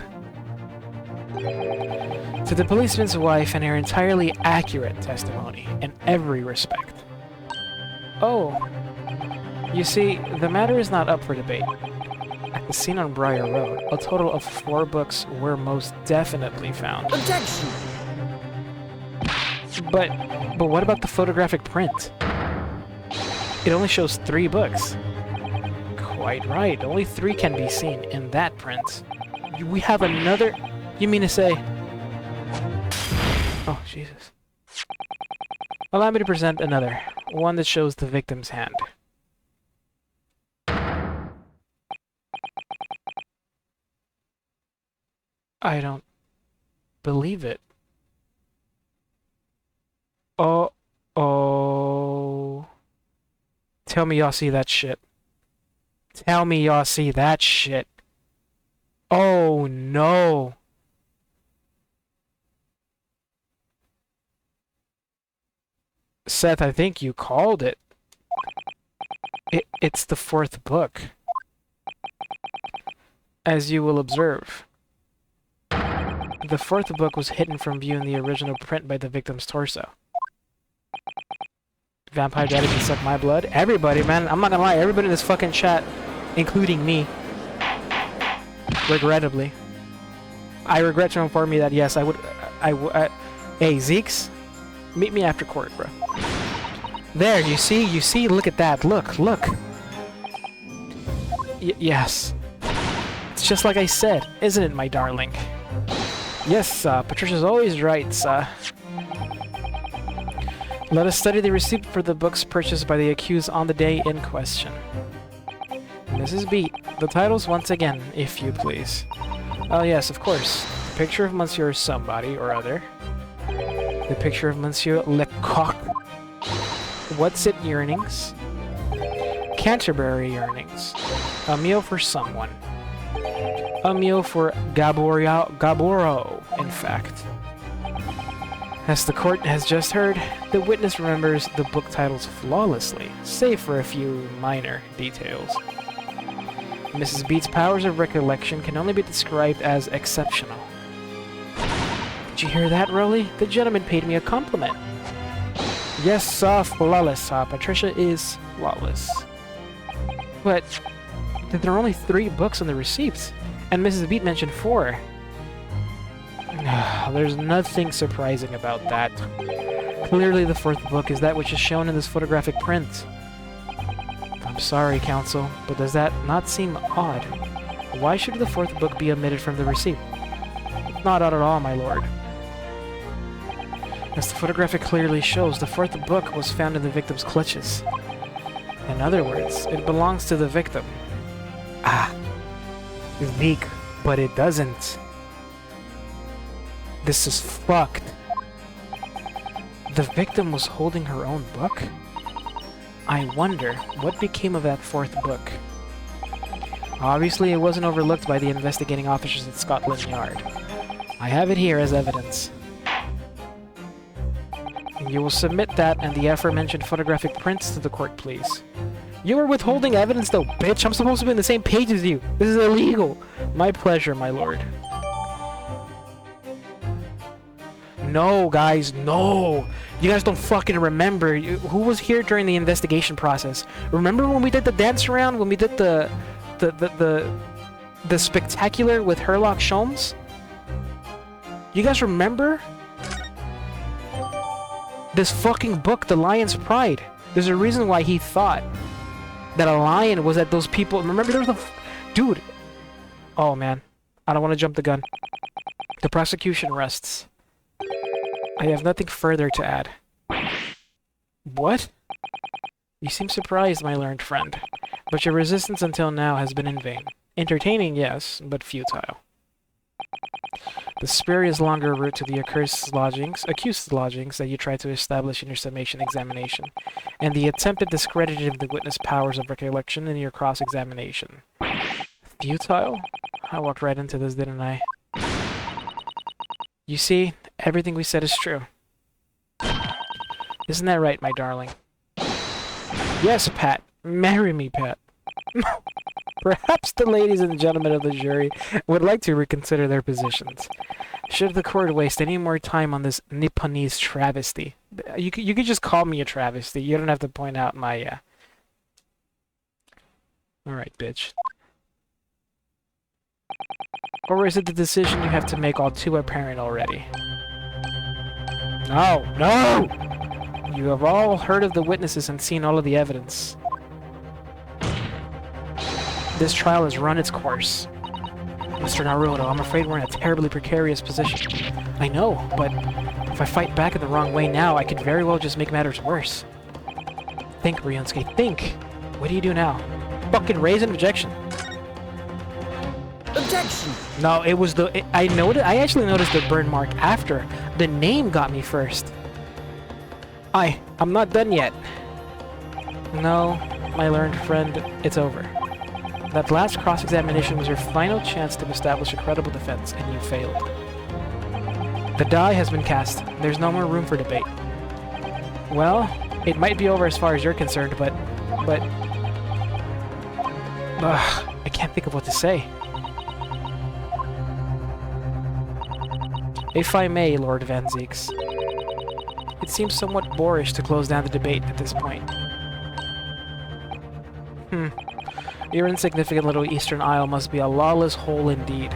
To the policeman's wife and her entirely accurate testimony in every respect. Oh, you see, the matter is not up for debate. At the scene on Briar Road, a total of 4 books were most definitely found. Objection! But what about the photographic print? It only shows 3 books. Quite right, only 3 can be seen in that print. We have another... You mean to say... Oh, Jesus. Allow me to present another. One that shows the victim's hand. I don't believe it. Oh. Tell me y'all see that shit. Tell me y'all see that shit. Oh no. Seth, I think you called it. It's the 4th book. As you will observe, the 4th book was hidden from view in the original print by the victim's torso. Vampire Daddy can suck my blood. Everybody, man. I'm not gonna lie. Everybody in this fucking chat, including me, regrettably. I regret to inform you that yes, I would. Hey, Zeeks, meet me after court, bro. There, you see. Look at that. Look. Yes. It's just like I said, isn't it, my darling? Yes, Patricia's always right, Let us study the receipt for the books purchased by the accused on the day in question. Mrs. B, the titles once again, if you please. Oh yes, of course. The picture of Monsieur somebody or other. The picture of Monsieur Lecoq. What's it yearnings? Canterbury yearnings. A meal for someone. A meal for Gaboro, in fact. As the court has just heard, the witness remembers the book titles flawlessly, save for a few minor details. Mrs. Beat's powers of recollection can only be described as exceptional. Did you hear that, Rolly? The gentleman paid me a compliment. Yes, flawless. Patricia is flawless. But there are only 3 books on the receipts, and Mrs. Beat mentioned 4. There's nothing surprising about that. Clearly the 4th book is that which is shown in this photographic print. I'm sorry, Counsel, but does that not seem odd? Why should the 4th book be omitted from the receipt? Not odd at all, my lord. As the photographic clearly shows, the 4th book was found in the victim's clutches. In other words, it belongs to the victim. Ah. Zeke, but it doesn't. This is fucked. The victim was holding her own book? I wonder what became of that 4th book. Obviously, it wasn't overlooked by the investigating officers at Scotland Yard. I have it here as evidence. You will submit that and the aforementioned photographic prints to the court, please. You are withholding evidence though, bitch! I'm supposed to be on the same page as you! This is illegal! My pleasure, my lord. No, guys, no! You guys don't fucking remember. Who was here during the investigation process? Remember when we did the dance around? When we did the spectacular with Herlock Sholmes? You guys remember? This fucking book, The Lion's Pride. There's a reason why he thought that a lion was at those people. Remember there was a... Dude. Oh, man. I don't want to jump the gun. The prosecution rests. I have nothing further to add. What? You seem surprised, my learned friend. But your resistance until now has been in vain. Entertaining, yes, but futile. The spurious longer route to the accused's lodgings that you tried to establish in your summation examination, and the attempted discrediting of the witness' powers of recollection in your cross-examination. Futile? I walked right into this, didn't I? You see, everything we said is true. Isn't that right, my darling? Yes, Pat. Marry me, Pat. Perhaps the ladies and gentlemen of the jury would like to reconsider their positions. Should the court waste any more time on this Nipponese travesty? You could just call me a travesty. You don't have to point out my, Alright, bitch. Or is it the decision you have to make all too apparent already? No! No! You have all heard of the witnesses and seen all of the evidence. This trial has run its course. Mr. Naruto, I'm afraid we're in a terribly precarious position. I know, but if I fight back in the wrong way now, I could very well just make matters worse. Think, Ryunosuke, think! What do you do now? Fucking raise an objection. Objection! No, it was the... I actually noticed the burn mark after. The name got me first. I'm not done yet. No, my learned friend, it's over. That last cross-examination was your final chance to establish a credible defense, and you failed. The die has been cast. There's no more room for debate. Well, it might be over as far as you're concerned, but... I can't think of what to say. If I may, Lord Van Zieks. It seems somewhat boorish to close down the debate at this point. Your insignificant little Eastern Isle must be a lawless hole indeed.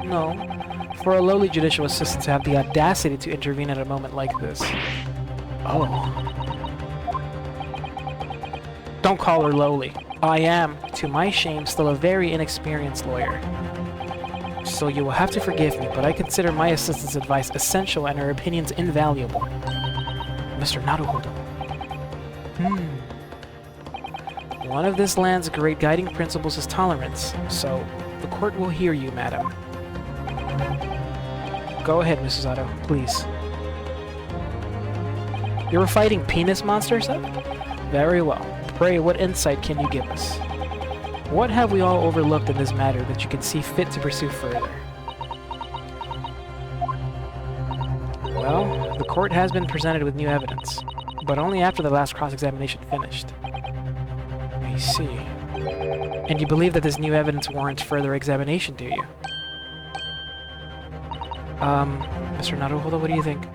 No, for a lowly judicial assistant to have the audacity to intervene at a moment like this. Oh. Don't call her lowly. I am, to my shame, still a very inexperienced lawyer. So you will have to forgive me, but I consider my assistant's advice essential and her opinions invaluable. Mr. Naruhodo. One of this land's great guiding principles is tolerance, so the court will hear you, madam. Go ahead, Mrs. Otto, please. You're fighting penis monsters, huh? Very well. Pray, what insight can you give us? What have we all overlooked in this matter that you can see fit to pursue further? Well, the court has been presented with new evidence, but only after the last cross-examination finished. I see. And you believe that this new evidence warrants further examination, do you? Mr. Naruhodo, what do you think?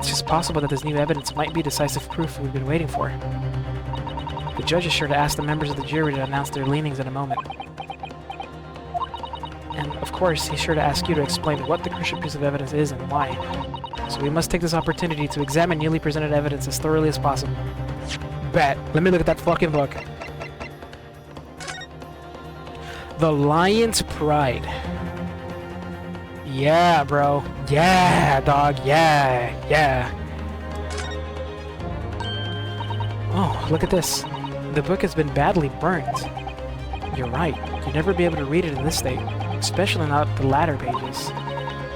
It's just possible that this new evidence might be decisive proof we've been waiting for. The judge is sure to ask the members of the jury to announce their leanings in a moment. And, of course, he's sure to ask you to explain what the crucial piece of evidence is and why. So we must take this opportunity to examine newly presented evidence as thoroughly as possible. Bet. Let me look at that fucking book. The Lion's Pride. Yeah, bro. Yeah, dog. Yeah. Yeah. Oh, look at this. The book has been badly burnt. You're right. You'd never be able to read it in this state, especially not the latter pages.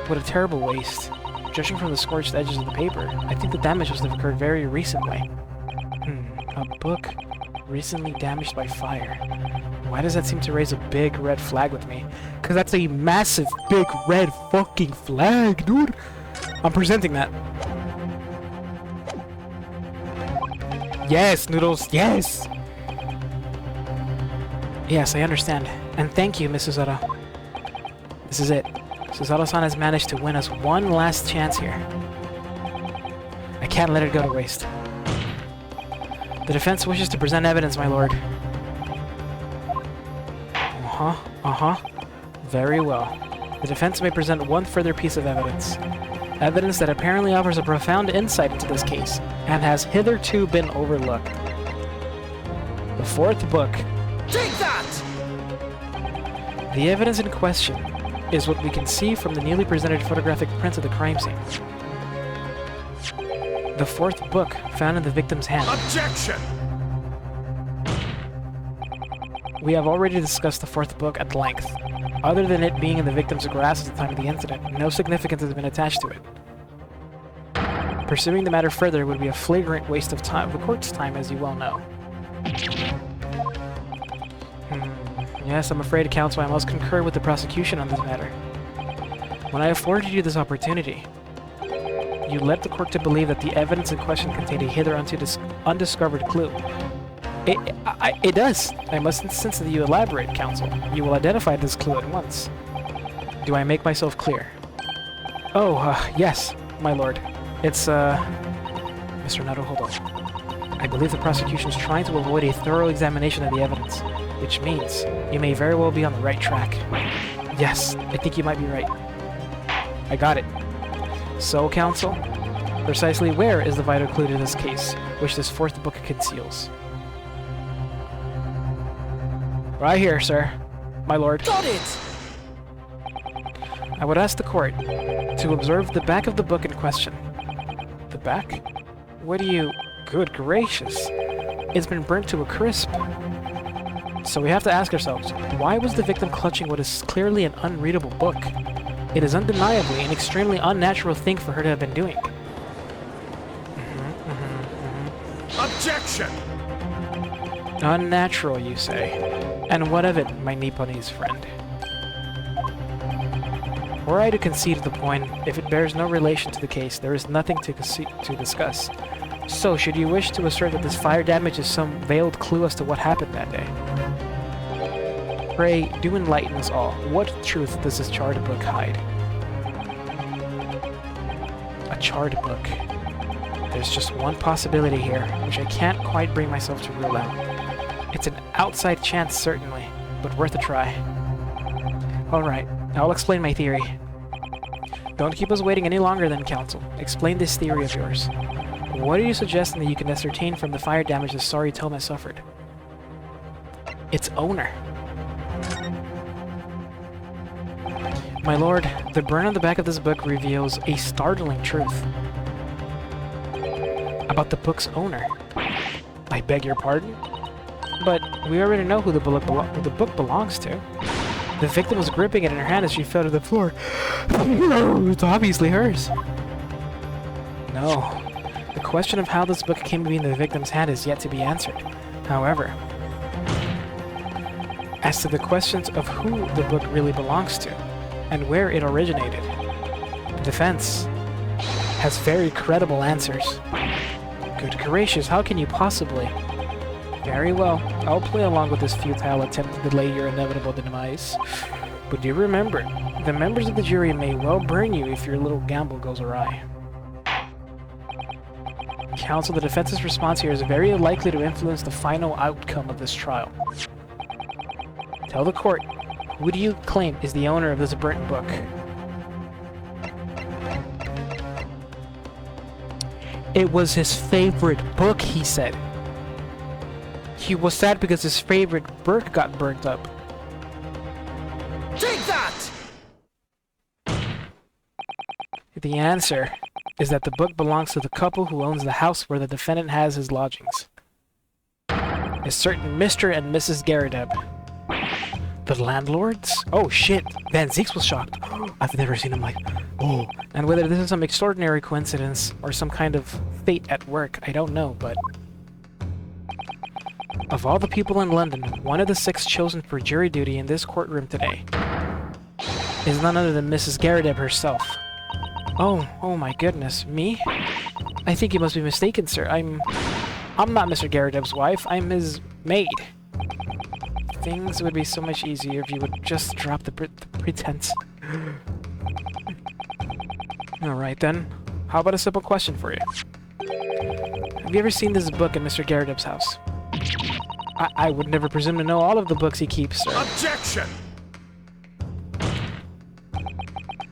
What a terrible waste. Judging from the scorched edges of the paper, I think the damage must have occurred very recently. A book recently damaged by fire. Why does that seem to raise a big red flag with me? Because that's a massive big red fucking flag, dude! I'm presenting that. Yes, Noodles, yes! Yes, I understand. And thank you, Mrs. Suzuto. This is it. Suzuto-san has managed to win us one last chance here. I can't let it go to waste. The defense wishes to present evidence, my lord. Very well. The defense may present one further piece of evidence. Evidence that apparently offers a profound insight into this case, and has hitherto been overlooked. The fourth book. Take that! The evidence in question is what we can see from the newly presented photographic prints of the crime scene. The fourth book found in the victim's hand. Objection! We have already discussed the fourth book at length. Other than it being in the victim's grasp at the time of the incident, no significance has been attached to it. Pursuing the matter further would be a flagrant waste of time, the court's time, as you well know. Yes, I'm afraid, counsel, I must concur with the prosecution on this matter. When I afforded you this opportunity, you led the court to believe that the evidence in question contained a hitherto undiscovered clue. It does. I must insist that you elaborate, counsel. You will identify this clue at once. Do I make myself clear? Oh, yes, my lord. It's, Mr. Nato, hold on. I believe the prosecution is trying to avoid a thorough examination of the evidence, which means you may very well be on the right track. Yes, I think you might be right. I got it. So, counsel, precisely where is the vital clue to this case, which this fourth book conceals? Right here, sir. My lord. Got it! I would ask the court to observe the back of the book in question. The back? What do you... Good gracious. It's been burnt to a crisp. So we have to ask ourselves, why was the victim clutching what is clearly an unreadable book? It is undeniably an extremely unnatural thing for her to have been doing. Objection! Unnatural, you say? And what of it, my Nipponese friend? Were I to concede the point, if it bears no relation to the case, there is nothing to discuss. So, should you wish to assert that this fire damage is some veiled clue as to what happened that day? Pray, do enlighten us all. What truth does this charred book hide? A charred book. There's just one possibility here, which I can't quite bring myself to rule out. It's an outside chance, certainly, but worth a try. Alright, I'll explain my theory. Don't keep us waiting any longer then, counsel. Explain this theory of yours. What are you suggesting that you can ascertain from the fire damage the sorry tome has suffered? Its owner. My lord, the burn on the back of this book reveals a startling truth about the book's owner. I beg your pardon? But we already know who the book belongs to. The victim was gripping it in her hand as she fell to the floor. It's obviously hers. No. The question of how this book came to be in the victim's hand is yet to be answered. However, as to the questions of who the book really belongs to, and where it originated, the defense has very credible answers. Good gracious, how can you possibly... Very well, I'll play along with this futile attempt to delay your inevitable demise. But do remember, the members of the jury may well burn you if your little gamble goes awry. Counsel, the defense's response here is very likely to influence the final outcome of this trial. Tell the court, who do you claim is the owner of this burnt book? It was his favorite book, he said. He was sad because his favorite book got burnt up. Take that! The answer is that the book belongs to the couple who owns the house where the defendant has his lodgings. A certain Mr. and Mrs. Garadeb. The landlords? Oh shit! Van Zeeks was shocked. I've never seen him like, oh. And whether this is some extraordinary coincidence or some kind of fate at work, I don't know, but... Of all the people in London, one of the 6 chosen for jury duty in this courtroom today is none other than Mrs. Garadeb herself. Oh my goodness, me? I think you must be mistaken, sir. I'm not Mr. Garadeb's wife, I'm his maid. Things would be so much easier if you would just drop the pretense. Alright then, how about a simple question for you? Have you ever seen this book in Mr. Garadeb's house? I would never presume to know all of the books he keeps, sir. Objection!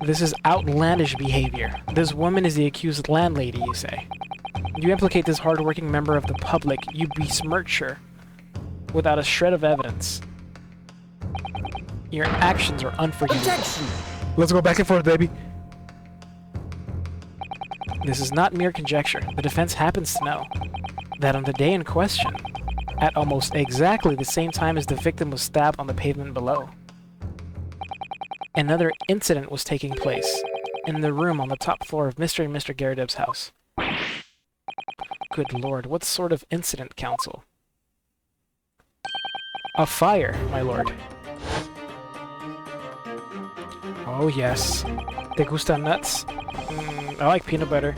This is outlandish behavior. This woman is the accused landlady, you say. You implicate this hard-working member of the public, you besmirch her without a shred of evidence. Your actions are unforgivable. Objection! Let's go back and forth, baby. This is not mere conjecture. The defense happens to know that on the day in question, at almost exactly the same time as the victim was stabbed on the pavement below, another incident was taking place in the room on the top floor of Mr. and Mr. Garadeb's house. Good lord, what sort of incident, counsel? A fire, my lord. Oh yes. Te gustan nuts? I like peanut butter.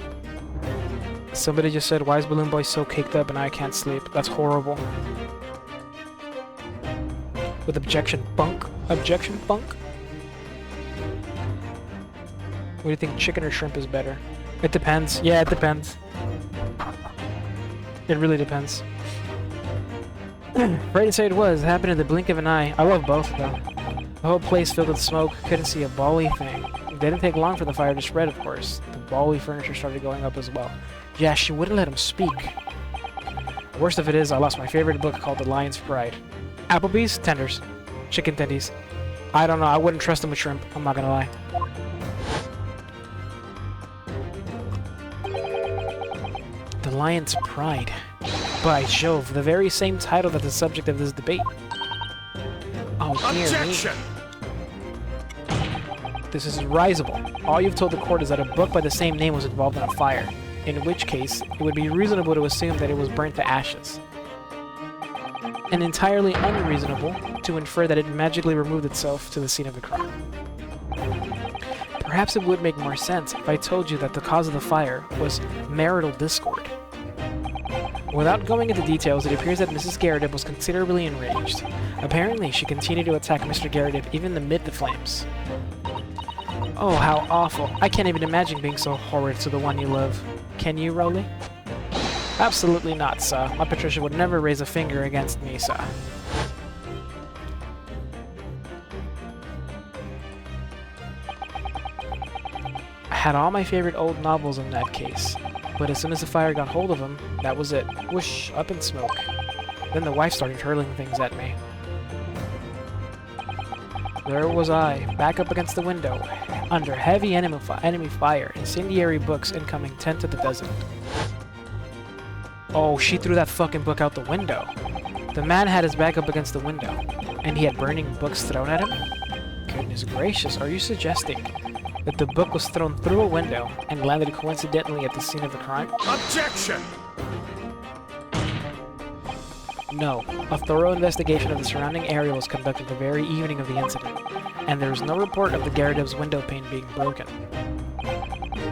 Somebody just said, why is Balloon Boy so caked up and I can't sleep? That's horrible. With objection, bunk? Objection, bunk? What do you think, chicken or shrimp is better? It depends. Yeah, it depends. It really depends. Right to say it was. It happened in the blink of an eye. I love both of them. The whole place filled with smoke. Couldn't see a bally thing. It didn't take long for the fire to spread, of course. The bally furniture started going up as well. Yeah, she wouldn't let him speak. The worst of it is, I lost my favorite book called The Lion's Pride. Applebee's? Tenders. Chicken tendies. I don't know, I wouldn't trust him with shrimp. I'm not gonna lie. The Lion's Pride. By Jove, the very same title that's the subject of this debate. Oh, dear Objection! me. This is risible. All you've told the court is that a book by the same name was involved in a fire, in which case, it would be reasonable to assume that it was burnt to ashes. And entirely unreasonable to infer that it magically removed itself to the scene of the crime. Perhaps it would make more sense if I told you that the cause of the fire was marital discord. Without going into details, it appears that Mrs. Garadeb was considerably enraged. Apparently, she continued to attack Mr. Garadeb even amid the flames. Oh, how awful. I can't even imagine being so horrid to the one you love. Can you, Rowley? Absolutely not, sir. My Patricia would never raise a finger against me, sir. I had all my favorite old novels in that case, but as soon as the fire got hold of them, that was it. Whoosh, up in smoke. Then the wife started hurling things at me. There was I, back up against the window, under heavy enemy fire, incendiary books incoming 10 to the dozen. Oh, she threw that fucking book out the window. The man had his back up against the window, and he had burning books thrown at him? Goodness gracious, are you suggesting that the book was thrown through a window and landed coincidentally at the scene of the crime? Objection! No. A thorough investigation of the surrounding area was conducted the very evening of the incident, and there is no report of the Garadeb's window pane being broken.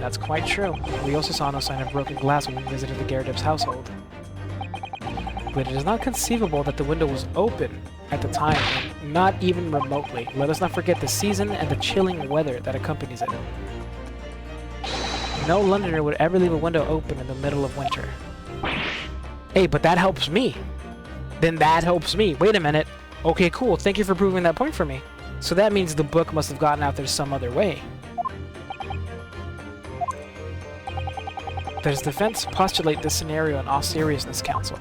That's quite true. We also saw no sign of broken glass when we visited the Garadeb's household. But it is not conceivable that the window was open at the time, and not even remotely. Let us not forget the season and the chilling weather that accompanies it. No Londoner would ever leave a window open in the middle of winter. Hey, but that helps me. Then that helps me. Wait a minute. Okay, cool. Thank you for proving that point for me. So that means the book must have gotten out there some other way. Does defense postulate this scenario in all seriousness, counsel?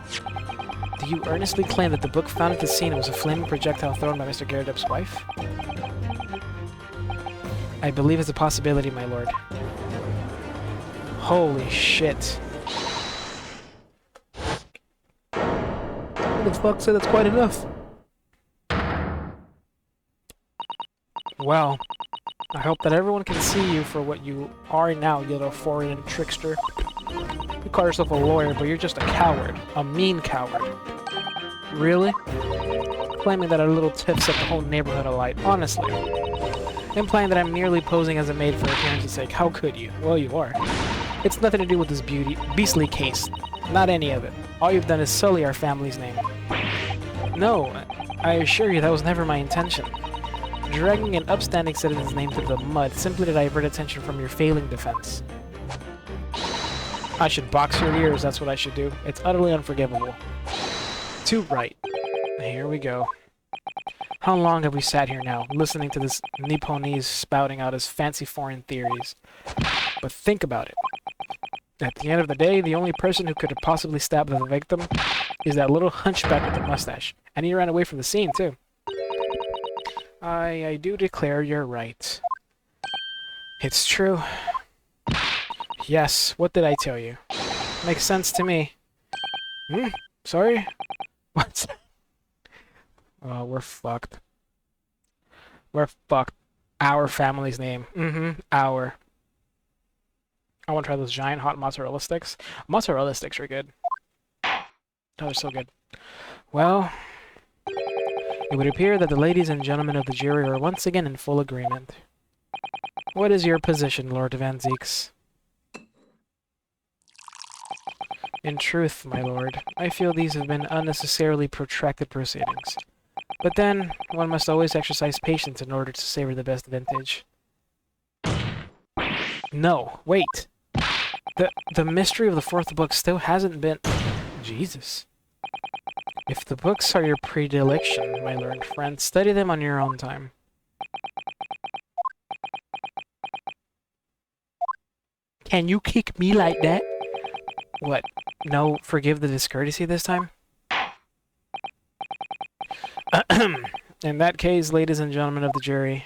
Do you earnestly claim that the book found at the scene was a flaming projectile thrown by Mr. Garridup's wife? I believe it's a possibility, my lord. Holy shit. Who the fuck said that's quite enough? Well, I hope that everyone can see you for what you are now, you little foreign trickster. You call yourself a lawyer, but you're just a coward. A mean coward. Really? Claiming that a little tip set the whole neighborhood alight. Honestly. Implying that I'm merely posing as a maid for appearance's sake. How could you? Well, you are. It's nothing to do with this beastly case. Not any of it. All you've done is sully our family's name. No, I assure you that was never my intention. Dragging an upstanding citizen's name through the mud simply to divert attention from your failing defense. I should box your ears, that's what I should do. It's utterly unforgivable. Too right. Here we go. How long have we sat here now, listening to this Nipponese spouting out his fancy foreign theories? But think about it. At the end of the day, the only person who could have possibly stabbed the victim is that little hunchback with the mustache. And he ran away from the scene, too. I do declare you're right. It's true. Yes, what did I tell you? Makes sense to me. Sorry? What's that? Oh, we're fucked. We're fucked. Our family's name. Our. I want to try those giant hot mozzarella sticks. Mozzarella sticks are good. Oh, they're so good. Well, it would appear that the ladies and gentlemen of the jury are once again in full agreement. What is your position, Lord Van Zieks? In truth, my lord, I feel these have been unnecessarily protracted proceedings. But then, one must always exercise patience in order to savor the best vintage. No, wait! The mystery of the fourth book still hasn't been... Jesus. If the books are your predilection, my learned friend, study them on your own time. Can you kick me like that? What? No, forgive the discourtesy this time? In that case, ladies and gentlemen of the jury,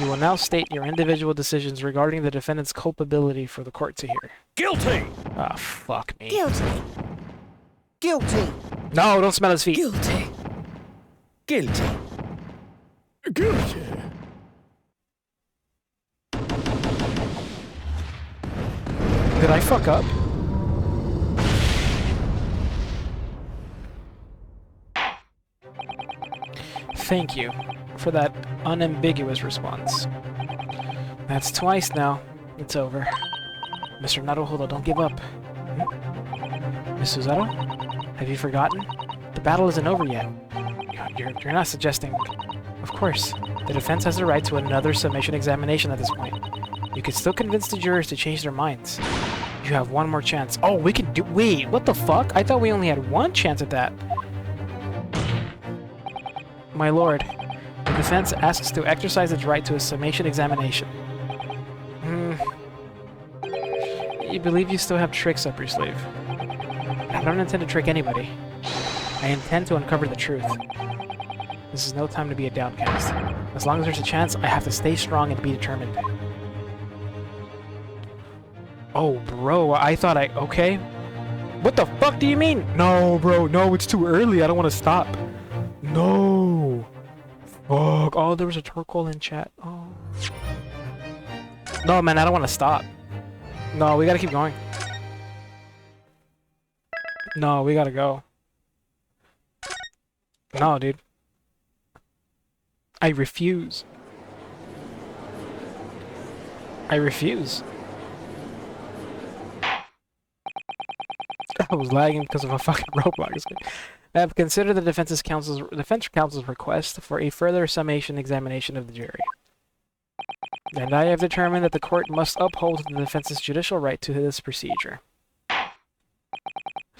you will now state your individual decisions regarding the defendant's culpability for the court to hear. Guilty! Ah, fuck me. Guilty. Guilty. No, don't smell his feet. Guilty. Guilty. Guilty. Did I fuck up? Thank you for that unambiguous response. That's twice now. It's over. Mr. Naruhodo, don't give up. Miss Suzato? Have you forgotten? The battle isn't over yet. You're not suggesting... Of course. The defense has the right to another summation examination at this point. You can still convince the jurors to change their minds. You have one more chance. Oh, we can do... Wait, what the fuck? I thought we only had one chance at that. My lord, the defense asks to exercise its right to a summation examination. You believe you still have tricks up your sleeve. I don't intend to trick anybody. I intend to uncover the truth. This is no time to be a downcast. As long as there's a chance, I have to stay strong and be determined. Oh, bro, I thought I... Okay. What the fuck do you mean? No, bro, no, it's too early. I don't want to stop. No. Fuck. Oh, there was a turquoise in chat. Oh. No, man, I don't want to stop. No, we gotta keep going. No, we gotta go. No, dude. I refuse. I refuse. I was lagging because of a fucking Roblox. I have considered the defense counsel's request for a further summation examination of the jury. And I have determined that the court must uphold the defense's judicial right to this procedure.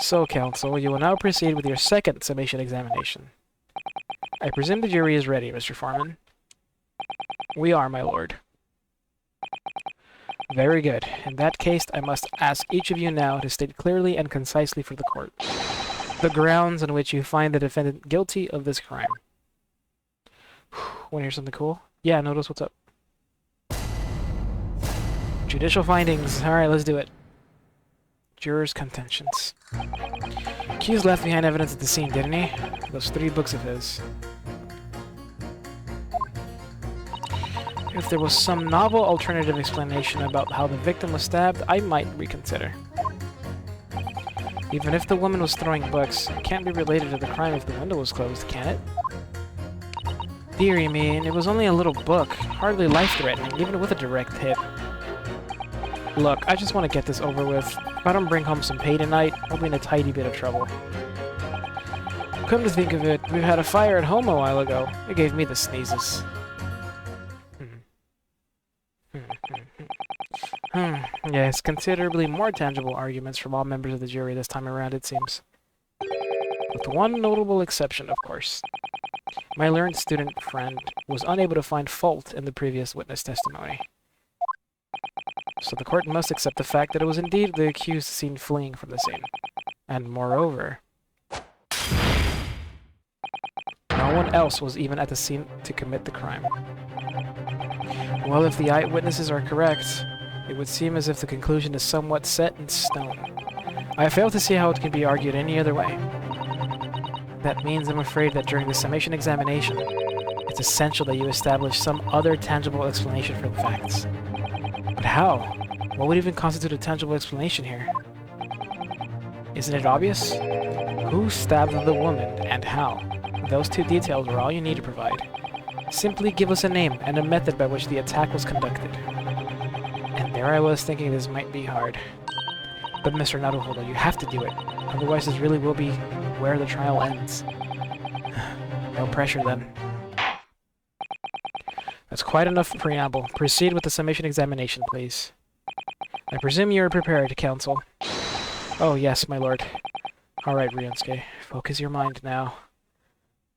So, counsel, you will now proceed with your second summation examination. I presume the jury is ready, Mr. Foreman. We are, my lord. Very good. In that case, I must ask each of you now to state clearly and concisely for the court the grounds on which you find the defendant guilty of this crime. Want to hear something cool? Yeah, notice what's up. Judicial findings. Alright, let's do it. Jurors' contentions. Accused left behind evidence at the scene, didn't he? Those 3 books of his. If there was some novel alternative explanation about how the victim was stabbed, I might reconsider. Even if the woman was throwing books, it can't be related to the crime if the window was closed, can it? Dearie me, it was only a little book, hardly life-threatening, even with a direct hit. Look, I just want to get this over with. If I don't bring home some pay tonight, I'll be in a tidy bit of trouble. Come to think of it, we've had a fire at home a while ago. It gave me the sneezes. Yes, considerably more tangible arguments from all members of the jury this time around, it seems. With one notable exception, of course. My learned student friend was unable to find fault in the previous witness testimony. So the court must accept the fact that it was indeed the accused seen fleeing from the scene. And moreover, no one else was even at the scene to commit the crime. Well, if the eyewitnesses are correct, it would seem as if the conclusion is somewhat set in stone. I fail to see how it can be argued any other way. That means I'm afraid that during the summation examination, it's essential that you establish some other tangible explanation for the facts. But how? What would even constitute a tangible explanation here? Isn't it obvious? Who stabbed the woman, and how? Those 2 details are all you need to provide. Simply give us a name and a method by which the attack was conducted. And there I was thinking this might be hard. But Mr. Naruhodo, you have to do it. Otherwise this really will be where the trial ends. No pressure then. That's quite enough preamble. Proceed with the summation examination, please. I presume you are prepared, counsel. Oh yes, my lord. Alright, Ryunosuke. Focus your mind now.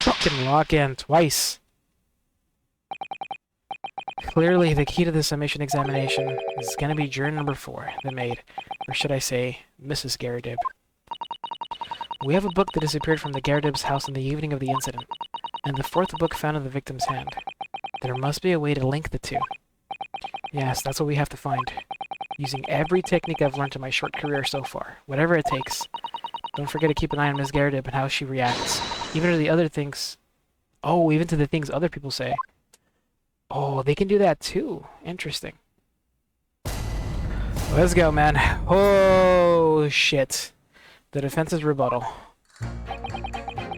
Fucking lock in twice. Clearly, the key to the summation examination is gonna be juror number 4, the maid. Or should I say, Mrs. Garridib. We have a book that disappeared from the Garridib's house on the evening of the incident, and the 4th book found in the victim's hand. There must be a way to link the 2. Yes, that's what we have to find. Using every technique I've learned in my short career so far, whatever it takes. Don't forget to keep an eye on Miss Garridib and how she reacts. Even to the other things... Oh, even to the things other people say. Oh, they can do that too. Interesting. Let's go, man. Oh, shit. The defense's rebuttal.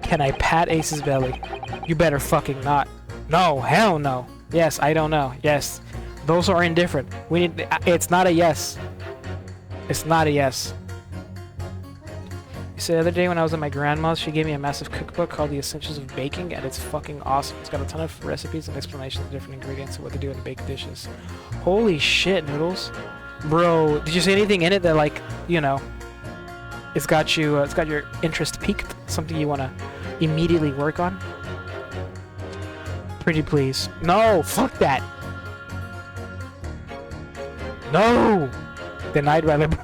Can I pat Ace's belly? You better fucking not. No, hell no. Yes, I don't know. Yes. Those are indifferent. We need... It's not a yes. It's not a yes. So the other day when I was at my grandma's, she gave me a massive cookbook called The Essentials of Baking, and it's fucking awesome. It's got a ton of recipes and explanations of different ingredients and what to do in baked dishes. Holy shit, Noodles. Bro, did you see anything in it that, like, you know, it's got you, it's got your interest piqued? Something you want to immediately work on? Pretty please. No, fuck that. No! Denied by the...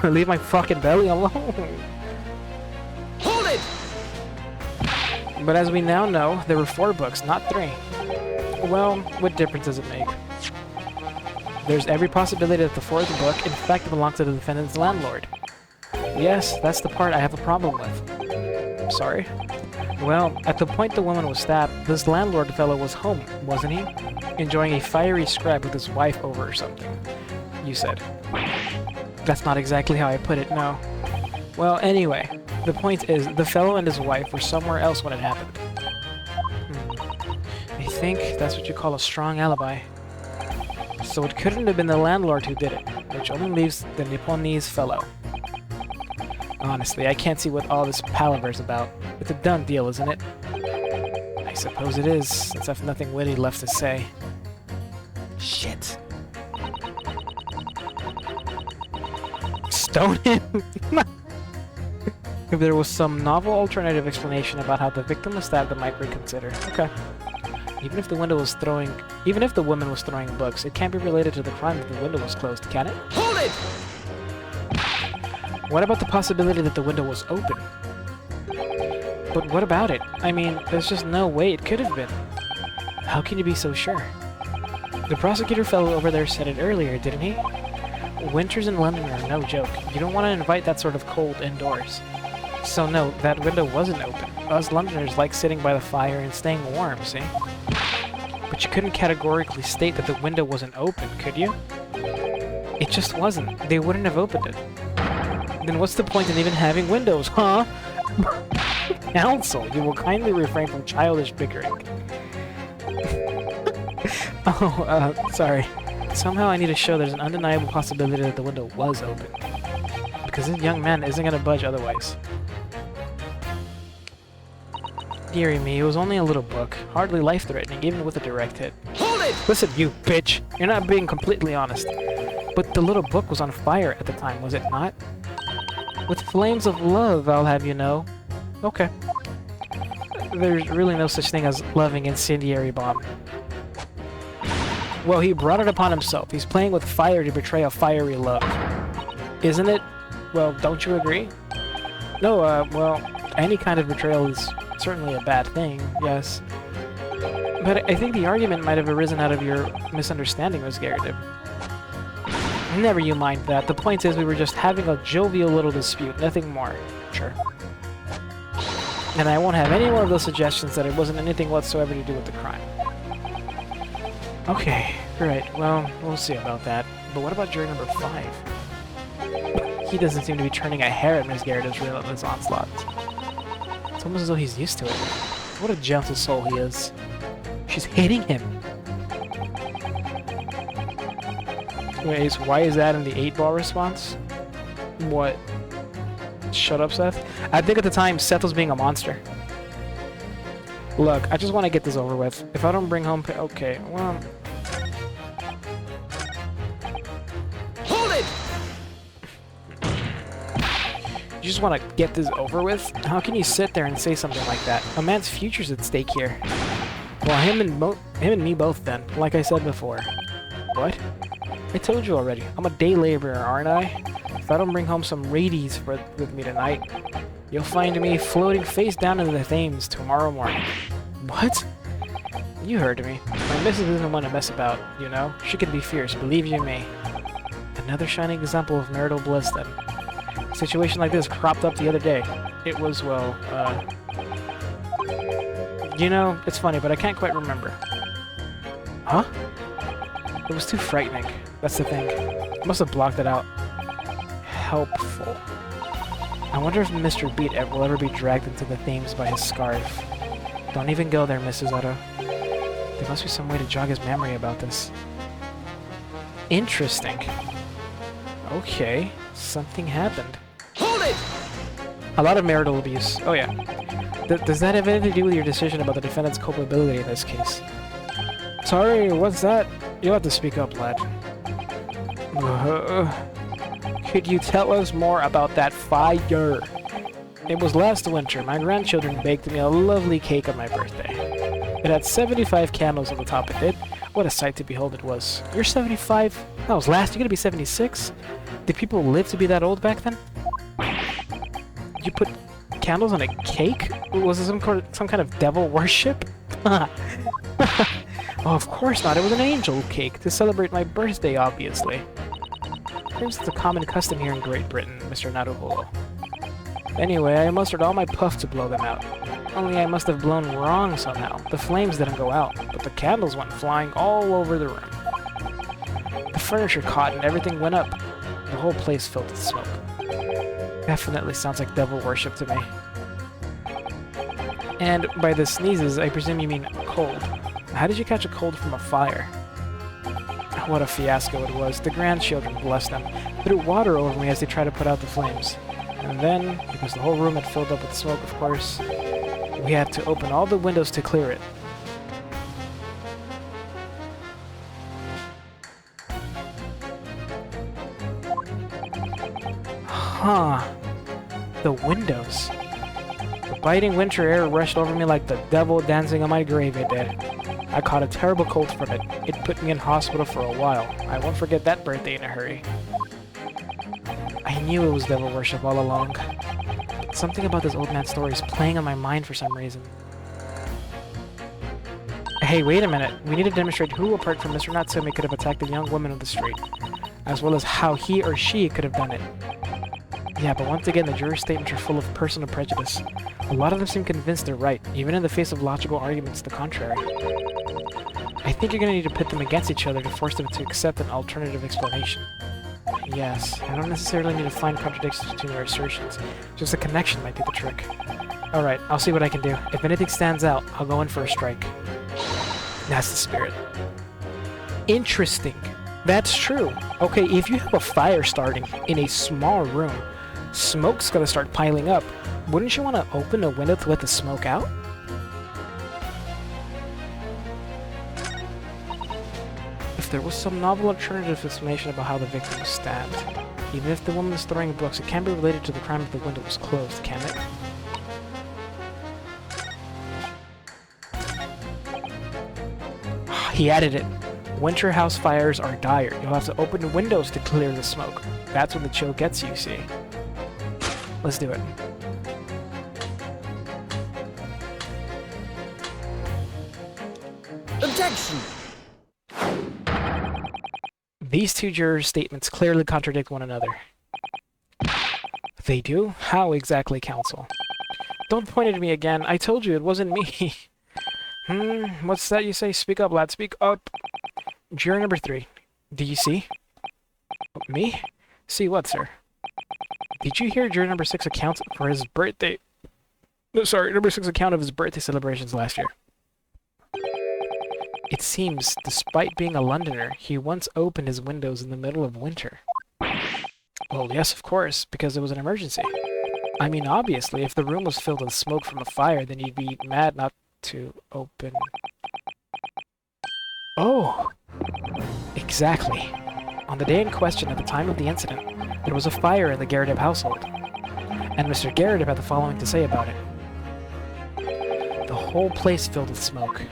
Leave my fucking belly alone. Hold it! But as we now know, there were 4 books, not 3. Well, what difference does it make? There's every possibility that the 4th book, in fact, belonged to the defendant's landlord. Yes, that's the part I have a problem with. Sorry? Well, at the point the woman was stabbed, this landlord fellow was home, wasn't he? Enjoying a fiery scrap with his wife over or something. You said. That's not exactly how I put it, no. Well, anyway, the point is, the fellow and his wife were somewhere else when it happened. I think that's what you call a strong alibi. So it couldn't have been the landlord who did it, which only leaves the Nipponese fellow. Honestly, I can't see what all this palaver's about. It's a done deal, isn't it? I suppose it is, since I've nothing witty left to say. Shit. stone him? If there was some novel alternative explanation about how the victim was stabbed, I might reconsider. Okay. Even if the woman was throwing books, it can't be related to the crime if the window was closed, can it? Hold it! What about the possibility that the window was open? But what about it? I mean, there's just no way it could have been. How can you be so sure? The prosecutor fellow over there said it earlier, didn't he? Winters in London are no joke. You don't want to invite that sort of cold indoors. So no, that window wasn't open. Us Londoners like sitting by the fire and staying warm, see? But you couldn't categorically state that the window wasn't open, could you? It just wasn't. They wouldn't have opened it. Then what's the point in even having windows, huh? Counsel, you will kindly refrain from childish bickering. Sorry. Somehow I need to show there's an undeniable possibility that the window was open. Because this young man isn't gonna budge otherwise. Deary me, it was only a little book. Hardly life-threatening, even with a direct hit. Hold it! Listen, you bitch! You're not being completely honest. But the little book was on fire at the time, was it not? With flames of love, I'll have you know. Okay. There's really no such thing as loving incendiary bomb. Well, he brought it upon himself. He's playing with fire to betray a fiery love. Isn't it? Well, don't you agree? No, well, any kind of betrayal is certainly a bad thing, yes. But I think the argument might have arisen out of your misunderstanding, Miss Garrett. Never you mind that. The point is we were just having a jovial little dispute, nothing more. Sure. And I won't have any more of those suggestions that it wasn't anything whatsoever to do with the crime. Okay, right, well, we'll see about that. But what about jury number 5? He doesn't seem to be turning a hair at Miss Garrett's relentless onslaught. It's almost as though he's used to it. What a gentle soul he is. She's hitting him. Wait, so why is that in the 8-ball response? What? Shut up, Seth? I think at the time, Seth was being a monster. Look, I just want to get this over with. If I don't bring home okay, well... Hold it! You just want to get this over with? How can you sit there and say something like that? A man's future's at stake here. Well, him and me both then, like I said before. What? I told you already. I'm a day laborer, aren't I? If I don't bring home some radies with me tonight, you'll find me floating face down into the Thames tomorrow morning. What? You heard me. My missus doesn't want to mess about, you know? She can be fierce, believe you me. Another shining example of marital bliss, then. A situation like this cropped up the other day. It was, well, you know, it's funny, but I can't quite remember. Huh? It was too frightening. That's the thing. I must have blocked it out. Helpful. I wonder if Mr. Beat will ever be dragged into the Thames by his scarf. Don't even go there, Mrs. Otto. There must be some way to jog his memory about this. Interesting. Okay, something happened. Hold it! A lot of marital abuse. Oh yeah. Does that have anything to do with your decision about the defendant's culpability in this case? Sorry, what's that? You'll have to speak up, lad. Could you tell us more about that fire? It was last winter. My grandchildren baked me a lovely cake on my birthday. It had 75 candles on the top of it. What a sight to behold it was. You're 75? That was last. You're gonna be 76? Did people live to be that old back then? You put candles on a cake? Was it some kind of devil worship? Oh, of course not. It was an angel cake to celebrate my birthday, obviously. It's a common custom here in Great Britain, Mr. Naruholo. Anyway, I mustered all my puff to blow them out. Only I must have blown wrong somehow. The flames didn't go out, but the candles went flying all over the room. The furniture caught and everything went up. The whole place filled with smoke. Definitely sounds like devil worship to me. And by the sneezes, I presume you mean cold. How did you catch a cold from a fire? What a fiasco it was. The grandchildren, bless them, threw water over me as they tried to put out the flames. And then, because the whole room had filled up with smoke, of course, we had to open all the windows to clear it. Huh. The windows. The biting winter air rushed over me like the devil dancing on my grave it did. I caught a terrible cold from it. It put me in hospital for a while. I won't forget that birthday in a hurry. I knew it was devil worship all along. But something about this old man's story is playing on my mind for some reason. Hey, wait a minute. We need to demonstrate who, apart from Mr. Natsume, could have attacked the young woman on the street, as well as how he or she could have done it. Yeah, but once again, the jury's statements are full of personal prejudice. A lot of them seem convinced they're right, even in the face of logical arguments to the contrary. I think you're gonna need to pit them against each other to force them to accept an alternative explanation. Yes, I don't necessarily need to find contradictions between their assertions. Just a connection might be the trick. Alright, I'll see what I can do. If anything stands out, I'll go in for a strike. That's the spirit. Interesting. That's true. Okay, if you have a fire starting in a small room, smoke's gonna start piling up. Wouldn't you want to open a window to let the smoke out? If there was some novel alternative explanation about how the victim was stabbed, even if the woman is throwing books, it can't be related to the crime if the window was closed, can it? He added it. Winter house fires are dire. You'll have to open the windows to clear the smoke. That's when the chill gets you, see. Let's do it. Objection! These two jurors' statements clearly contradict one another. They do? How exactly, counsel? Don't point at me again. I told you it wasn't me. What's that you say? Speak up, lad. Speak up. Juror number 3. Do you see? Me? See what, sir? Did you hear juror number 6 account for his birthday? No, sorry, number 6 account of his birthday celebrations last year. It seems, despite being a Londoner, he once opened his windows in the middle of winter. Well, yes, of course, because it was an emergency. I mean, obviously, if the room was filled with smoke from a fire, then you'd be mad not to open... Oh! Exactly. On the day in question, at the time of the incident, there was a fire in the Garrideb household. And Mr. Garrideb had the following to say about it. The whole place filled with smoke.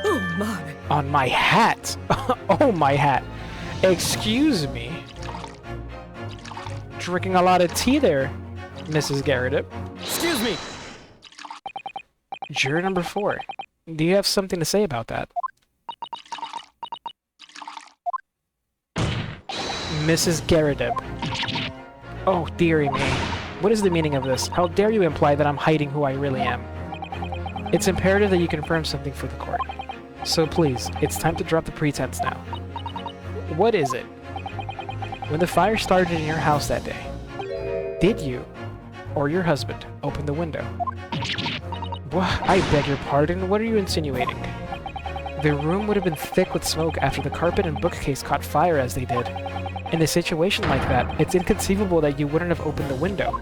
Oh my! On my hat! Oh, my hat! Excuse me? Drinking a lot of tea there, Mrs. Garrideb. Excuse me! Juror number 4. Do you have something to say about that? Mrs. Garrideb. Oh, dearie me. What is the meaning of this? How dare you imply that I'm hiding who I really am? It's imperative that you confirm something for the court. So please, it's time to drop the pretense now. What is it? When the fire started in your house that day, did you, or your husband, open the window? I beg your pardon, what are you insinuating? The room would have been thick with smoke after the carpet and bookcase caught fire as they did. In a situation like that, it's inconceivable that you wouldn't have opened the window.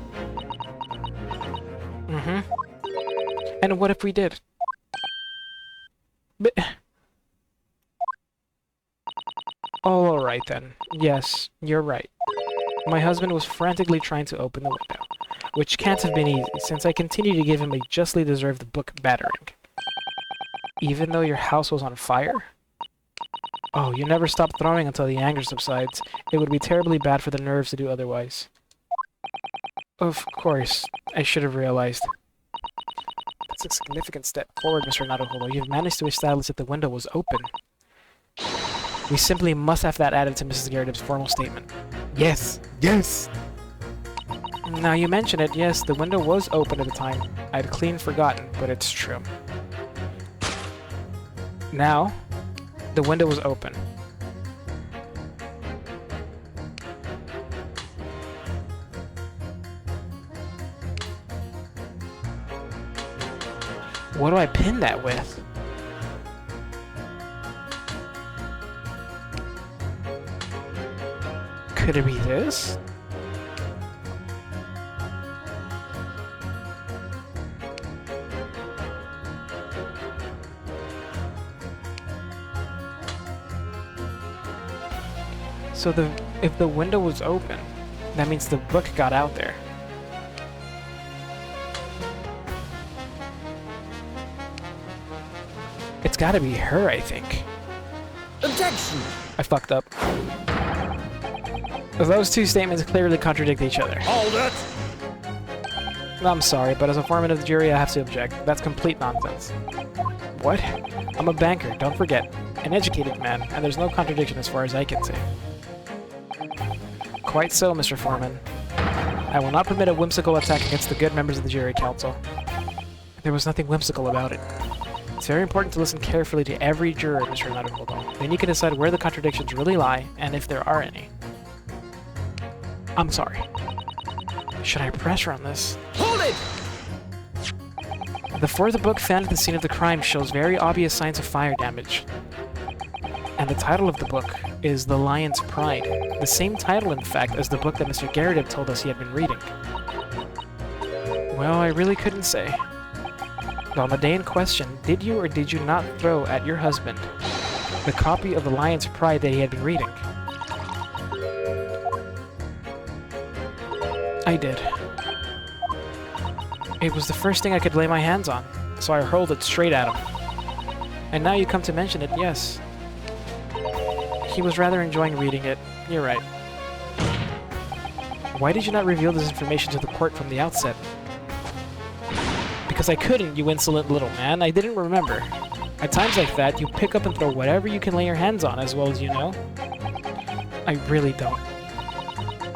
And what if we did? But... Oh, alright then. Yes, you're right. My husband was frantically trying to open the window, which can't have been easy, since I continue to give him a justly deserved book battering. Even though your house was on fire? Oh, you never stop throwing until the anger subsides. It would be terribly bad for the nerves to do otherwise. Of course, I should have realized. That's a significant step forward, Mr. Naruhodo. You've managed to establish that the window was open. We simply must have that added to Mrs. Garrideb's formal statement. Yes! Yes! Now you mention it, yes, the window was open at the time. I'd clean forgotten, but it's true. Now, the window was open. What do I pin that with? Could it be this? So if the window was open, That means the book got out there. It's gotta be her, I think. Objection! I fucked up. Those two statements clearly contradict each other. Hold it! I'm sorry, but as a foreman of the jury, I have to object. That's complete nonsense. What? I'm a banker, don't forget. An educated man, and there's no contradiction as far as I can see. Quite so, Mr. Foreman. I will not permit a whimsical attack against the good members of the jury council. There was nothing whimsical about it. It's very important to listen carefully to every juror, Mr. Nutterholder. Then you can decide where the contradictions really lie, and if there are any. I'm sorry. Should I pressure on this? Hold it! The fourth book found at the scene of the crime shows very obvious signs of fire damage. And the title of the book is The Lion's Pride. The same title, in fact, as the book that Mr. Garrett told us he had been reading. Well, I really couldn't say. But on the day in question, did you or did you not throw at your husband the copy of The Lion's Pride that he had been reading? I did. It was the first thing I could lay my hands on, so I hurled it straight at him. And now you come to mention it, yes. He was rather enjoying reading it. You're right. Why did you not reveal this information to the court from the outset? Because I couldn't, you insolent little man. I didn't remember. At times like that, you pick up and throw whatever you can lay your hands on, as well as you know. I really don't.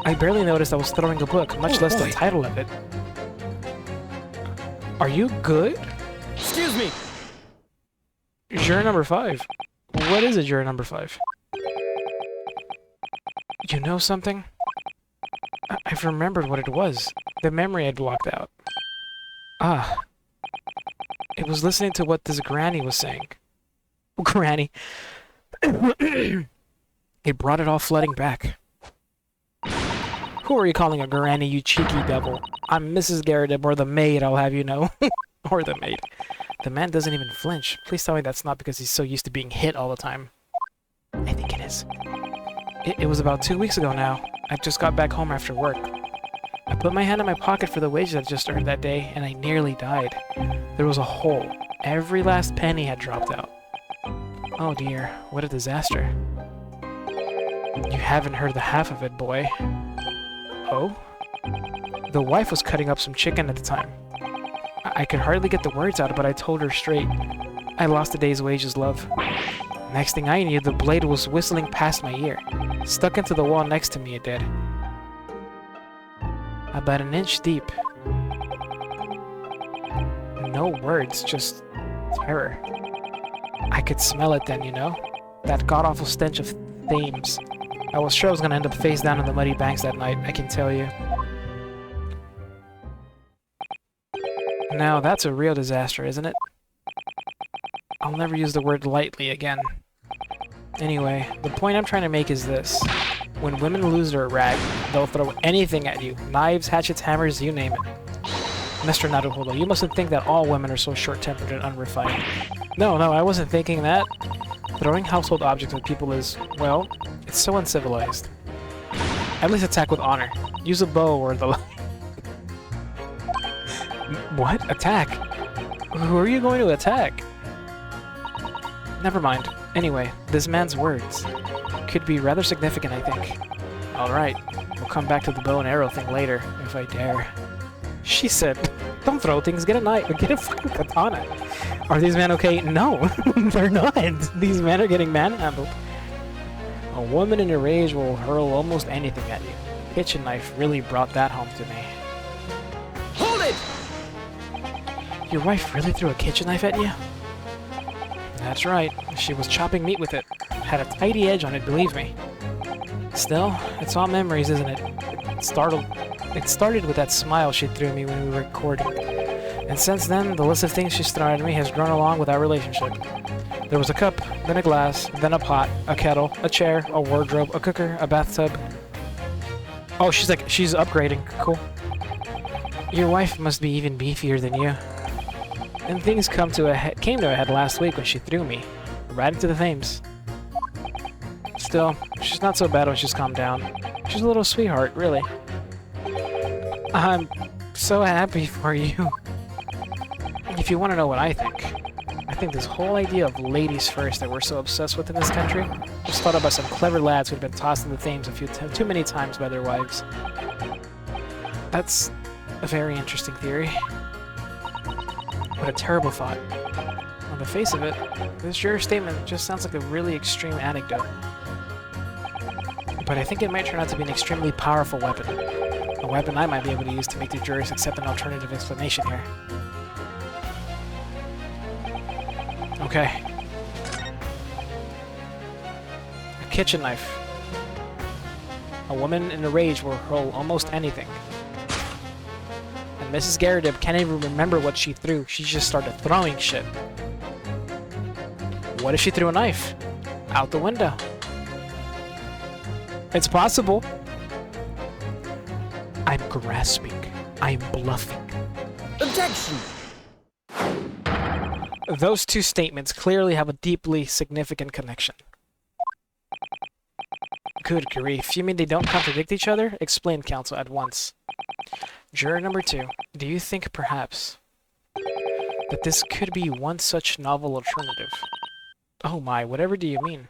I barely noticed I was throwing a book, much less the title of it. Are you good? Excuse me! Juror number 5. What is it, juror number 5? You know something? I've remembered what it was. The memory I'd blocked out. Ah. It was listening to what this granny was saying. Granny. It brought it all flooding back. Who are you calling a granny, you cheeky devil? I'm Mrs. Garrett, or the maid, I'll have you know. Or the maid. The man doesn't even flinch. Please tell me that's not because he's so used to being hit all the time. I think it is. It was about 2 weeks ago now. I just got back home after work. I put my hand in my pocket for the wages I just earned that day, and I nearly died. There was a hole. Every last penny had dropped out. Oh dear, what a disaster. You haven't heard the half of it, boy. Oh? The wife was cutting up some chicken at the time. I could hardly get the words out, but I told her straight. I lost a day's wages, love. Next thing I knew, the blade was whistling past my ear. Stuck into the wall next to me, it did. About an inch deep. No words, just terror. I could smell it then, you know? That god-awful stench of Thames. I was sure I was gonna end up face down in the muddy banks that night, I can tell you. Now, that's a real disaster, isn't it? I'll never use the word lightly again. Anyway, the point I'm trying to make is this. When women lose their rag, they'll throw anything at you. Knives, hatchets, hammers, you name it. Mr. Naruhodo, you mustn't think that all women are so short-tempered and unrefined. No, I wasn't thinking that. Throwing household objects at people is, well, it's so uncivilized. At least attack with honor. Use a bow or the like. What? Attack? Who are you going to attack? Never mind. Anyway, this man's words could be rather significant, I think. Alright, we'll come back to the bow and arrow thing later, if I dare. She said, don't throw things, get a knife, get a fucking katana. Are these men okay? No, they're not. These men are getting manhandled. A woman in a rage will hurl almost anything at you. Kitchen knife really brought that home to me. Hold it! Your wife really threw a kitchen knife at you? That's right. She was chopping meat with it. Had a tidy edge on it, believe me. Still, it's all memories, isn't it? It started with that smile she threw me when we were recording. And since then, the list of things she's thrown at me has grown along with our relationship. There was a cup, then a glass, then a pot, a kettle, a chair, a wardrobe, a cooker, a bathtub. Oh, she's upgrading. Cool. Your wife must be even beefier than you. And things came to a head last week when she threw me, right into the Thames. Still, she's not so bad when she's calmed down. She's a little sweetheart, really. I'm so happy for you. If you want to know what I think this whole idea of ladies first that we're so obsessed with in this country was thought up by some clever lads who'd been tossed in the Thames too many times by their wives. That's a very interesting theory. What a terrible thought. On the face of it, this juror statement just sounds like a really extreme anecdote. But I think it might turn out to be an extremely powerful weapon. A weapon I might be able to use to make the jurors accept an alternative explanation here. Okay. A kitchen knife. A woman in a rage will hurl almost anything. And Mrs. Garrideb can't even remember what she threw. She just started throwing shit. What if she threw a knife? Out the window. It's possible. I'm grasping. I'm bluffing. Objection! Those two statements clearly have a deeply significant connection. Good grief. You mean they don't contradict each other? Explain, counsel, at once. Juror number 2, do you think, perhaps, that this could be one such novel alternative? Oh my, whatever do you mean?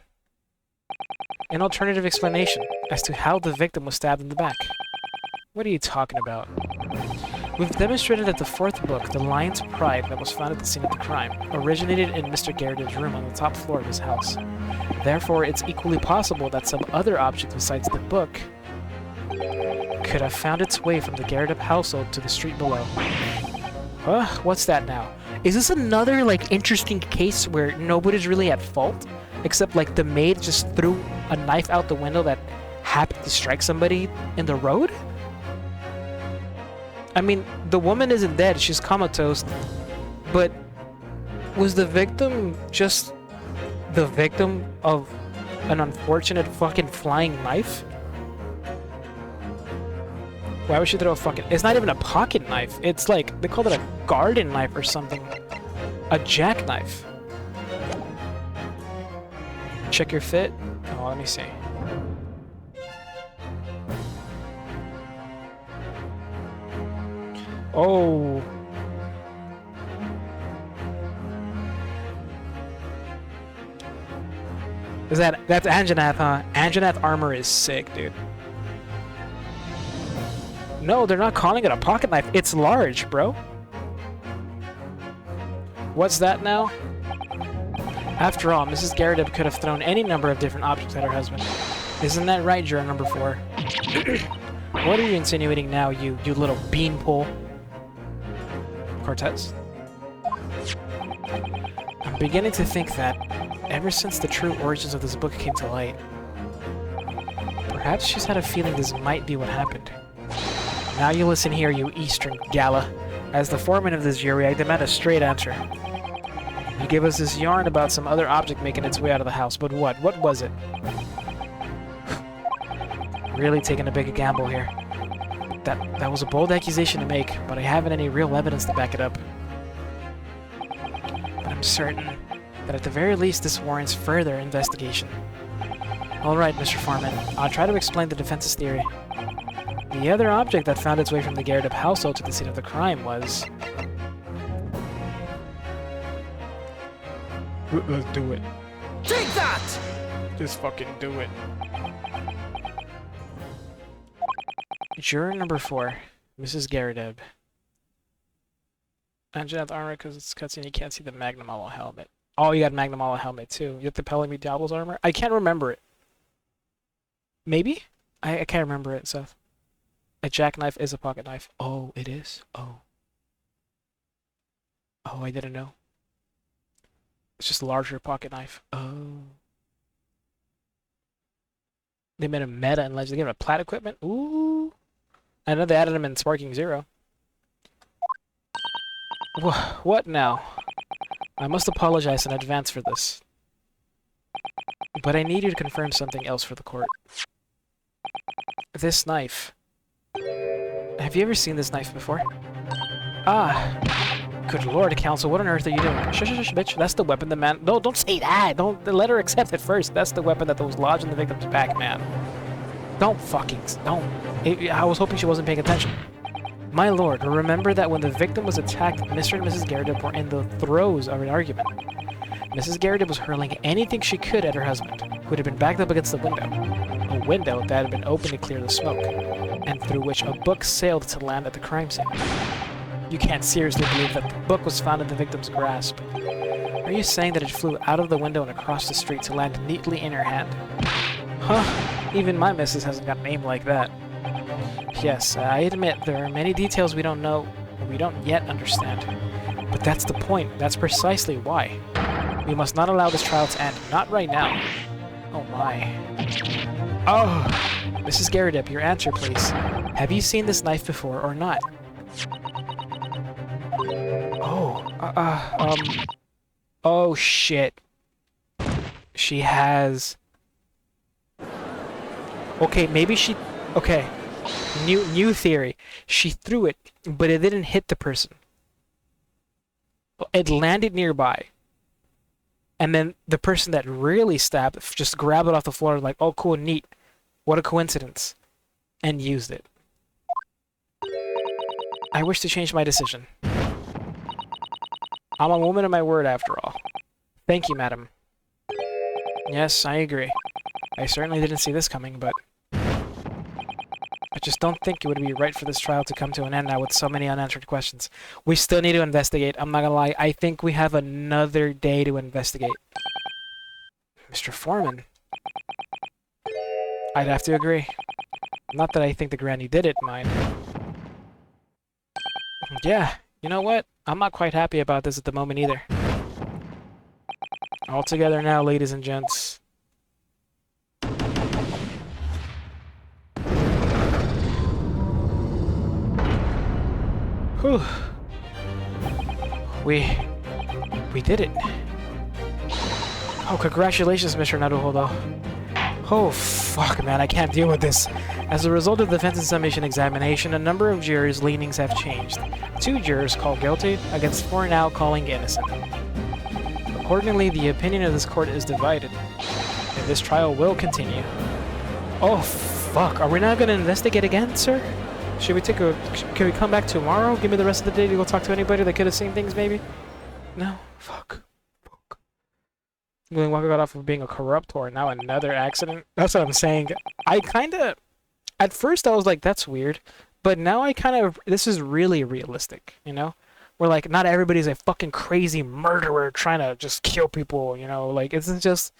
An alternative explanation as to how the victim was stabbed in the back. What are you talking about? We've demonstrated that the 4th book, The Lion's Pride, that was found at the scene of the crime, originated in Mr. Garrideb's room on the top floor of his house. Therefore, it's equally possible that some other object besides the book could have found its way from the Garrideb household to the street below. Huh? What's that now? Is this another, like, interesting case where nobody's really at fault? Except, like, the maid just threw a knife out the window that happened to strike somebody in the road? I mean, the woman isn't dead, she's comatose, but was the victim just the victim of an unfortunate fucking flying knife? Why would she throw a fucking... It's not even a pocket knife, it's like, they call it a garden knife or something. A jackknife. Check your fit? Oh, let me see. Oh. That's Anjanath, huh? Anjanath armor is sick, dude. No, they're not calling it a pocket knife. It's large, bro. What's that now? After all, Mrs. Garrideb could have thrown any number of different objects at her husband. Isn't that right, juror number 4? What are you insinuating now, you little beanpole? Cortez? I'm beginning to think that, ever since the true origins of this book came to light, perhaps she's had a feeling this might be what happened. Now you listen here, you Eastern Gala. As the foreman of this jury, I demand a straight answer. You gave us this yarn about some other object making its way out of the house, but what? What was it? Really taking a big gamble here. That was a bold accusation to make, but I haven't any real evidence to back it up. But I'm certain that at the very least this warrants further investigation. Alright, Mr. Foreman, I'll try to explain the defense's theory. The other object that found its way from the Garrideb household to the scene of the crime was... Let's do it. Take that! Just fucking do it. Juror number 4, Mrs. Garrideb. Anjanath armor because it's cutscene, you can't see the Magnum Hollow helmet. Oh, you got Magnum Hollow helmet too. You have the Pelamy Diablo's armor? I can't remember it. Maybe? I can't remember it, Seth. A jackknife is a pocket knife. Oh, it is? Oh. Oh, I didn't know. It's just a larger pocket knife. Oh. They made a meta and legend. They gave it a plat equipment? Ooh. I know they added him in Sparking Zero. What now? I must apologize in advance for this. But I need you to confirm something else for the court. This knife. Have you ever seen this knife before? Ah. Good lord, counsel, what on earth are you doing? Shush, shush, shush, bitch. That's the weapon the man... No, don't say that! Don't let her accept it first. That's the weapon that was lodged in the victim's back, man. Don't fucking... Don't. I was hoping she wasn't paying attention. My lord, remember that when the victim was attacked, Mr. and Mrs. Garrett were in the throes of an argument. Mrs. Garrett was hurling anything she could at her husband, who had been backed up against the window. A window that had been opened to clear the smoke, and through which a book sailed to land at the crime scene. You can't seriously believe that the book was found in the victim's grasp. Are you saying that it flew out of the window and across the street to land neatly in her hand? Huh, even my missus hasn't got an aim like that. Yes, I admit there are many details we don't know, or we don't yet understand. But that's the point. That's precisely why. We must not allow this trial to end. Not right now. Oh my. Oh! Mrs. Garrett, your answer, please. Have you seen this knife before or not? Oh, oh shit. She has... Okay, maybe she... Okay. New theory. She threw it, but it didn't hit the person. It landed nearby. And then the person that really stabbed just grabbed it off the floor like, oh cool, neat. What a coincidence. And used it. I wish to change my decision. I'm a woman of my word after all. Thank you, madam. Yes, I agree. I certainly didn't see this coming, but... I just don't think it would be right for this trial to come to an end now with so many unanswered questions. We still need to investigate. I'm not gonna lie. I think we have another day to investigate. Mr. Foreman. I'd have to agree. Not that I think the granny did it, mind. Yeah, you know what? I'm not quite happy about this at the moment either. All together now, ladies and gents. Whew. We did it. Oh, congratulations, Mr. Naruhodo. Oh, fuck, man, I can't deal with this. As a result of the defense's summation examination, a number of jurors' leanings have changed. 2 jurors called guilty, against 4 now calling innocent. Accordingly, the opinion of this court is divided, and this trial will continue. Oh, fuck, are we not going to investigate again, sir? Should we take a... Can we come back tomorrow? Give me the rest of the day to go talk to anybody that could have seen things, maybe? No? Fuck. Fuck. William Walker got off of being a corruptor, now another accident? That's what I'm saying. I kinda... At first I was like, that's weird. But now I kind of... This is really realistic, you know? Where, like, not everybody's a fucking crazy murderer trying to just kill people, you know? Like, it's just...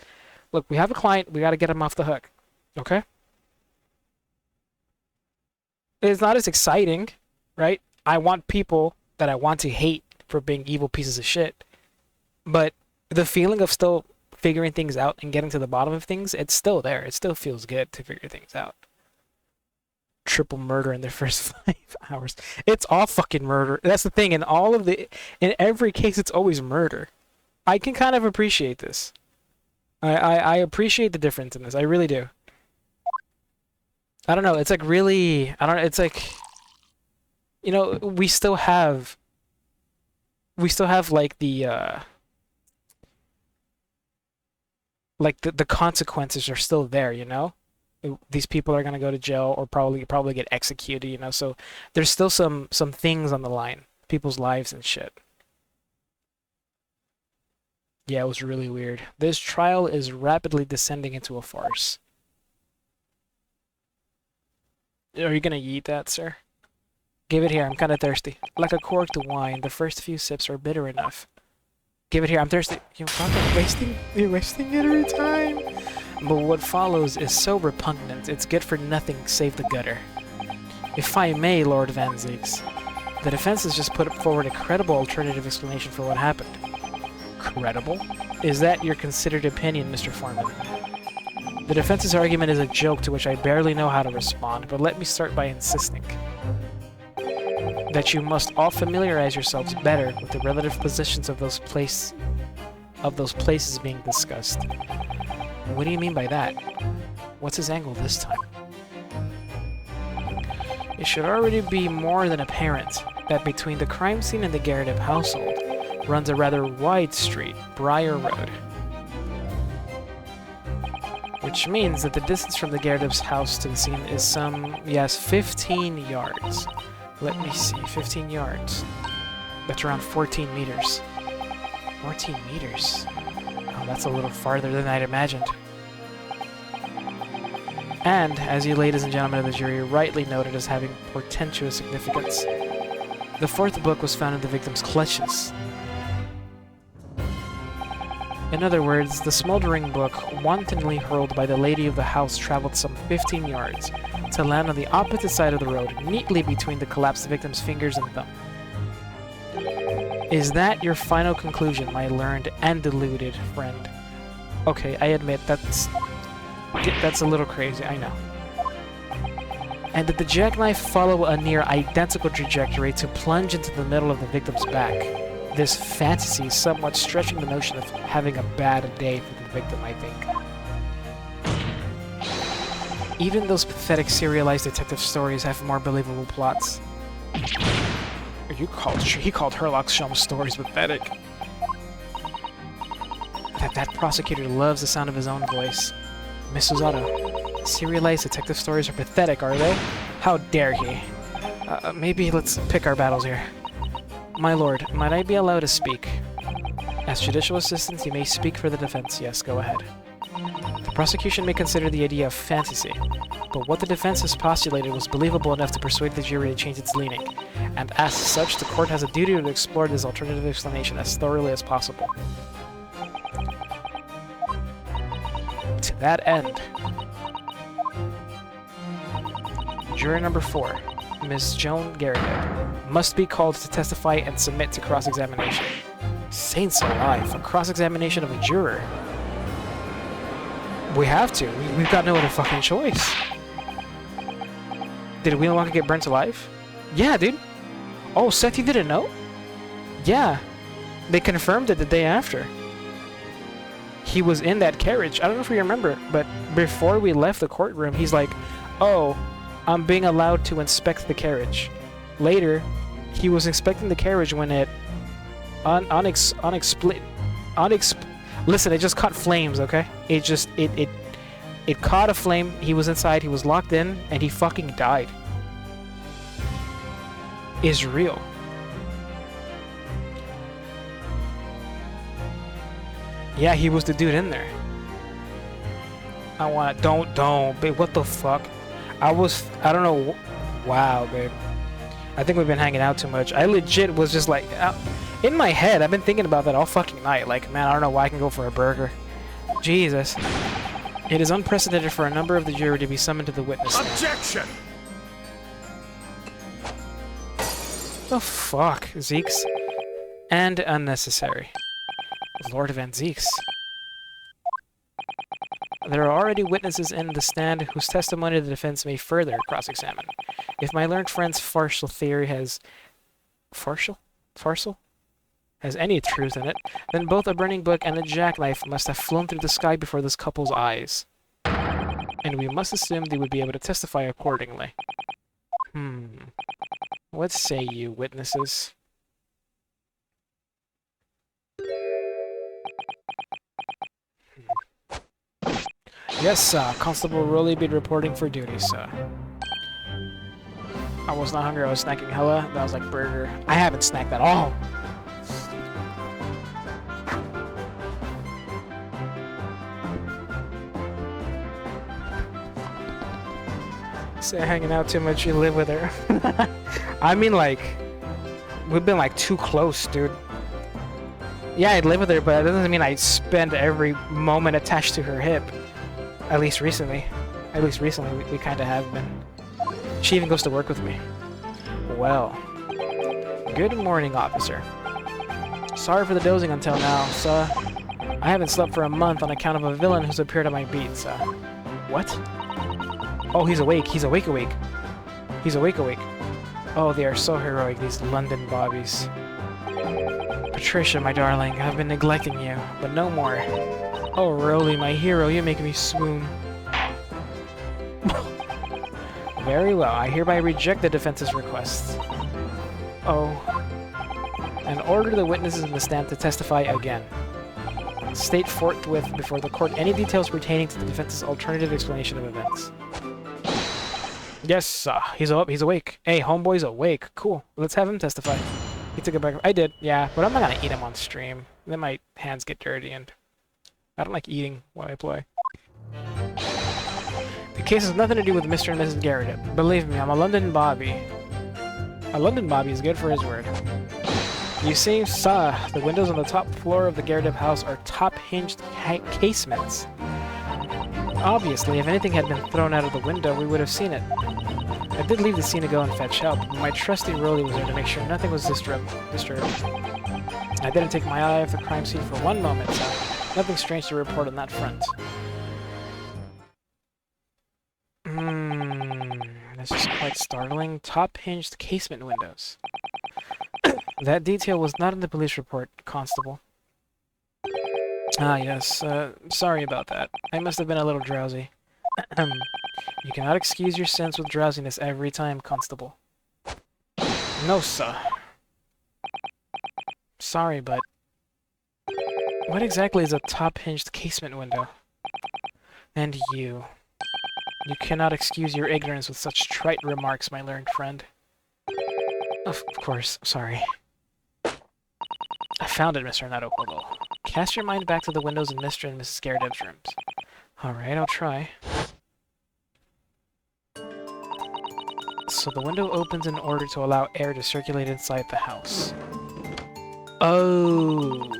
Look, we have a client, we gotta get him off the hook. Okay? It's not as exciting, right? I want people that I want to hate for being evil pieces of shit. But the feeling of still figuring things out and getting to the bottom of things, it's still there. It still feels good to figure things out. Triple murder in their first 5 hours. It's all fucking murder. That's the thing. In every case, it's always murder. I can kind of appreciate this. I appreciate the difference in this. I really do. I don't know, it's like really, I don't know, it's like, you know, we still have like the consequences are still there, you know? These people are gonna go to jail or probably get executed, you know, so there's still some things on the line, people's lives and shit. Yeah, it was really weird. This trial is rapidly descending into a farce. Are you gonna eat that, sir? Give it here, I'm kinda thirsty. Like a corked wine, the first few sips are bitter enough. Give it here, I'm thirsty. You're wasting it every time. But what follows is so repugnant, it's good for nothing save the gutter. If I may, Lord Van Ziggs, the defense has just put forward a credible alternative explanation for what happened. Credible? Is that your considered opinion, Mr. Foreman? The defense's argument is a joke to which I barely know how to respond, but let me start by insisting that you must all familiarize yourselves better with the relative positions of those places being discussed. What do you mean by that? What's his angle this time? It should already be more than apparent that between the crime scene and the Garrett household runs a rather wide street, Briar Road. Which means that the distance from the Garrett's house to the scene is some, yes, 15 yards. Let me see, 15 yards. That's around 14 meters. 14 meters? Oh, that's a little farther than I'd imagined. And, as you ladies and gentlemen of the jury rightly noted as having portentous significance, the fourth book was found in the victim's clutches. In other words, the smoldering book, wantonly hurled by the lady of the house, traveled some 15 yards to land on the opposite side of the road, neatly between the collapsed victim's fingers and thumb. Is that your final conclusion, my learned and deluded friend? Okay, I admit that's a little crazy, I know. And did the jackknife follow a near identical trajectory to plunge into the middle of the victim's back? This fantasy somewhat stretching the notion of having a bad day for the victim, I think. Even those pathetic serialized detective stories have more believable plots. He called Herlock Sholmes' stories pathetic. That prosecutor loves the sound of his own voice. Miss Susato, serialized detective stories are pathetic, are they? How dare he? Maybe let's pick our battles here. My lord, might I be allowed to speak? As judicial assistant, you may speak for the defense. Yes, go ahead. The prosecution may consider the idea of fantasy, but what the defense has postulated was believable enough to persuade the jury to change its leaning, and as such, the court has a duty to explore this alternative explanation as thoroughly as possible. To that end, juror number 4, Miss Joan Garriott, must be called to testify and submit to cross-examination. Saints alive, a cross-examination of a juror. We have to. We've got no other fucking choice. Did we no longer get burnt alive? Yeah, dude. Oh, Seth, you didn't know? Yeah. They confirmed it the day after. He was in that carriage. I don't know if you remember, but before we left the courtroom, he's like, oh, I'm being allowed to inspect the carriage. Later, he was inspecting the carriage when it listen, it just caught flames, okay? It caught a flame, he was inside, he was locked in, and he fucking died. Is real. Yeah, he was the dude in there. Don't, babe, what the fuck? I don't know, wow, babe. I think we've been hanging out too much. I legit was just like, in my head, I've been thinking about that all fucking night. Like, man, I don't know why I can go for a burger. Jesus. It is unprecedented for a number of the jury to be summoned to the witness stand. Objection! The fuck, Zeeks? And unnecessary. Lord Van Zeeks. There are already witnesses in the stand whose testimony the defense may further cross-examine. If my learned friend's farcical theory has... Farcical? Has any truth in it, then both a burning book and a jackknife must have flown through the sky before this couple's eyes. And we must assume they would be able to testify accordingly. What say you, witnesses? Yes, Constable Rowley be reporting for duty, sir. I was not hungry, I was snacking hella. That was like burger. I haven't snacked at all. Say hanging out too much, you live with her. I mean, like, we've been like too close, dude. Yeah, I live with her, but that doesn't mean I spend every moment attached to her hip. At least recently. We kind of have been. She even goes to work with me. Well, good morning, officer. Sorry for the dozing until now, sir. I haven't slept for a month on account of a villain who's appeared on my beat, sir. What? Oh, he's awake. He's awake. He's awake. Oh, they are so heroic, these London bobbies. Patricia, my darling, I've been neglecting you, but no more. Oh, Rowley, my hero, you make me swoon. Very well, I hereby reject the defense's request. Oh. And order the witnesses in the stand to testify again. State forthwith before the court any details pertaining to the defense's alternative explanation of events. Yes, he's up. He's awake. Hey, homeboy's awake. Cool. Let's have him testify. He took it back. I did, yeah, but I'm not gonna eat him on stream. Then my hands get dirty, and I don't like eating while I play. The case has nothing to do with Mr. and Mrs. Garrett. Believe me, I'm a London Bobby. A London Bobby is good for his word. You see, sir, the windows on the top floor of the Garrett house are top-hinged casements. Obviously, if anything had been thrown out of the window, we would have seen it. I did leave the scene to go and fetch help, but my trusty Rolly was there to make sure nothing was disturbed. I didn't take my eye off the crime scene for one moment, so nothing strange to report on that front. This is quite startling. Top-hinged casement windows. That detail was not in the police report, Constable. Ah, yes. Sorry about that. I must have been a little drowsy. You cannot excuse your sins with drowsiness every time, Constable. No, sir. Sorry, but... what exactly is a top-hinged casement window? And you... you cannot excuse your ignorance with such trite remarks, my learned friend. Of course, sorry. I found it, Mr. Naruhodo. Cast your mind back to the windows in Mr. and Mrs. Garrett's rooms. Alright, I'll try. So the window opens in order to allow air to circulate inside the house. Oh,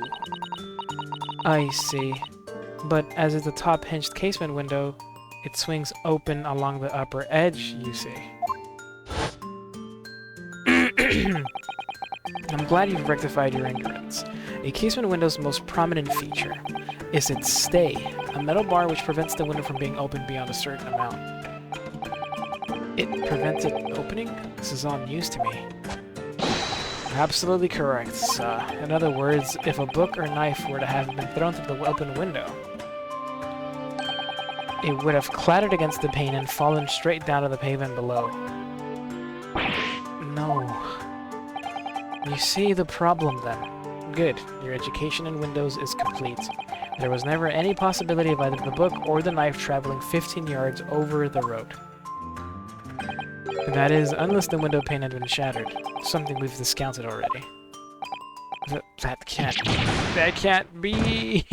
I see. But as it's a top-hinged casement window, it swings open along the upper edge, you see. I'm glad you've rectified your ignorance. A casement window's most prominent feature is its stay, a metal bar which prevents the window from being opened beyond a certain amount. It prevents it opening? This is all news to me. Absolutely correct, sir. In other words, if a book or knife were to have been thrown through the open window, it would have clattered against the pane and fallen straight down to the pavement below. No. You see the problem, then. Good. Your education in windows is complete. There was never any possibility of either the book or the knife traveling 15 yards over the road. That is, unless the window pane had been shattered. Something we've discounted already. That can't be.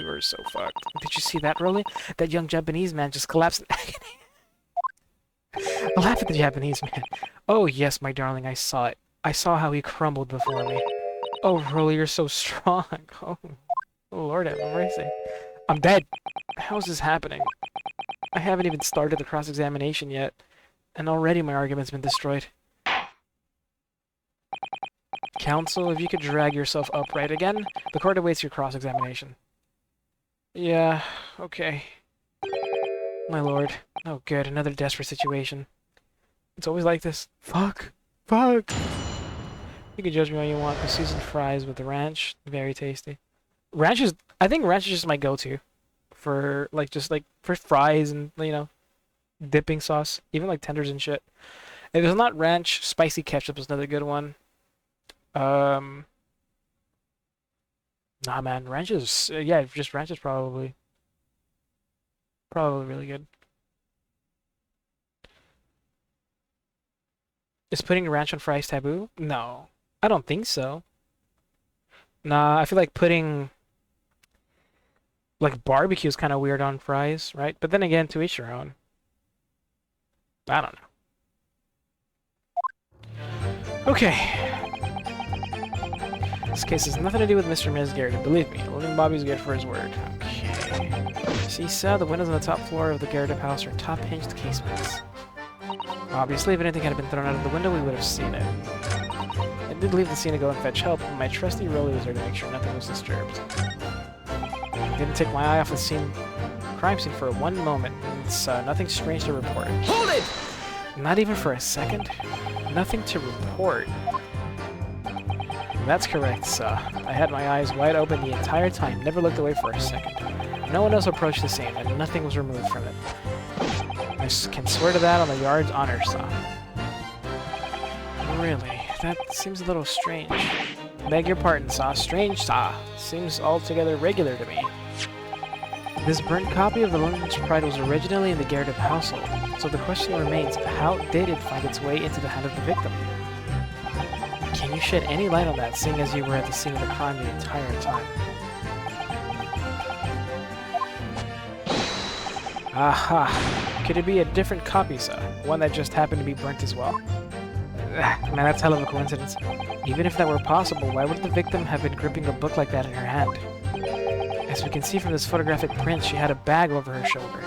We're so fucked. Did you see that, Rolly? That young Japanese man just collapsed in agony. Laugh at the Japanese man. Oh yes, my darling, I saw it. I saw how he crumbled before me. Oh, Rolly, you're so strong. Oh, Lord have mercy. I'm dead. How is this happening? I haven't even started the cross-examination yet, and already my argument's been destroyed. Counsel, if you could drag yourself upright again, the court awaits your cross-examination. Yeah, okay. My lord. Oh good, another desperate situation. It's always like this. Fuck. Fuck. You can judge me all you want. The seasoned fries with the ranch, very tasty. Ranch is, I think ranch is just my go-to for like for fries and, you know, dipping sauce, even like tenders and shit. If it's not ranch, spicy ketchup is another good one. Nah, man, ranch is yeah, just ranch is probably really good. Is putting ranch on fries taboo? No, I don't think so. Nah, I feel like putting like barbecue is kind of weird on fries, right? But then again, to each your own. I don't know. Okay. This case has nothing to do with Mr. and Ms. Garrett. Believe me, William Bobby's good for his word. Okay. See, sir, the windows on the top floor of the Garrett house are top-hinged casements. Obviously, if anything had been thrown out of the window, we would have seen it. I did leave the scene to go and fetch help, but my trusty Rolly was there to make sure nothing was disturbed. I didn't take my eye off the crime scene for one moment. It's nothing strange to report. Hold it! Not even for a second? Nothing to report. That's correct, sir. I had my eyes wide open the entire time, never looked away for a second. No one else approached the scene, and nothing was removed from it. I can swear to that on the yard's honor, sir. Really? That seems a little strange. Beg your pardon, sir. Strange, sir. Seems altogether regular to me. This burnt copy of the London's Pride was originally in the Garrett household, so the question remains, how did it find its way into the hand of the victim? Can you shed any light on that, seeing as you were at the scene of the crime the entire time? Aha! Could it be a different copy, sir? One that just happened to be burnt as well? Man, that's hell of a coincidence. Even if that were possible, why would the victim have been gripping a book like that in her hand? As we can see from this photographic print, she had a bag over her shoulder.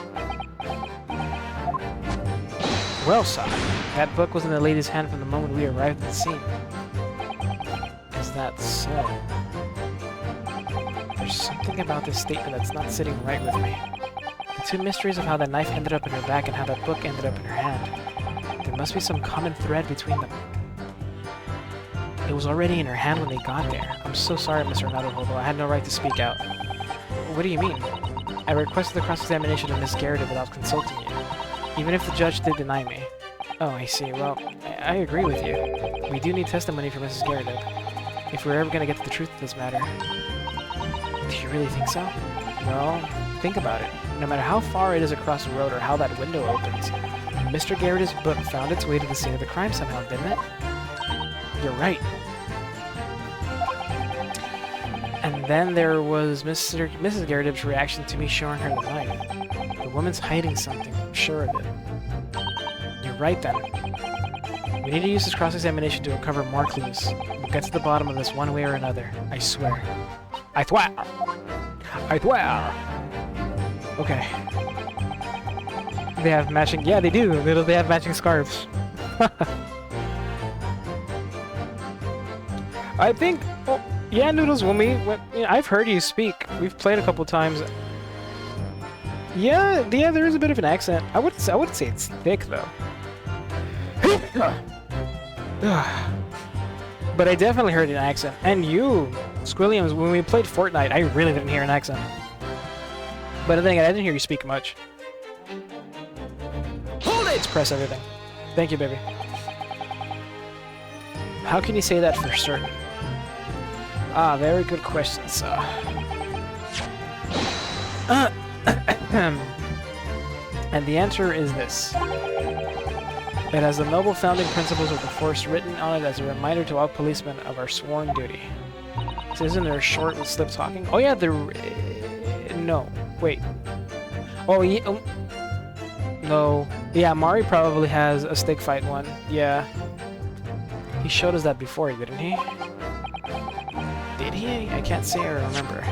Well, sir, that book was in the lady's hand from the moment we arrived at the scene. Is that so? There's something about this statement that's not sitting right with me. The two mysteries of how that knife ended up in her back and how that book ended up in her hand. There must be some common thread between them. It was already in her hand when they got there. I'm so sorry, Mr. Naruhodo. I had no right to speak out. What do you mean? I requested the cross-examination of Miss Garrett without consulting you, even if the judge did deny me. Oh, I see. Well, I agree with you. We do need testimony from Mrs. Garrett if we're ever going to get to the truth of this matter. Do you really think so? Well, think about it. No matter how far it is across the road or how that window opens, Mr. Garrett's book found its way to the scene of the crime somehow, didn't it? You're right. And then there was Mrs. Garrett's reaction to me showing her the knife. The woman's hiding something, I'm sure of it. You're right then. We need to use this cross-examination to uncover more clues. We'll get to the bottom of this one way or another. I swear. I swear! I swear! Okay. They have matching... Yeah, they do! They have matching scarves. I think... Oh, yeah, Noodles, I've heard you speak. We've played a couple times. Yeah, there is a bit of an accent. I wouldn't say it's thick, though. But I definitely heard an accent. And you, Squilliams, when we played Fortnite, I really didn't hear an accent. But then again, I didn't hear you speak much. Hold it! Let's press everything. Thank you, baby. How can you say that for certain? Ah, very good question, sir. And the answer is this. It has the noble founding principles of the force written on it as a reminder to all policemen of our sworn duty. So isn't there a short with slip talking? Oh yeah, no. Wait. Oh, yeah. No. Yeah, Mari probably has a stick fight one. Yeah. He showed us that before, didn't he? Did he? I can't say I remember.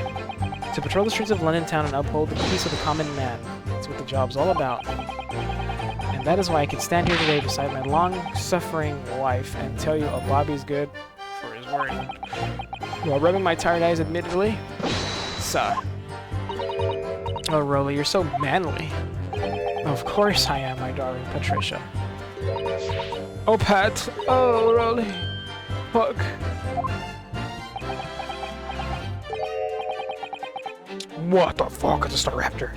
To patrol the streets of London town and uphold the peace of the common man. That's what the job's all about. And that is why I can stand here today beside my long-suffering wife and tell you a Bobby's good for his word. While rubbing my tired eyes admittedly. Suh. Oh, Rolly, you're so manly. Of course I am, my darling Patricia. Oh, Pat. Oh, Rolly. Fuck. What the fuck? It's a Staraptor.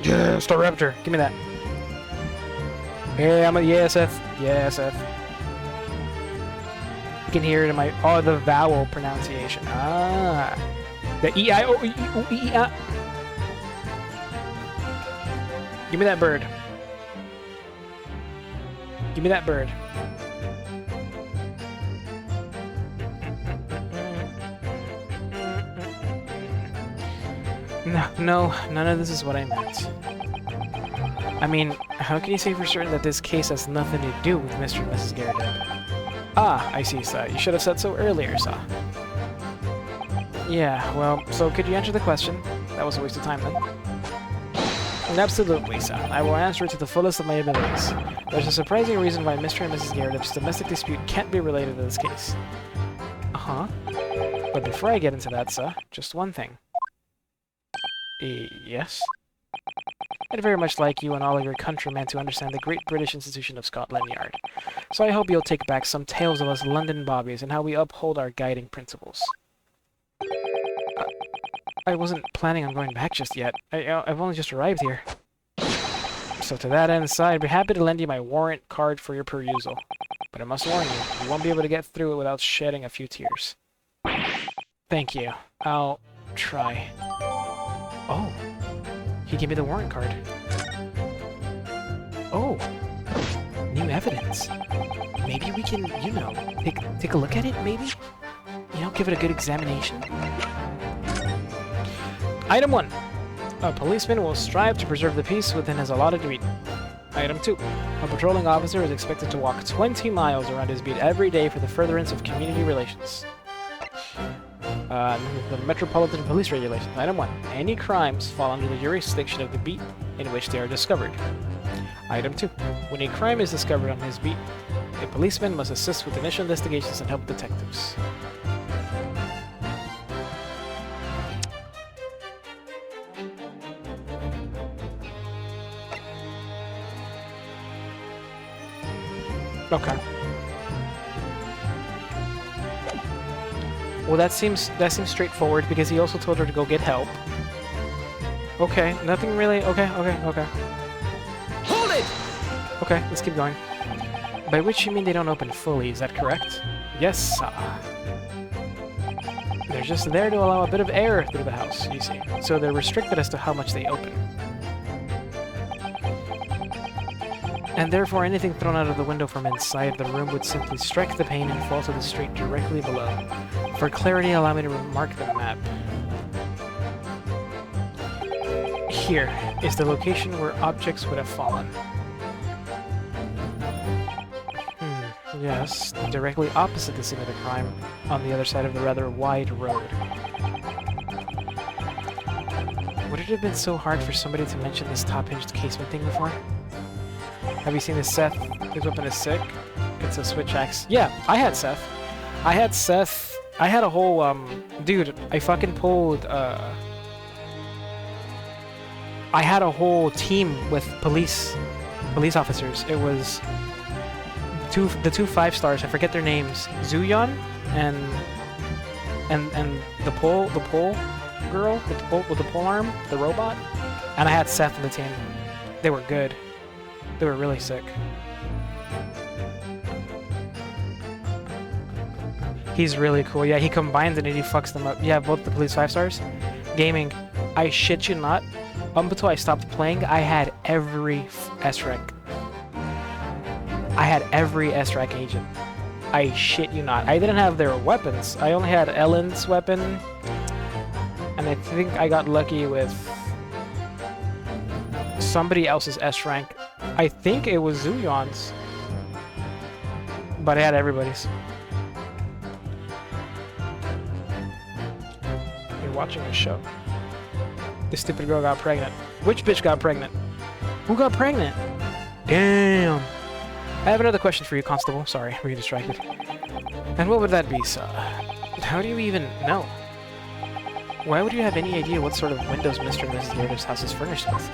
Yeah, Staraptor. Give me that. Hey, I'm a Seth. Yeah, Seth. You can hear it in my... Oh, the vowel pronunciation. Ah. The E-I-O-E-O-E-I. Give me that bird. Give me that bird. No, none of this is what I meant. I mean, how can you say for certain that this case has nothing to do with Mr. and Mrs. Garrett? Ah, I see, sir. You should have said so earlier, sir. Yeah, well, so could you answer the question? That was a waste of time, then. Absolutely, sir. I will answer it to the fullest of my abilities. There's a surprising reason why Mr. and Mrs. Garrett's domestic dispute can't be related to this case. Uh-huh. But before I get into that, sir, just one thing. Yes? I'd very much like you and all of your countrymen to understand the great British institution of Scotland Yard. So I hope you'll take back some tales of us London bobbies and how we uphold our guiding principles. I wasn't planning on going back just yet. I've only just arrived here. So to that end, sir, I'd be happy to lend you my warrant card for your perusal. But I must warn you, you won't be able to get through it without shedding a few tears. Thank you. I'll try. He gave me the warrant card. Oh, new evidence. Maybe we can, you know, take a look at it, maybe? You know, give it a good examination. Item 1. A policeman will strive to preserve the peace within his allotted beat. Item 2. A patrolling officer is expected to walk 20 miles around his beat every day for the furtherance of community relations. The Metropolitan Police Regulations. Item 1. Any crimes fall under the jurisdiction of the beat in which they are discovered. Item 2. When a crime is discovered on his beat, a policeman must assist with initial investigations and help detectives. Okay. Well, that seems straightforward because he also told her to go get help. Okay, nothing really. Okay. Hold it! Okay, let's keep going. By which you mean they don't open fully, is that correct? Yes, they're just there to allow a bit of air through the house, you see. So they're restricted as to how much they open. And therefore anything thrown out of the window from inside the room would simply strike the pane and fall to the street directly below. For clarity, allow me to remark the map. Here is the location where objects would have fallen. Yes, directly opposite the scene of the crime, on the other side of the rather wide road. Would it have been so hard for somebody to mention this top-hinged casement thing before? Have you seen this Seth? His weapon is sick. It's a switch axe. Yeah, I had Seth. I had a whole, dude, I fucking pulled, I had a whole team with police officers. It was the two 5-stars, I forget their names, Zuyon and the pole girl with the pole arm, the robot, and I had Seth on the team. They were good. They were really sick. He's really cool. Yeah, he combines it and he fucks them up. Yeah, both the police 5-stars. Gaming, I shit you not. Up until I stopped playing, I had every S-rank. I had every S-rank agent. I shit you not. I didn't have their weapons. I only had Ellen's weapon. And I think I got lucky with somebody else's S-rank. I think it was Zuyon's. But I had everybody's. You're watching a show. This stupid girl got pregnant. Which bitch got pregnant? Who got pregnant? Damn. I have another question for you, Constable. Sorry, were you distracted? And what would that be, sir? How do you even know? Why would you have any idea what sort of windows Mr. and Mrs. Garrett's house is furnished with?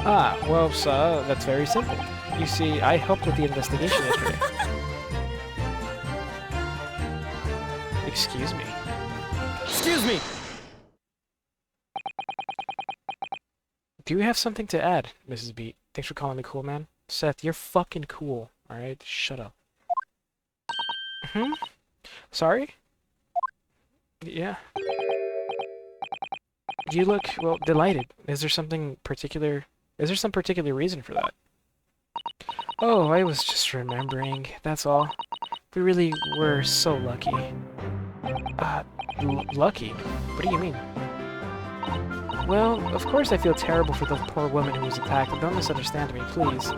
Ah, well, sir, that's very simple. You see, I helped with the investigation yesterday. Excuse me. Excuse me! Do you have something to add, Mrs. Beat? Thanks for calling me cool, man. Seth, you're fucking cool, alright? Shut up. Sorry? Yeah. You look, well, delighted. Is there some particular reason for that? Oh, I was just remembering, that's all. We really were so lucky. Lucky? What do you mean? Well, of course I feel terrible for the poor woman who was attacked. Don't misunderstand me, please.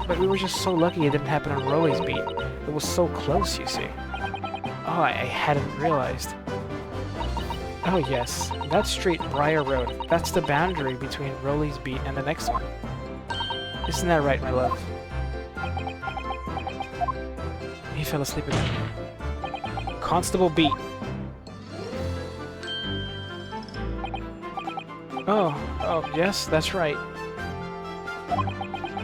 But we were just so lucky it didn't happen on Rolly's beat. It was so close, you see. Oh, I hadn't realized. Oh yes, that street, Briar Road. That's the boundary between Rolly's beat and the next one. Isn't that right, my love? He fell asleep again. Constable Beat. Oh, yes, that's right.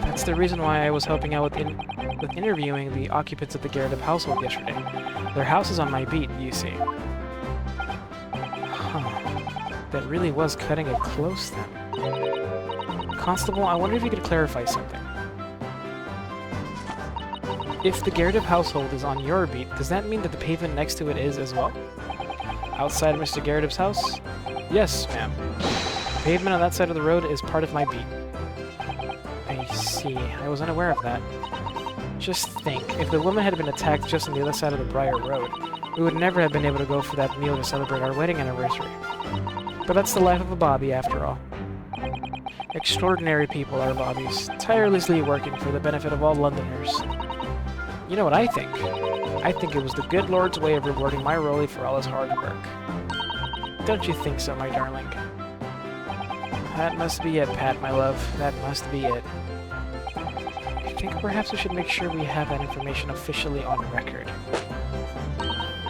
That's the reason why I was helping out with interviewing the occupants of the Garrett household yesterday. Their house is on my beat, you see. Huh. That really was cutting it close then. Constable, I wonder if you could clarify something. If the Garrett household is on your beat, does that mean that the pavement next to it is as well? Outside Mr. Garrett's house? Yes, ma'am. The pavement on that side of the road is part of my beat. I see. I was unaware of that. Just think, if the woman had been attacked just on the other side of the Briar Road, we would never have been able to go for that meal to celebrate our wedding anniversary. But that's the life of a Bobby, after all. Extraordinary people are Bobbies, tirelessly working for the benefit of all Londoners. You know what I think? I think it was the good Lord's way of rewarding my Rolly for all his hard work. Don't you think so, my darling? That must be it, Pat, my love. That must be it. I think perhaps we should make sure we have that information officially on record.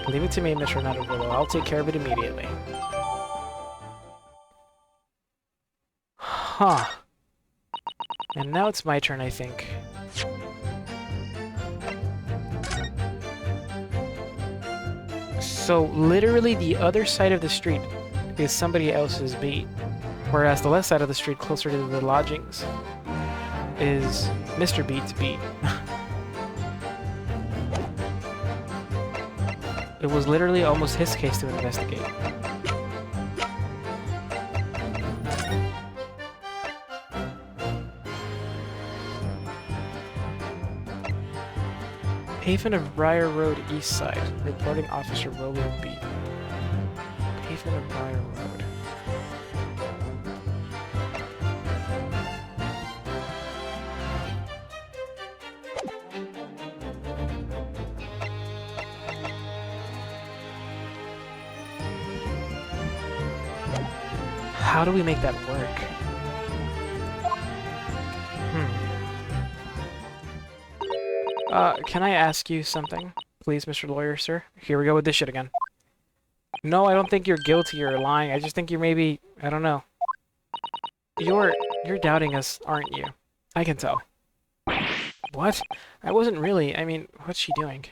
Leave it to me, Mr. Nutterwillow. I'll take care of it immediately. Huh. And now it's my turn, I think. So, literally the other side of the street is somebody else's beat, whereas the left side of the street, closer to the lodgings, is Mr. Beat's beat. It was literally almost his case to investigate. Pavement of Briar Road East Side. Reporting Officer Roland Beat. Pavement of Briar Road. How do we make that work? Can I ask you something? Please, Mr. Lawyer, sir? Here we go with this shit again. No, I don't think you're guilty or lying. I just think you're maybe... I don't know. You're doubting us, aren't you? I can tell. What? I wasn't really. I mean, what's she doing?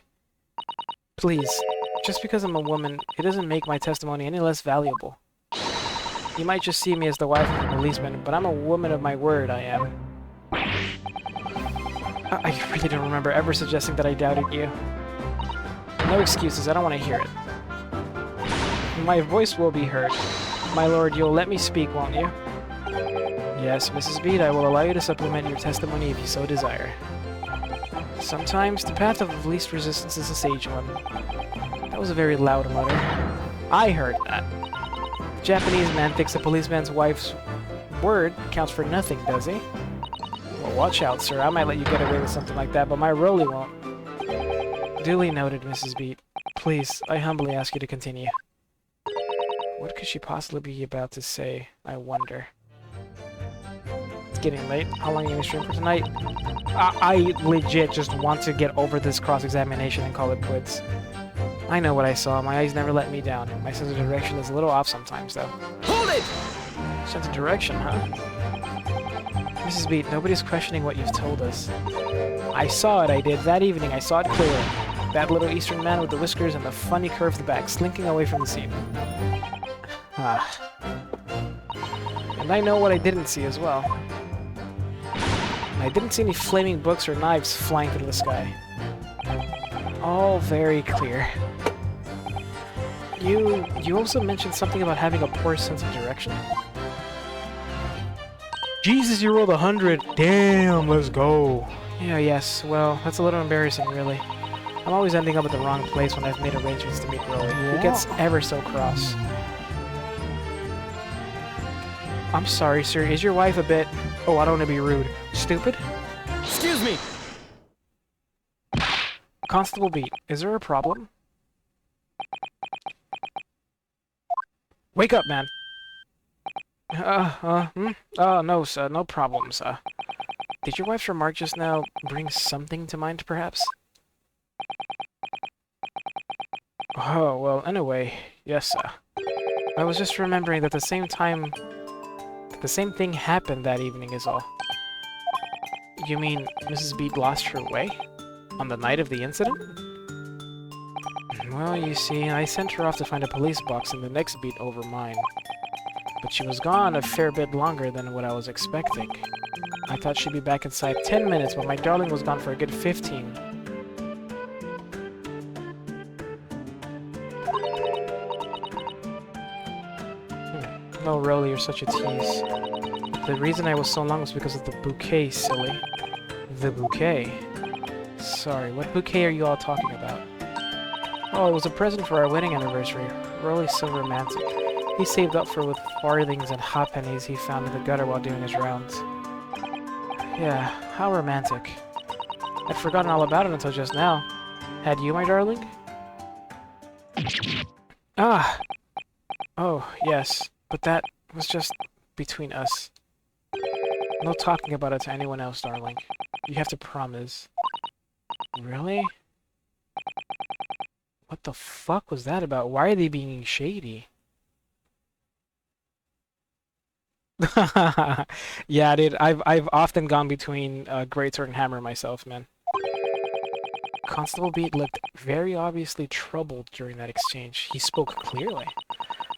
Please, just because I'm a woman, it doesn't make my testimony any less valuable. You might just see me as the wife of a policeman, but I'm a woman of my word, I am. I really don't remember ever suggesting that I doubted you. No excuses, I don't want to hear it. My voice will be heard. My lord, you'll let me speak, won't you? Yes, Mrs. Bede, I will allow you to supplement your testimony if you so desire. Sometimes the path of least resistance is a sage one. That was a very loud mutter. I heard that. The Japanese man thinks a policeman's wife's word counts for nothing, does he? Well, watch out, sir. I might let you get away with something like that, but my Rolly won't. Duly noted, Mrs. Beat. Please, I humbly ask you to continue. What could she possibly be about to say, I wonder? It's getting late. How long are you going to stream for tonight? I legit just want to get over this cross-examination and call it quits. I know what I saw. My eyes never let me down. My sense of direction is a little off sometimes, though. Hold it! Sense of direction, huh? Mrs. Beat, nobody's questioning what you've told us. I saw it, I did. That evening, I saw it clearly. That little Eastern man with the whiskers and the funny curved back, slinking away from the scene. Ah. And I know what I didn't see as well. I didn't see any flaming books or knives flying through the sky. All very clear. You also mentioned something about having a poor sense of direction. Jesus, you rolled 100. Damn, let's go. Yeah, yes. Well, that's a little embarrassing, really. I'm always ending up at the wrong place when I've made arrangements to meet Rolly. He gets ever so cross. I'm sorry, sir. Is your wife a bit... Oh, I don't want to be rude. Stupid? Excuse me! Constable Beat, is there a problem? Wake up, man. Oh, no, sir. No problem, sir. Did your wife's remark just now bring something to mind, perhaps? Oh, well, anyway, yes, sir. I was just remembering that the same thing happened that evening is all. You mean Mrs. Beat lost her way? On the night of the incident? Well, you see, I sent her off to find a police box in the next beat over mine. But she was gone a fair bit longer than what I was expecting. I thought she'd be back inside 10 minutes, but my darling was gone for a good 15. No, really, you're such a tease. The reason I was so long was because of the bouquet, silly. The bouquet? Sorry, what bouquet are you all talking about? Oh, it was a present for our wedding anniversary. Rolly's so romantic. He saved up for with farthings and halfpennies he found in the gutter while doing his rounds. Yeah, how romantic. I'd forgotten all about it until just now. Had you, my darling? Ah! Oh, yes. But that was just between us. No talking about it to anyone else, darling. You have to promise. Really? What the fuck was that about? Why are they being shady? Yeah, dude, I've often gone between Greatsword and Hammer myself, man. Constable Beat looked very obviously troubled during that exchange. He spoke clearly.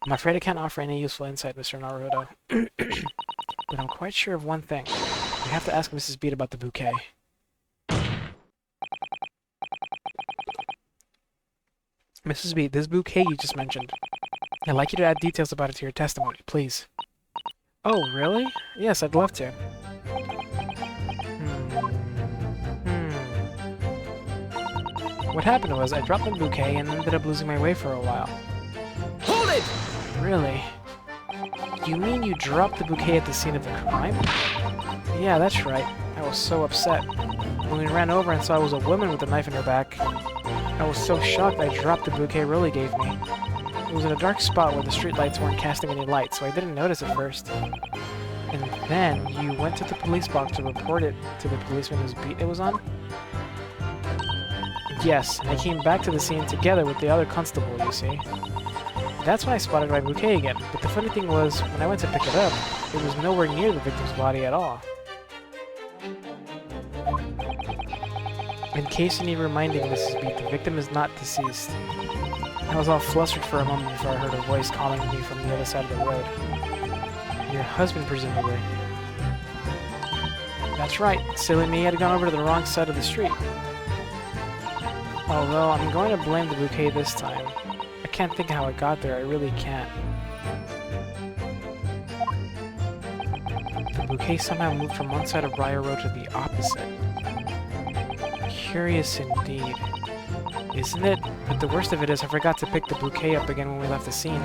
I'm afraid I can't offer any useful insight, Mr. Naruto. But I'm quite sure of one thing. We have to ask Mrs. Beat about the bouquet. Mrs. Beat, this bouquet you just mentioned. I'd like you to add details about it to your testimony, please. Oh, really? Yes, I'd love to. What happened was, I dropped the bouquet and ended up losing my way for a while. Hold it! Really? You mean you dropped the bouquet at the scene of the crime? Yeah, that's right. I was so upset. When we ran over and saw it was a woman with a knife in her back, I was so shocked I dropped the bouquet Rolly gave me. It was in a dark spot where the streetlights weren't casting any light, so I didn't notice at first. And then, you went to the police box to report it to the policeman whose beat it was on? Yes, and I came back to the scene together with the other constable, you see. That's when I spotted my bouquet again, but the funny thing was, when I went to pick it up, it was nowhere near the victim's body at all. In case you need reminding, Mrs. Beat, the victim is not deceased. I was all flustered for a moment before I heard a voice calling me from the other side of the road. Your husband, presumably. That's right. Silly me had gone over to the wrong side of the street. Although, I'm going to blame the bouquet this time. I can't think how it got there, I really can't. The bouquet somehow moved from one side of Briar Road to the opposite. Curious indeed. Isn't it? But the worst of it is I forgot to pick the bouquet up again when we left the scene.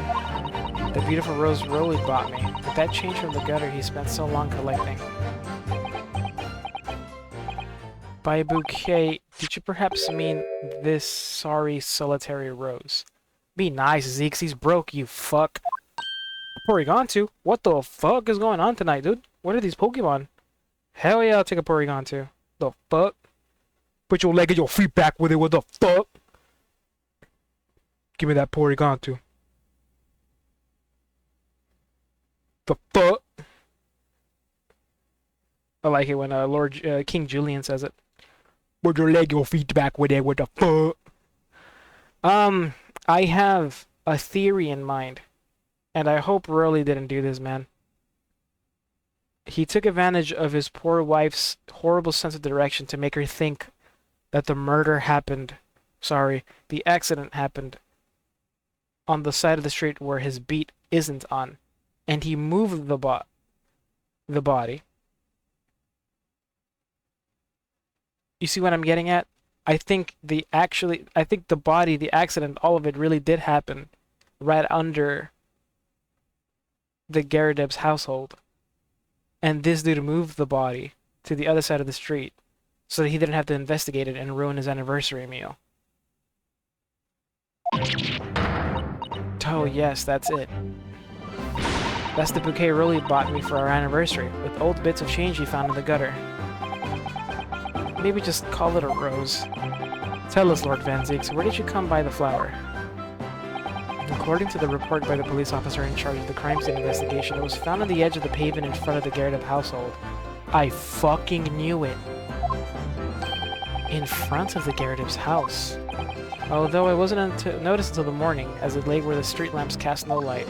The beautiful rose Rolly bought me, but that change from the gutter he spent so long collecting. By a bouquet, did you perhaps mean this sorry solitary rose? Be nice, Zeke, he's broke, you fuck. Porygontu? What the fuck is going on tonight, dude? What are these Pokemon? Hell yeah, I'll take a Porygontu. The fuck? Put your leg and your feet back with it, what the fuck? Give me that Porygontu. The fuck? I like it when King Julian says it. Put your leg and your feet back with it, what the fuck? I have a theory in mind. And I hope Rolly didn't do this, man. He took advantage of his poor wife's horrible sense of direction to make her think that the murder happened, the accident happened on the side of the street where his beat isn't on. And he moved the body. You see what I'm getting at? I think the body, the accident, all of it really did happen right under the Gyarados household. And this dude moved the body to the other side of the street so that he didn't have to investigate it and ruin his anniversary meal. Oh yes, that's it. That's the bouquet Rolly bought me for our anniversary, with old bits of change he found in the gutter. Maybe just call it a rose. Tell us, Lord Van Zieks, where did you come by the flower? According to the report by the police officer in charge of the crime scene investigation, it was found on the edge of the pavement in front of the Gyarados household. I fucking knew it. In front of the Gyarados house. Although I wasn't noticed until the morning, as it lay where the street lamps cast no light.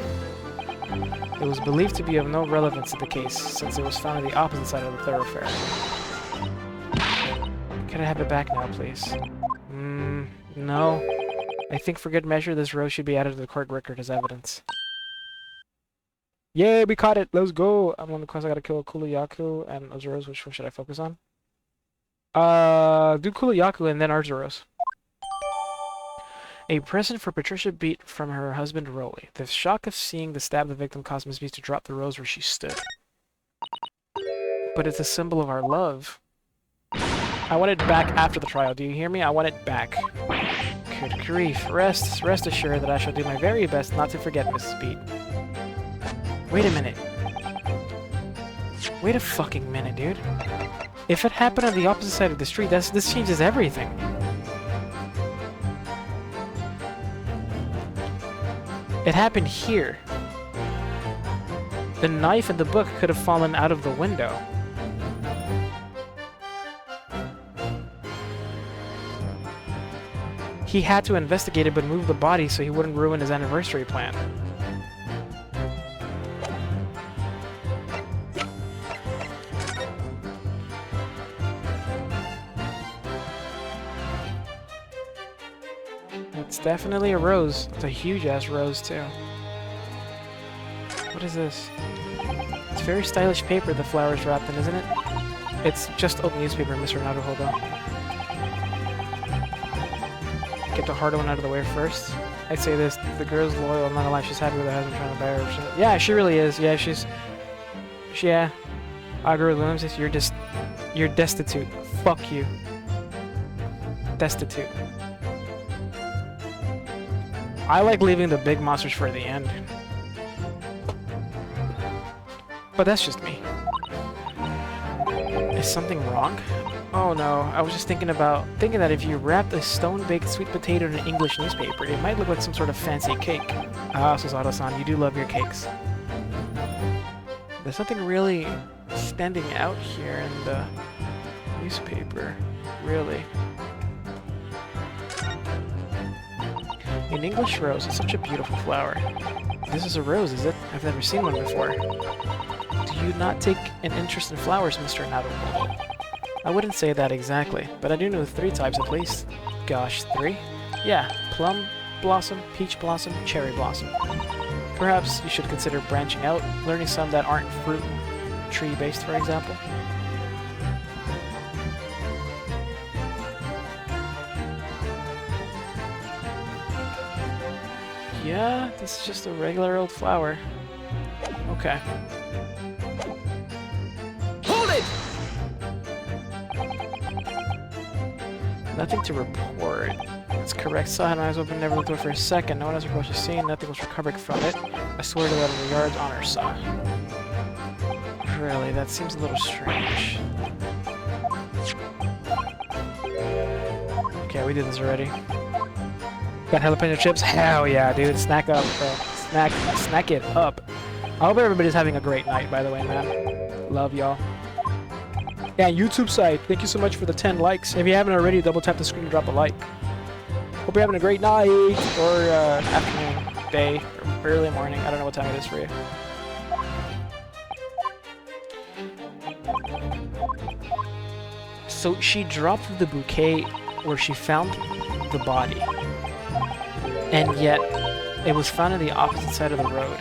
It was believed to be of no relevance to the case, since it was found on the opposite side of the thoroughfare. Can I have it back now, please? No. I think for good measure, this rose should be added to the court record as evidence. Yay, we caught it. Let's go. I'm on the quest. I gotta kill Kulayaku and Azuros. Which one should I focus on? Do Kulayaku and then Arzuros. A present for Patricia Beat from her husband Rolly. The shock of seeing the stab the victim caused Miss Beat to drop the rose where she stood. But it's a symbol of our love. I want it back after the trial. Do you hear me? I want it back. Good grief. Rest assured that I shall do my very best not to forget Mrs. Beat. Wait a minute. Wait a fucking minute, dude. If it happened on the opposite side of the street, this changes everything. It happened here. The knife and the book could have fallen out of the window. He had to investigate it but move the body so he wouldn't ruin his anniversary plan. It's definitely a rose. It's a huge-ass rose, too. What is this? It's very stylish paper the flower's wrapped in, isn't it? It's just old newspaper, Mr. Naruhodo. Get the harder one out of the way first. I'd say this, the girl's loyal, I'm not gonna lie, she's happy with her husband trying to buy her. Yeah, she really is. Yeah, yeah. I agree with Williams, you're destitute. Fuck you. Destitute. I like leaving the big monsters for the end. But that's just me. Is something wrong? Oh no, I was just thinking that if you wrapped a stone-baked sweet potato in an English newspaper, it might look like some sort of fancy cake. Ah, Susato-san, you do love your cakes. There's something really standing out here in the newspaper. Really. An English rose is such a beautiful flower. This is a rose, is it? I've never seen one before. Do you not take an interest in flowers, Mr. Naruhodo? I wouldn't say that exactly, but I do know 3 types at least. Gosh, 3? Yeah, plum blossom, peach blossom, cherry blossom. Perhaps you should consider branching out, learning some that aren't fruit tree-based, for example. Yeah, this is just a regular old flower. Okay. Hold it! Nothing to report. That's correct. Saw had my eyes open, never looked over for a second. No one has reported seen. Nothing was recovered from it. I swear to that in the yard's honor, saw. Really, that seems a little strange. Okay, we did this already. Got jalapeno chips? Hell yeah, dude. Snack up, bro. Snack it up. I hope everybody's having a great night, by the way, man. Love y'all. Yeah, YouTube site. Thank you so much for the 10 likes. If you haven't already, double tap the screen and drop a like. Hope you're having a great night, or afternoon, day, or early morning. I don't know what time it is for you. So she dropped the bouquet where she found the body. And yet, it was found on the opposite side of the road.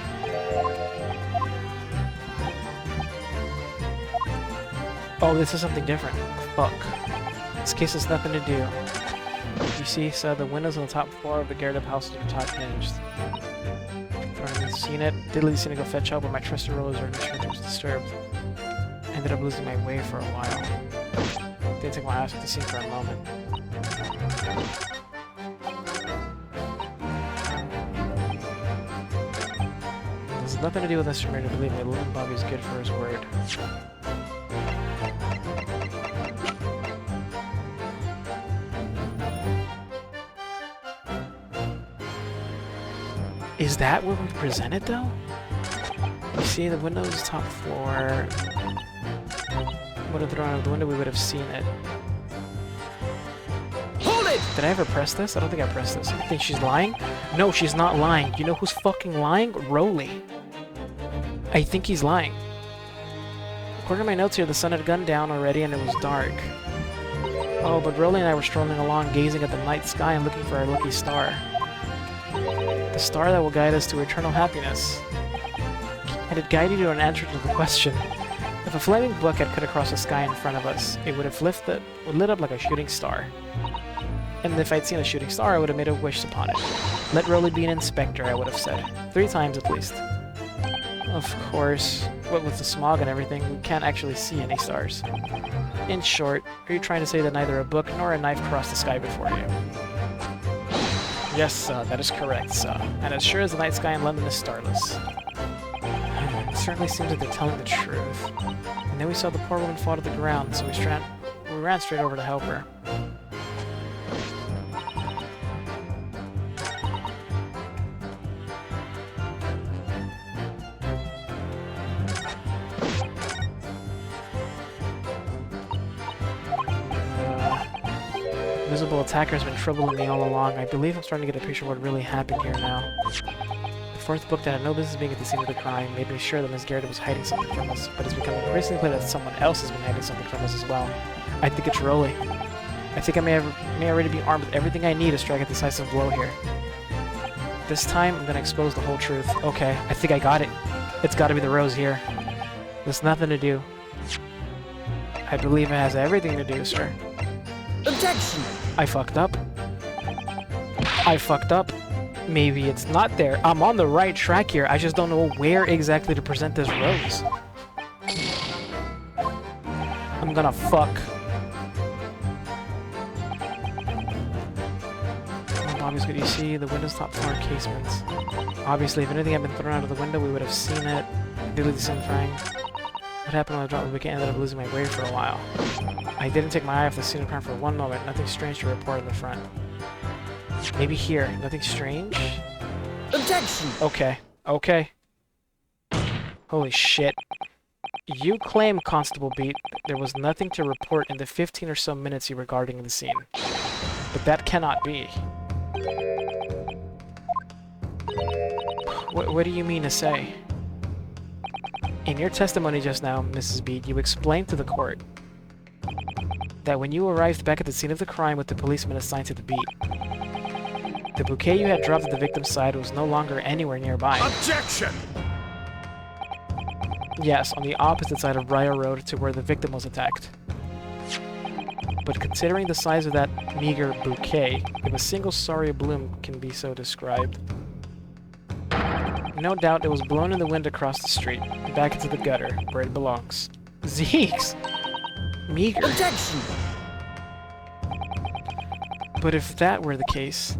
Oh, this is something different. Fuck. This case has nothing to do. You see, so the windows on the top floor of the garret-up house are top hinged. I haven't seen it. Did leave to go fetch help, but my trusted rollers are insurance was disturbed. Ended up losing my way for a while. Didn't take my eyes off the scene for a moment. This has nothing to do with Mr. Murder, believe me, little Bobby's good for his word. Is that what we presented, though? You see, the windows, top floor. Would have thrown out the window, we would have seen it. Hold it! Did I ever press this? I don't think I pressed this. You think she's lying? No, she's not lying. You know who's fucking lying? Rolly. I think he's lying. According to my notes here, the sun had gone down already and it was dark. Oh, but Rolly and I were strolling along, gazing at the night sky and looking for our lucky star. The star that will guide us to eternal happiness. and it guided you to an answer to the question. If a flaming book had cut across the sky in front of us, it would have lit up like a shooting star. And if I'd seen a shooting star, I would have made a wish upon it. Let Rolly be an inspector, I would have said. 3 times at least. Of course, what with the smog and everything, we can't actually see any stars. In short, are you trying to say that neither a book nor a knife crossed the sky before you? Yes, sir, that is correct, sir. And as sure as the night sky in London is starless. It certainly seems that they're telling the truth. And then we saw the poor woman fall to the ground, so we ran straight over to help her. Visible attacker has been troubling me all along. I believe I'm starting to get a picture of what really happened here now. The 4th book that had no business being at the scene of the crime made me sure that Miss Garrett was hiding something from us, but it's becoming increasingly clear that someone else has been hiding something from us as well. I think it's Rolly. I think I may already be armed with everything I need to strike a decisive blow here. This time, I'm gonna expose the whole truth. Okay, I think I got it. It's gotta be the rose here. There's nothing to do. I believe it has everything to do, sir. Objection! I fucked up. I fucked up. Maybe it's not there. I'm on the right track here. I just don't know where exactly to present this rose. I'm gonna fuck. Obviously, you see the window's top floor casements. Obviously, if anything had been thrown out of the window, we would have seen it. Dilly the Frang. What happened when I dropped the wicket? I ended up losing my way for a while. I didn't take my eye off the scene of crime for one moment. Nothing strange to report in the front. Maybe here. Nothing strange? Objection! Okay. Okay. Holy shit. You claim, Constable Beat, there was nothing to report in the 15 or so minutes you were guarding the scene. But that cannot be. What do you mean to say? In your testimony just now, Mrs. Beat, you explained to the court that when you arrived back at the scene of the crime with the policeman assigned to the beat, the bouquet you had dropped at the victim's side was no longer anywhere nearby. Objection! Yes, on the opposite side of Briar Road to where the victim was attacked. But considering the size of that meager bouquet, if a single sorry bloom can be so described, no doubt it was blown in the wind across the street, back into the gutter, where it belongs. Zeeks! Meager. Objection! But if that were the case,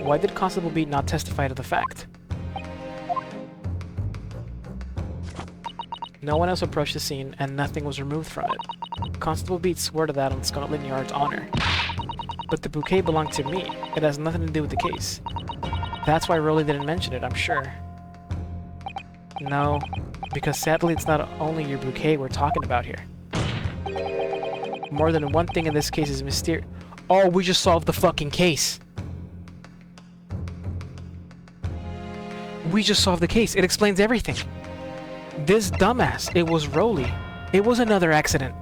why did Constable Beat not testify to the fact? No one else approached the scene, and nothing was removed from it. Constable Beat swore to that on Scotland Yard's honor. But the bouquet belonged to me. It has nothing to do with the case. That's why Rolly didn't mention it, I'm sure. No, because sadly it's not only your bouquet we're talking about here. More than one thing in this case is mysterious. Oh, we just solved the fucking case! We just solved the case. It explains everything. This dumbass, it was Rolly. It was another accident.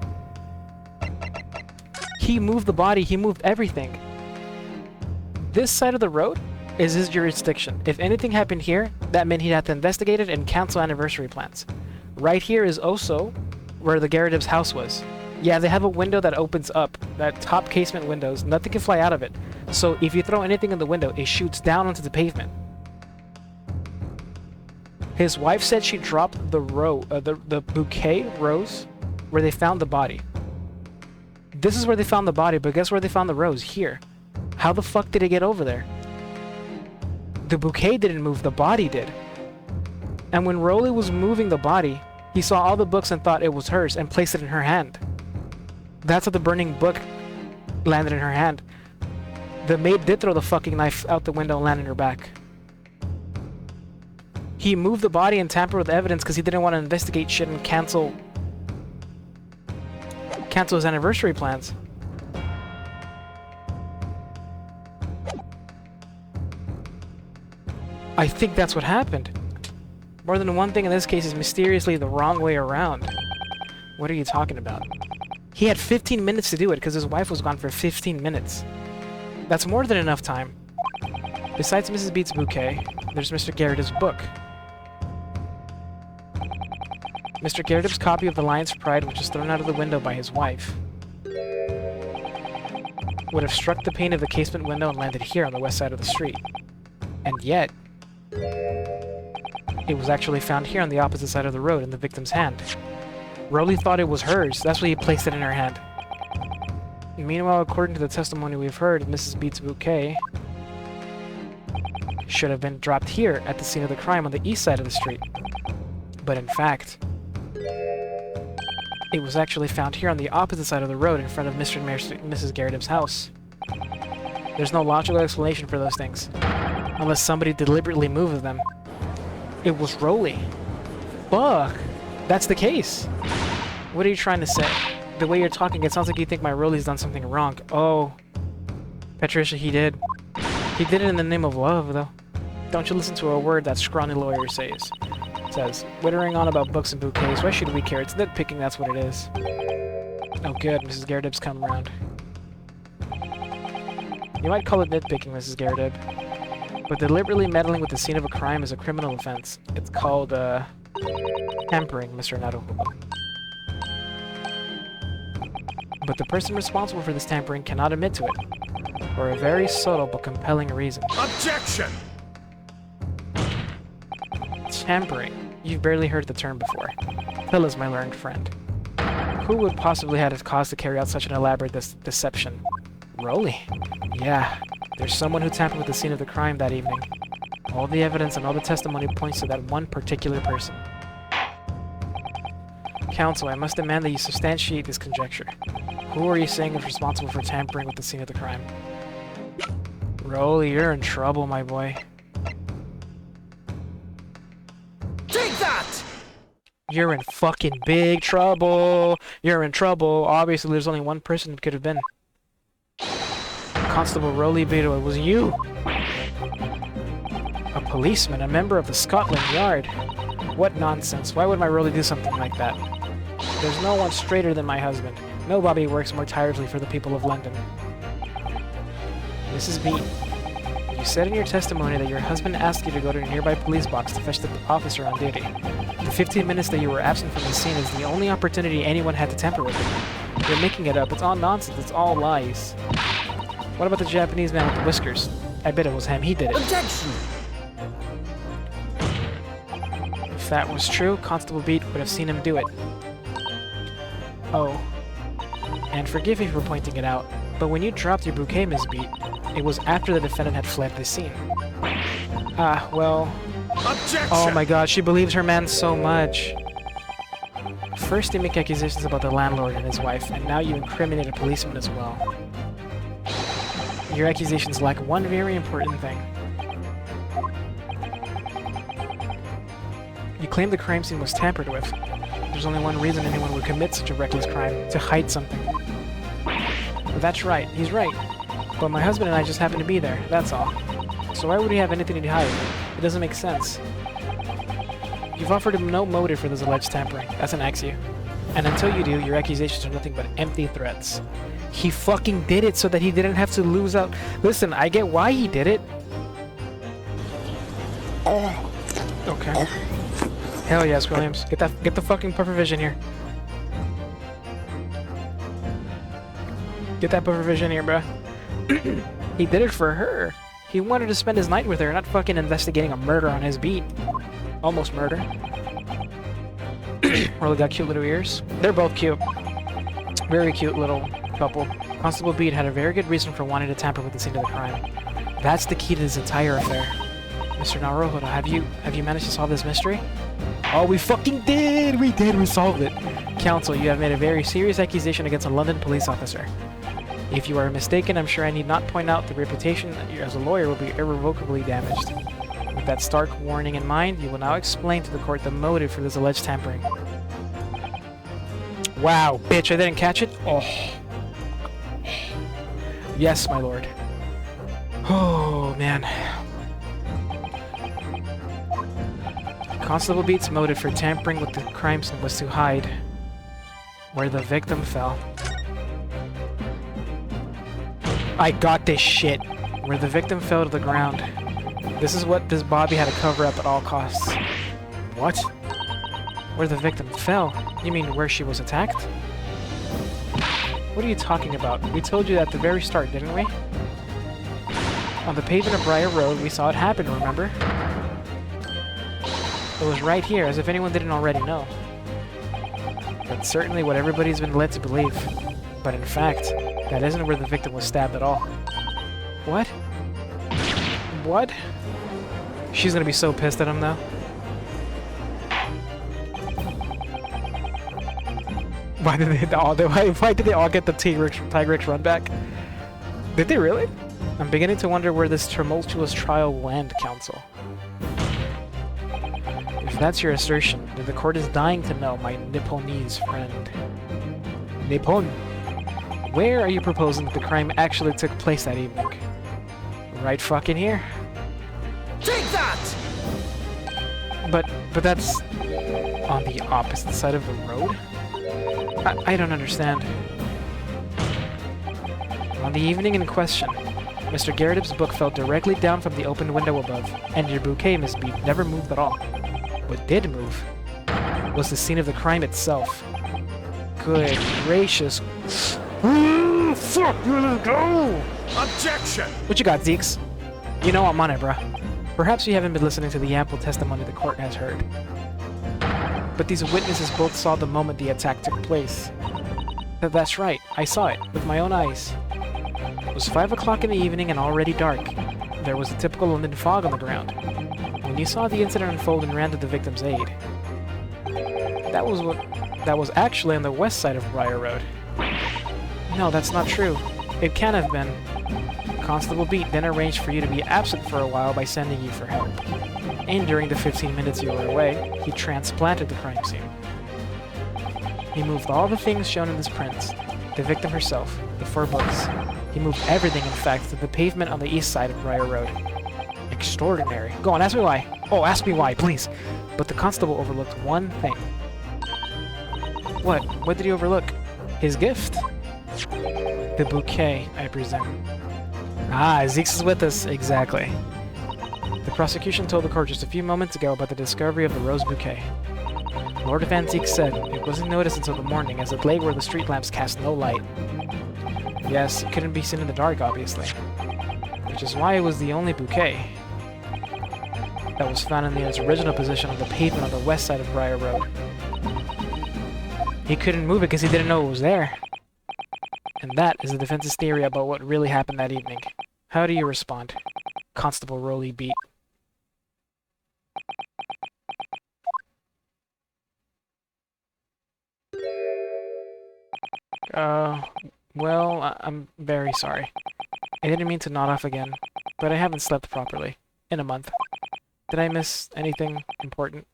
He moved the body, he moved everything. This side of the road is his jurisdiction. If anything happened here, that meant he'd have to investigate it and cancel anniversary plans. Right here is also where the Garretives' house was. Yeah, they have a window that opens up, that top casement windows. Nothing can fly out of it. So if you throw anything in the window, it shoots down onto the pavement. His wife said she dropped the bouquet rose where they found the body. This is where they found the body, but guess where they found the rose? Here. How the fuck did it get over there? The bouquet didn't move, the body did. And when Rolly was moving the body, he saw all the books and thought it was hers and placed it in her hand. That's how the burning book landed in her hand. The maid did throw the fucking knife out the window and land in her back. He moved the body and tampered with evidence because he didn't want to investigate shit and cancel his anniversary plans. I think that's what happened. More than one thing in this case is mysteriously the wrong way around. What are you talking about? He had 15 minutes to do it because his wife was gone for 15 minutes. That's more than enough time. Besides Mrs. Beat's bouquet, there's Mr. Garrett's book. Mr. Garrett's copy of The Lion's Pride, which was thrown out of the window by his wife, would have struck the pane of the casement window and landed here on the west side of the street. And yet, it was actually found here on the opposite side of the road in the victim's hand. Rowley thought it was hers. That's why he placed it in her hand. Meanwhile, according to the testimony we've heard, Mrs. Beats' bouquet should have been dropped here at the scene of the crime on the east side of the street. But in fact, it was actually found here on the opposite side of the road in front of Mr. and Mrs. Garrett's house. There's no logical explanation for those things, unless somebody deliberately moved them. It was Rowley. Fuck! That's the case! What are you trying to say? The way you're talking, it sounds like you think my Rowley's done something wrong. Oh. Patricia, he did. He did it in the name of love, though. Don't you listen to a word that scrawny lawyer says. Wittering on about books and bouquets. Why should we care? It's nitpicking, that's what it is. Oh good, Mrs. Garrett's come around. You might call it nitpicking, Mrs. Garrett, but deliberately meddling with the scene of a crime is a criminal offense. It's called, tampering, Mr. Naruhodo. But the person responsible for this tampering cannot admit to it, for a very subtle but compelling reason. Objection! Tampering. You've barely heard the term before. Tell us, my learned friend. Who would possibly have a cause to carry out such an elaborate deception? Rowley. Yeah, there's someone who tampered with the scene of the crime that evening. All the evidence and all the testimony points to that one particular person. Counsel, I must demand that you substantiate this conjecture. Who are you saying is responsible for tampering with the scene of the crime? Rowley, you're in trouble, my boy. Take that! You're in fucking big trouble. You're in trouble. Obviously, there's only one person it could have been. Constable Rowley Beto, it was you. A policeman, a member of the Scotland Yard. What nonsense. Why would my Rowley do something like that? There's no one straighter than my husband. Nobody works more tirelessly for the people of London. Mrs. B, you said in your testimony that your husband asked you to go to a nearby police box to fetch the officer on duty. The 15 minutes that you were absent from the scene is the only opportunity anyone had to tamper with it. You're making it up. It's all nonsense. It's all lies. What about the Japanese man with the whiskers? I bet it was him. He did it. Objection! If that was true, Constable Beat would have seen him do it. Oh. And forgive me for pointing it out, but when you dropped your bouquet, Miss Beat, it was after the defendant had fled the scene. Ah, well... Objection! Oh my god, she believes her man so much. First you make accusations about the landlord and his wife, and now you incriminate a policeman as well. Your accusations lack one very important thing. You claim the crime scene was tampered with. There's only one reason anyone would commit such a reckless crime, to hide something. But that's right, he's right. But my husband and I just happened to be there, that's all. So why would he have anything to hide? It doesn't make sense. You've offered him no motive for this alleged tampering. That's an axiom. And until you do, your accusations are nothing but empty threats. He fucking did it so that he didn't have to lose out. Listen, I get why he did it. Okay. Hell yes, Williams. Get the fucking puffer vision here. Get that puffer vision here, bruh. He did it for her. He wanted to spend his night with her, not fucking investigating a murder on his beat. Almost murder. Really got cute little ears. They're both cute. Very cute little couple. Constable Beat had a very good reason for wanting to tamper with the scene of the crime. That's the key to this entire affair. Mr. Naruhodo, have you managed to solve this mystery? Oh, we fucking did! We solved it! Counsel, you have made a very serious accusation against a London police officer. If you are mistaken, I'm sure I need not point out the reputation as a lawyer will be irrevocably damaged. With that stark warning in mind, you will now explain to the court the motive for this alleged tampering. Wow, bitch, I didn't catch it? Oh. Yes, my lord. Oh, man. Constable Beat's motive for tampering with the crime scene was to hide where the victim fell. I got this shit. Where the victim fell to the ground. This is what this Bobby had to cover up at all costs. What? Where the victim fell? You mean where she was attacked? What are you talking about? We told you at the very start, didn't we? On the pavement of Briar Road, we saw it happen, remember? It was right here, as if anyone didn't already know. That's certainly what everybody's been led to believe. But in fact, that isn't where the victim was stabbed at all. What? What? She's gonna be so pissed at him now. Why did they all get the Tigrex run back? Did they really? I'm beginning to wonder where this tumultuous trial will end, Counsel. If that's your assertion, then the court is dying to know, my Nipponese friend. Nippon? Where are you proposing that the crime actually took place that evening? Right fucking here. Take that! But that's on the opposite side of the road? I don't understand. On the evening in question, Mr. Garrett's book fell directly down from the open window above, and your bouquet, Miss B, never moved at all. What did move was the scene of the crime itself. Good gracious. Fuck, let's go! Objection! What you got, Zeeks? You know I'm on it, bruh. Perhaps you haven't been listening to the ample testimony the court has heard. But these witnesses both saw the moment the attack took place. That's right, I saw it, with my own eyes. It was 5 o'clock in the evening and already dark. There was a typical London fog on the ground. When you saw the incident unfold and ran to the victim's aid. That was actually on the west side of Briar Road. No, that's not true. It can have been. Constable Beat then arranged for you to be absent for a while by sending you for help. And during the 15 minutes you were away, he transplanted the crime scene. He moved all the things shown in this print. The victim herself, the 4 books. He moved everything, in fact, to the pavement on the east side of Briar Road. Extraordinary. Go on, ask me why. Oh, ask me why, please. But the constable overlooked one thing. What? What did he overlook? His gift? The bouquet, I presume. Ah, Zeeks is with us. Exactly. The prosecution told the court just a few moments ago about the discovery of the rose bouquet. Lord Van Zeek said it wasn't noticed until the morning, as it lay where the street lamps cast no light. Yes, it couldn't be seen in the dark, obviously. Which is why it was the only bouquet that was found in its original position on the pavement on the west side of Briar Road. He couldn't move it because he didn't know it was there. And that is the defense's theory about what really happened that evening. How do you respond? Constable Rowley Beat. Well, I'm very sorry. I didn't mean to nod off again, but I haven't slept properly. In a month. Did I miss anything important?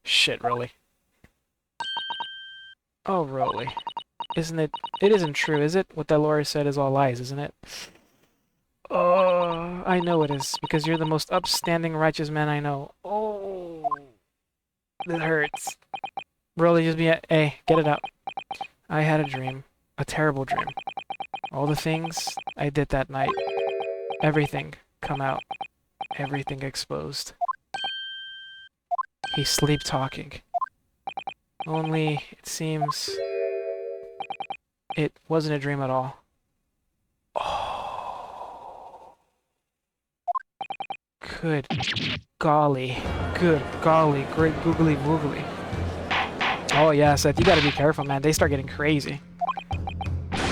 Shit, Rowley. Oh, Rowley. Isn't it? It isn't true, is it? What that lawyer said is all lies, isn't it? Oh, I know it is, because you're the most upstanding, righteous man I know. Oh, it hurts. Rowley, just be hey, get it out. I had a dream. A terrible dream. All the things I did that night. Everything come out. Everything exposed. He's sleep-talking. Only, it seems... it wasn't a dream at all. Oh. Good golly. Good golly. Great googly moogly. Oh yeah, Seth, you gotta be careful, man. They start getting crazy.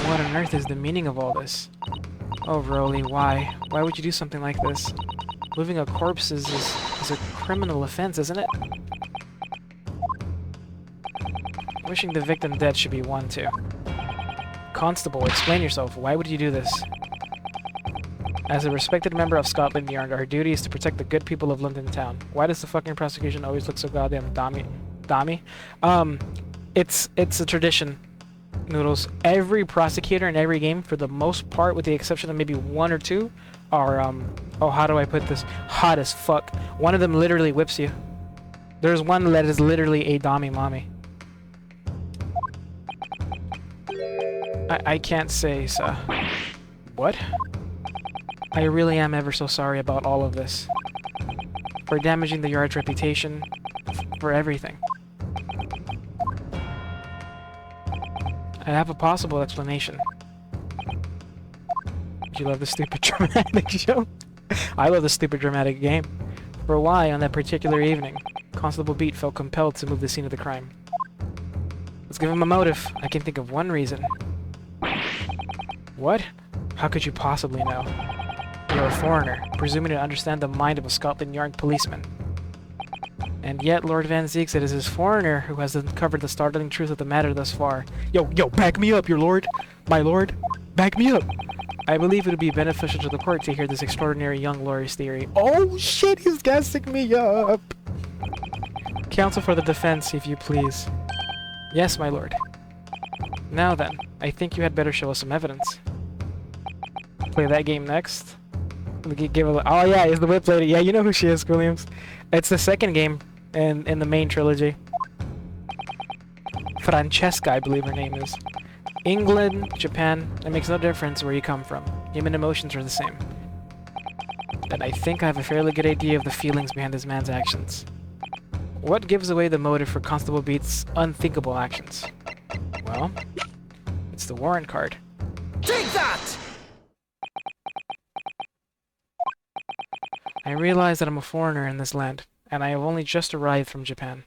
What on earth is the meaning of all this? Oh, Rowley, why? Why would you do something like this? Moving a corpse is a criminal offense, isn't it? Wishing the victim dead should be one, too. Constable, explain yourself. Why would you do this? As a respected member of Scotland Yard, our duty is to protect the good people of London Town. Why does the fucking prosecution always look so goddamn dommy? It's a tradition. Noodles. Every prosecutor in every game, for the most part, with the exception of maybe 1 or 2, are, oh, how do I put this? Hot as fuck. One of them literally whips you. There's one that is literally a dommy mommy. I can't say, so. What? I really am ever so sorry about all of this. For damaging the Yard's reputation. For everything. I have a possible explanation. You love the stupid dramatic show? I love the stupid dramatic game. For why, on that particular evening, Constable Beat felt compelled to move the scene of the crime. Let's give him a motive. I can think of one reason. What? How could you possibly know? You're a foreigner, presuming to understand the mind of a Scotland Yard policeman. And yet, Lord Van Ziek said it is this foreigner who has uncovered the startling truth of the matter thus far. Yo, back me up, your lord! My lord! Back me up! I believe it would be beneficial to the court to hear this extraordinary young lawyer's theory. Oh shit, he's gassing me up! Counsel for the defense, if you please. Yes, my lord. Now then, I think you had better show us some evidence. Play that game next. Give a, oh yeah, it's the whip lady. Yeah, you know who she is, Williams. It's the second game in the main trilogy. Francesca, I believe her name is. England, Japan, it makes no difference where you come from. Human emotions are the same. And I think I have a fairly good idea of the feelings behind this man's actions. What gives away the motive for Constable Beat's unthinkable actions? Well, it's the warrant card. Take that! I realize that I'm a foreigner in this land, and I have only just arrived from Japan.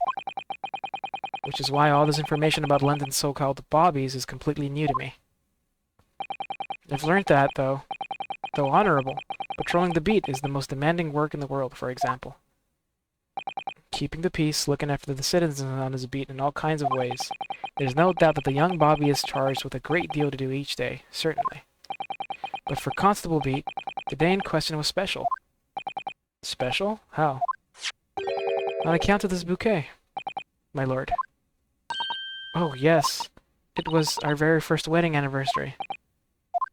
Which is why all this information about London's so-called bobbies is completely new to me. I've learned that, though honorable, patrolling the beat is the most demanding work in the world, for example. Keeping the peace, looking after the citizens on his beat in all kinds of ways. There's no doubt that the young Bobby is charged with a great deal to do each day, certainly. But for Constable Beat, the day in question was special. Special? How? On account of this bouquet, my lord. Oh, yes. It was our very first wedding anniversary.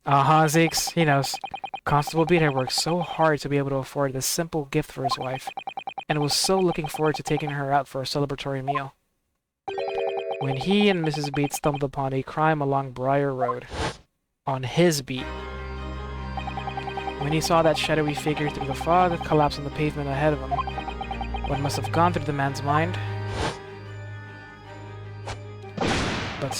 Zeeks, he knows. Constable Beat had worked so hard to be able to afford this simple gift for his wife, and was so looking forward to taking her out for a celebratory meal. When he and Mrs. Beat stumbled upon a crime along Briar Road. On his beat. When he saw that shadowy figure through the fog collapse on the pavement ahead of him, what must have gone through the man's mind? But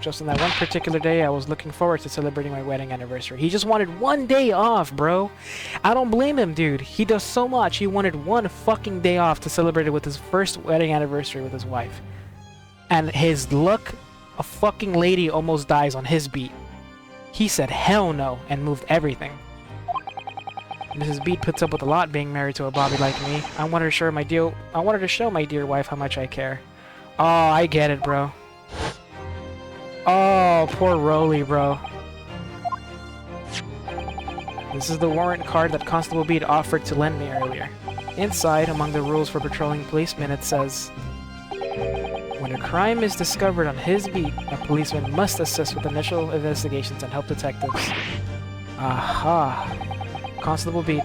just on that one particular day, I was looking forward to celebrating my wedding anniversary. He just wanted one day off, bro. I don't blame him, dude. He does so much. He wanted one fucking day off to celebrate it with his first wedding anniversary with his wife. And his luck, a fucking lady almost dies on his beat. He said hell no and moved everything. Mrs. Beat puts up with a lot being married to a Bobby like me. I wanted to show my dear wife how much I care. Oh, I get it, bro. Oh, poor Rolly, bro. This is the warrant card that Constable Beat offered to lend me earlier. Inside, among the rules for patrolling policemen, it says, when a crime is discovered on his beat, a policeman must assist with initial investigations and help detectives. Aha. Constable Beat.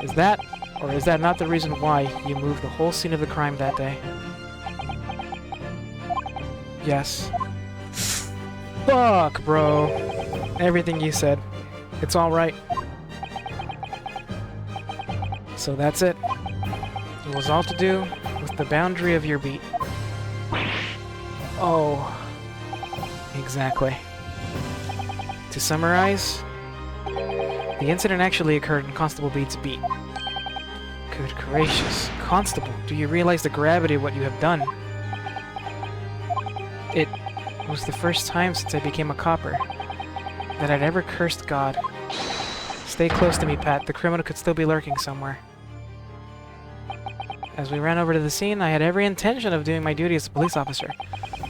Is that, or is that not the reason why you moved the whole scene of the crime that day? Yes. Fuck, bro. Everything you said. It's alright. So that's it. It was all to do with the boundary of your beat. Oh. Exactly. To summarize, the incident actually occurred in Constable Beat's beat. Good gracious. Constable, do you realize the gravity of what you have done? It was the first time since I became a copper that I'd ever cursed God. Stay close to me, Pat. The criminal could still be lurking somewhere. As we ran over to the scene, I had every intention of doing my duty as a police officer.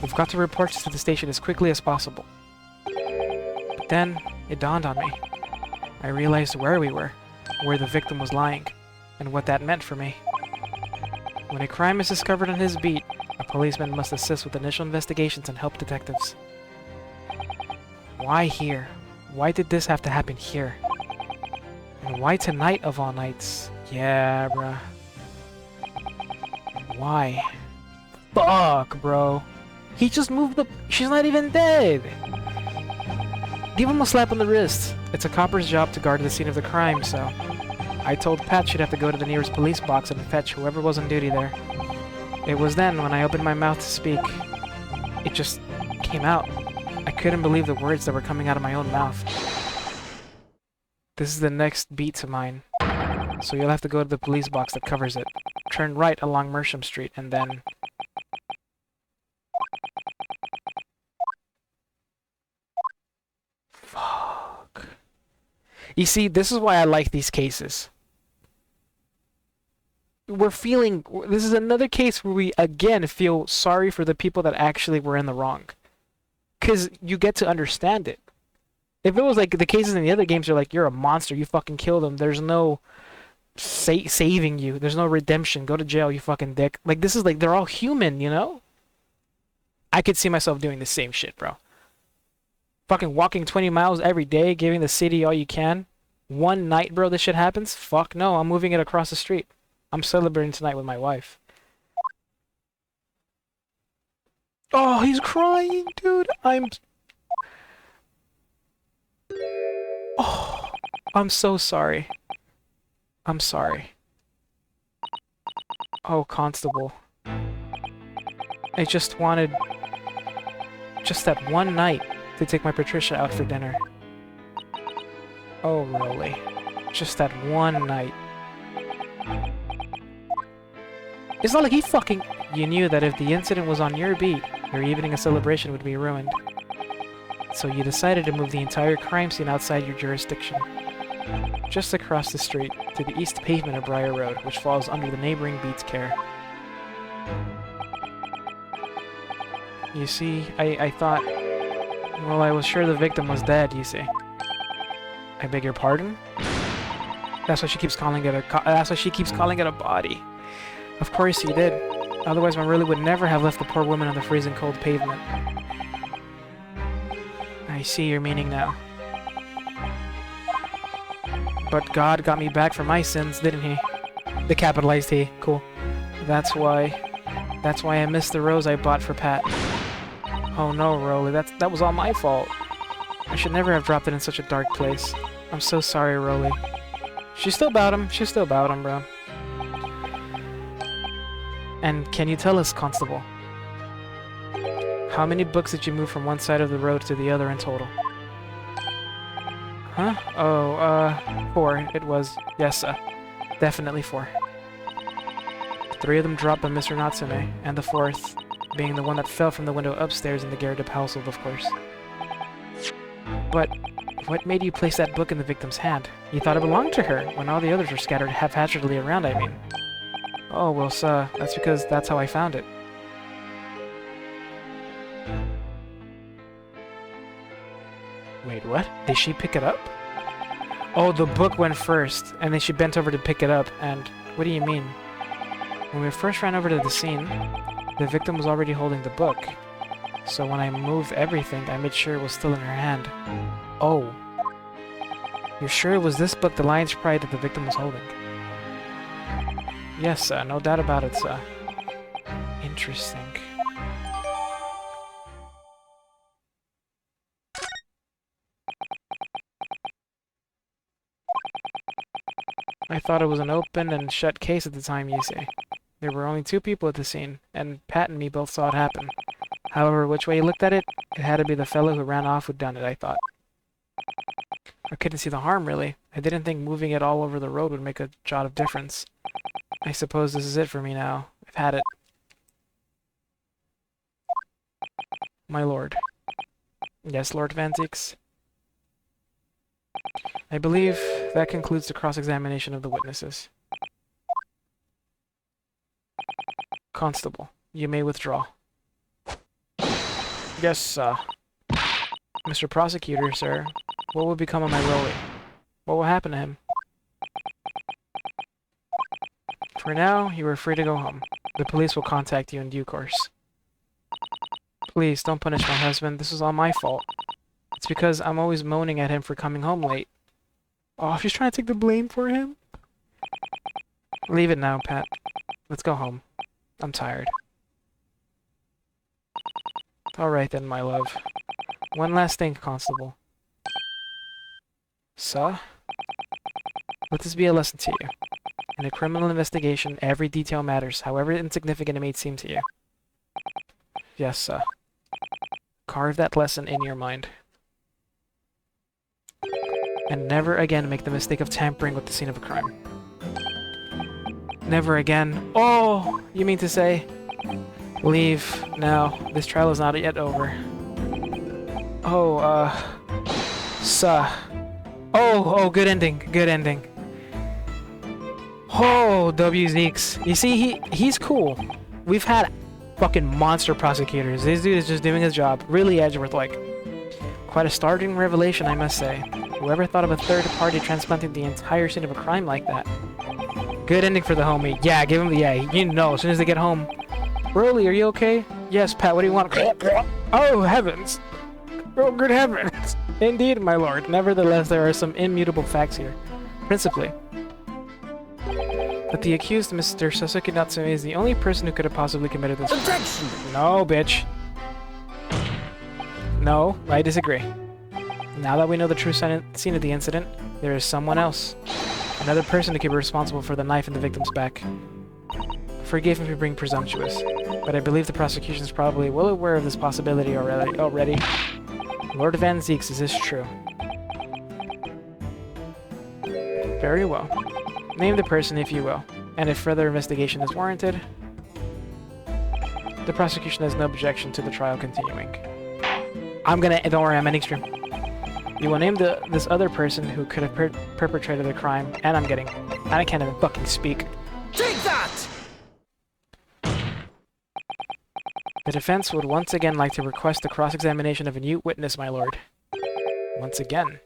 We've got to report this to the station as quickly as possible. But then, it dawned on me. I realized where we were, where the victim was lying, and what that meant for me. When a crime is discovered on his beat, a policeman must assist with initial investigations and help detectives. Why here? Why did this have to happen here? And why tonight of all nights? Yeah, bruh. Why? Fuck, bro. He just moved the... She's not even dead! Give him a slap on the wrist. It's a copper's job to guard the scene of the crime, so... I told Pat she'd have to go to the nearest police box and fetch whoever was on duty there. It was then, when I opened my mouth to speak, It just came out. I couldn't believe the words that were coming out of my own mouth. This is the next beat to mine. So you'll have to go to the police box that covers it. Turn right along Mersham Street, and then... Fuck. You see, this is why I like these cases. This is another case where we, again, feel sorry for the people that actually were in the wrong. Because you get to understand it. If it was like the cases in the other games are like, you're a monster, you fucking killed them, there's no saving you, there's no redemption, go to jail, you fucking dick. Like, this is like, they're all human, you know? I could see myself doing the same shit, bro. Fucking walking 20 miles every day, giving the city all you can. One night, bro, this shit happens? Fuck no, I'm moving it across the street. I'm celebrating tonight with my wife. Oh, he's crying, dude. Oh, I'm so sorry. I'm sorry. Oh, Constable. I just wanted... just that one night to take my Patricia out for dinner. Oh, really? Just that one night. It's not like he fucking... You knew that if the incident was on your beat, your evening of celebration would be ruined. So you decided to move the entire crime scene outside your jurisdiction. Just across the street, to the east pavement of Briar Road, which falls under the neighboring beat's care. You see, I thought... Well, I was sure the victim was dead, you see. I beg your pardon? That's why she keeps calling it a body. Of course you did. Otherwise, Marilla would never have left the poor woman on the freezing cold pavement. I see your meaning now. But God got me back for my sins, didn't he? The capitalized he. Cool. That's why I missed the rose I bought for Pat. Oh no, Rolly, that was all my fault. I should never have dropped it in such a dark place. I'm so sorry, Rolly. She's still about him, bro. And can you tell us, Constable, how many books did you move from one side of the road to the other in total? Huh? Oh, 4. It was. Yes, sir. Definitely 4. 3 of them dropped by Mr. Natsume, and the 4th being the one that fell from the window upstairs in the Garrett household, of course. But what made you place that book in the victim's hand? You thought it belonged to her, when all the others were scattered haphazardly around, I mean. Oh, well, sir, that's because that's how I found it. Wait, what? Did she pick it up? Oh, the book went first, and then she bent over to pick it up, and... What do you mean? When we first ran over to the scene, the victim was already holding the book. So when I moved everything, I made sure it was still in her hand. Oh. You're sure it was this book, The Lion's Pride, that the victim was holding? Yes, sir. No doubt about it, sir. Interesting. I thought it was an open and shut case at the time, you see. There were only 2 people at the scene, and Pat and me both saw it happen. However, which way you looked at it, it had to be the fellow who ran off who'd done it, I thought. I couldn't see the harm, really. I didn't think moving it all over the road would make a jot of difference. I suppose this is it for me now. I've had it. My lord. Yes, Lord Van Zieks? I believe that concludes the cross-examination of the witnesses. Constable, you may withdraw. Yes, sir. Mr. Prosecutor, sir, what will become of my Rolly? What will happen to him? For now, you are free to go home. The police will contact you in due course. Please, don't punish my husband. This is all my fault. It's because I'm always moaning at him for coming home late. Oh, she's trying to take the blame for him? Leave it now, Pat. Let's go home. I'm tired. Alright then, my love. One last thing, Constable. Sir? Let this be a lesson to you. In a criminal investigation, every detail matters, however insignificant it may seem to you. Yes, sir. Carve that lesson in your mind. And never again make the mistake of tampering with the scene of a crime. Never again. Oh, you mean to say? Leave now. This trial is not yet over. Oh, Oh, good ending. Good ending. Oh, W. Zeeks. You see, he's cool. We've had fucking monster prosecutors. This dude is just doing his job. Really Edgeworth-like. Quite a startling revelation, I must say. Whoever thought of a third party transplanting the entire scene of a crime like that? Good ending for the homie. Yeah, give him the yeah. You know, as soon as they get home. Broly, are you okay? Yes, Pat, what do you want? Oh, heavens. Oh, good heavens. Indeed, my lord. Nevertheless, there are some immutable facts here. Principally, that the accused, Mr. Sasuke Natsume, is the only person who could have possibly committed this crime. Objection! No, bitch. No, I disagree. Now that we know the true scene of the incident, there is someone else. Another person who could be responsible for the knife in the victim's back. Forgive me for being presumptuous, but I believe the prosecution is probably well aware of this possibility already. Lord Van Zeeks, is this true? Very well. Name the person if you will, and if further investigation is warranted, the prosecution has no objection to the trial continuing. Don't worry, I'm ending stream. You will name this other person who could have perpetrated the crime, and I can't even fucking speak. Take that! The defense would once again like to request the cross-examination of a new witness, my lord. Once again.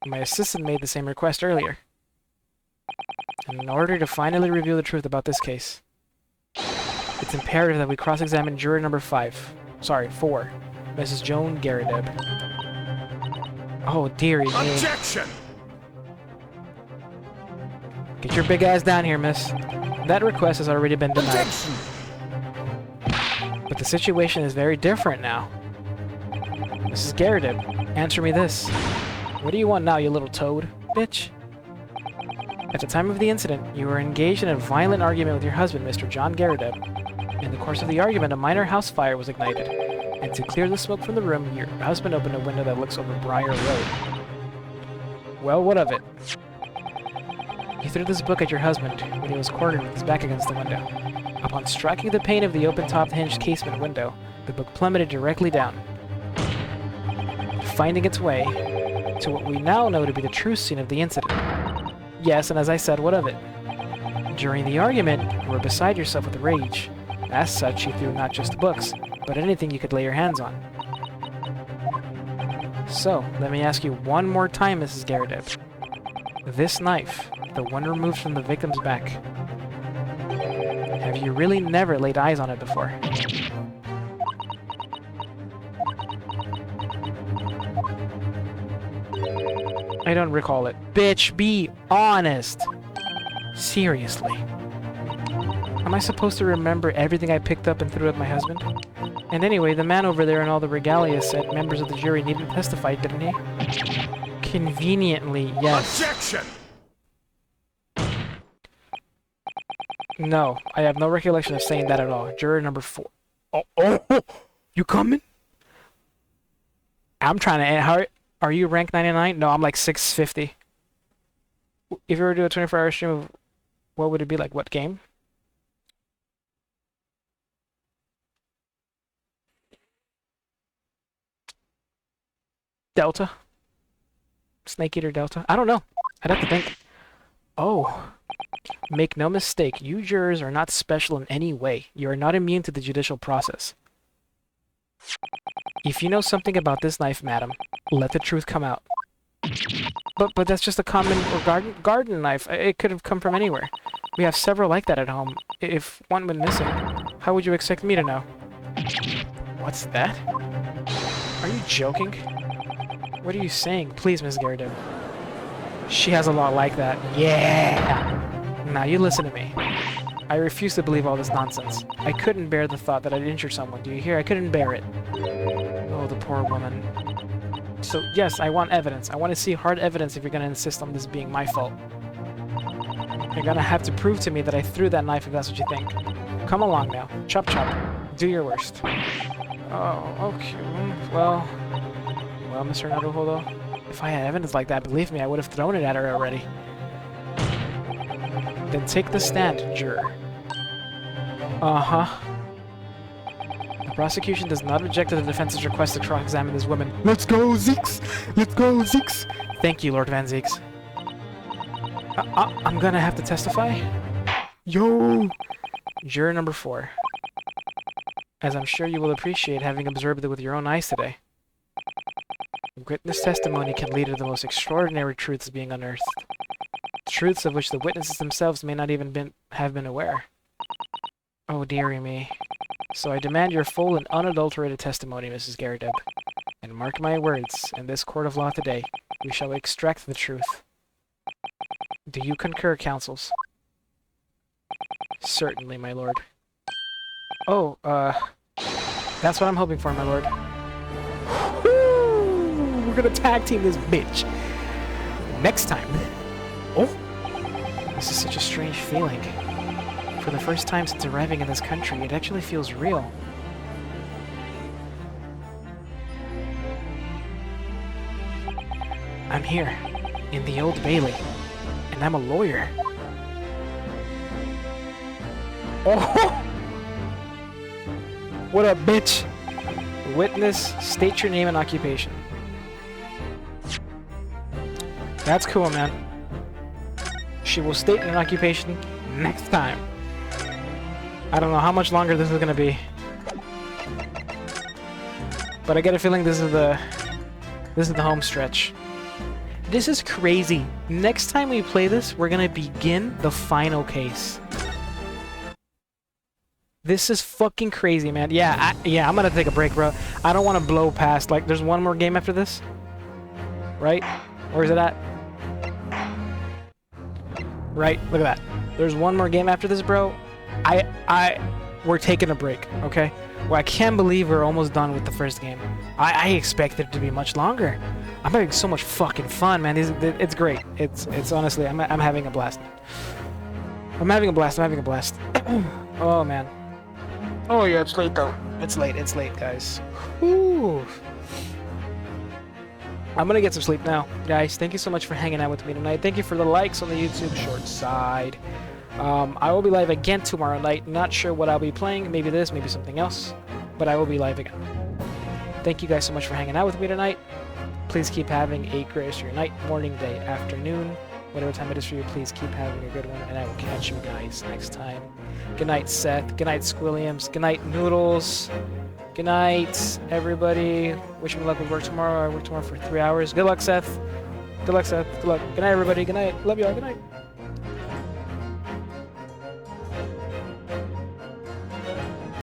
My assistant made the same request earlier. And in order to finally reveal the truth about this case, it's imperative that we cross-examine juror number 4, Mrs. Joan Garadeb. Oh, dearie me. Objection! Get your big ass down here, miss. That request has already been denied. Objection! But the situation is very different now. Mrs. Garadeb, answer me this. What do you want now, you little toad? Bitch. At the time of the incident, you were engaged in a violent argument with your husband, Mr. John Garadeb. In the course of the argument, a minor house fire was ignited, and to clear the smoke from the room, your husband opened a window that looks over Briar Road. Well, what of it? He threw this book at your husband when he was cornered with his back against the window. Upon striking the pane of the open-topped hinged casement window, the book plummeted directly down, finding its way to what we now know to be the true scene of the incident. Yes, and as I said, what of it? During the argument, you were beside yourself with rage. As such, you threw not just books, but anything you could lay your hands on. So, let me ask you one more time, Mrs. Garadeb. This knife, the one removed from the victim's back, have you really never laid eyes on it before? I don't recall it. Bitch, be honest! Seriously. Am I supposed to remember everything I picked up and threw at my husband? And anyway, the man over there in all the regalia said members of the jury needn't testify, didn't he? Conveniently, yes. Objection! No, I have no recollection of saying that at all. Juror number 4. Oh, you coming? I'm trying to... How are you rank 99? No, I'm like 650. If you were to do a 24-hour stream of... What would it be like? What game? Delta? Snake Eater Delta? I don't know. I'd have to think. Oh. Make no mistake, you jurors are not special in any way. You are not immune to the judicial process. If you know something about this knife, madam, let the truth come out. But that's just a common or garden knife. It could have come from anywhere. We have several like that at home. If one went missing, how would you expect me to know? What's that? Are you joking? What are you saying? Please, Miss Garadeb. She has a lot like that. Yeah! Now you listen to me. I refuse to believe all this nonsense. I couldn't bear the thought that I'd injure someone. Do you hear? I couldn't bear it. Oh, the poor woman. So, yes, I want evidence. I want to see hard evidence if you're going to insist on this being my fault. You're going to have to prove to me that I threw that knife if that's what you think. Come along now. Chop chop. Do your worst. Oh, okay. Well, Mr. Naruhodo, if I had evidence like that, believe me, I would have thrown it at her already. Then take the stand, juror. Uh-huh. The prosecution does not object to the defense's request to cross-examine this woman. Let's go, Zeeks! Let's go, Zeeks! Thank you, Lord Van Zeeks. I'm gonna have to testify? Yo! Juror number 4. As I'm sure you will appreciate having observed it with your own eyes today. Witness testimony can lead to the most extraordinary truths being unearthed. Truths of which the witnesses themselves may not even have been aware. Oh dearie me. So I demand your full and unadulterated testimony, Mrs. Garadeb. And mark my words, in this court of law today, we shall extract the truth. Do you concur, counsels? Certainly, my lord. Oh, that's what I'm hoping for, my lord. Woo! We're gonna tag team this bitch. Next time. Oh! This is such a strange feeling. For the first time since arriving in this country, it actually feels real. I'm here, in the Old Bailey, and I'm a lawyer. Oh! What up, bitch? Witness, state your name and occupation. That's cool, man. She will state an occupation next time. I don't know how much longer this is gonna be, but I get a feeling this is the home stretch. This is crazy. Next time we play this, we're gonna begin the final case. This is fucking crazy, man. Yeah, I'm gonna take a break, bro. I don't want to blow past. Like, there's one more game after this, right? Where is it at? Right. Look at that. There's one more game after this, bro. We're taking a break, okay? Well, I can't believe we're almost done with the first game. I expected it to be much longer. I'm having so much fucking fun, man. It's great. It's honestly, I'm having a blast. I'm having a blast. Oh, man. Oh yeah, it's late though. It's late, guys. Whew. I'm gonna get some sleep now. Guys, thank you so much for hanging out with me tonight. Thank you for the likes on the YouTube short side. I will be live again tomorrow night. Not sure what I'll be playing. Maybe this, maybe something else. But I will be live again. Thank you guys so much for hanging out with me tonight. Please keep having a great rest of your night, morning, day, afternoon. Whatever time it is for you, please keep having a good one. And I will catch you guys next time. Good night, Seth. Good night, Squilliams. Good night, Noodles. Good night, everybody. Wish me luck with work tomorrow. I work tomorrow for 3 hours. Good luck, Seth. Good luck, Seth. Good luck. Good night, everybody. Good night. Love you all. Good night.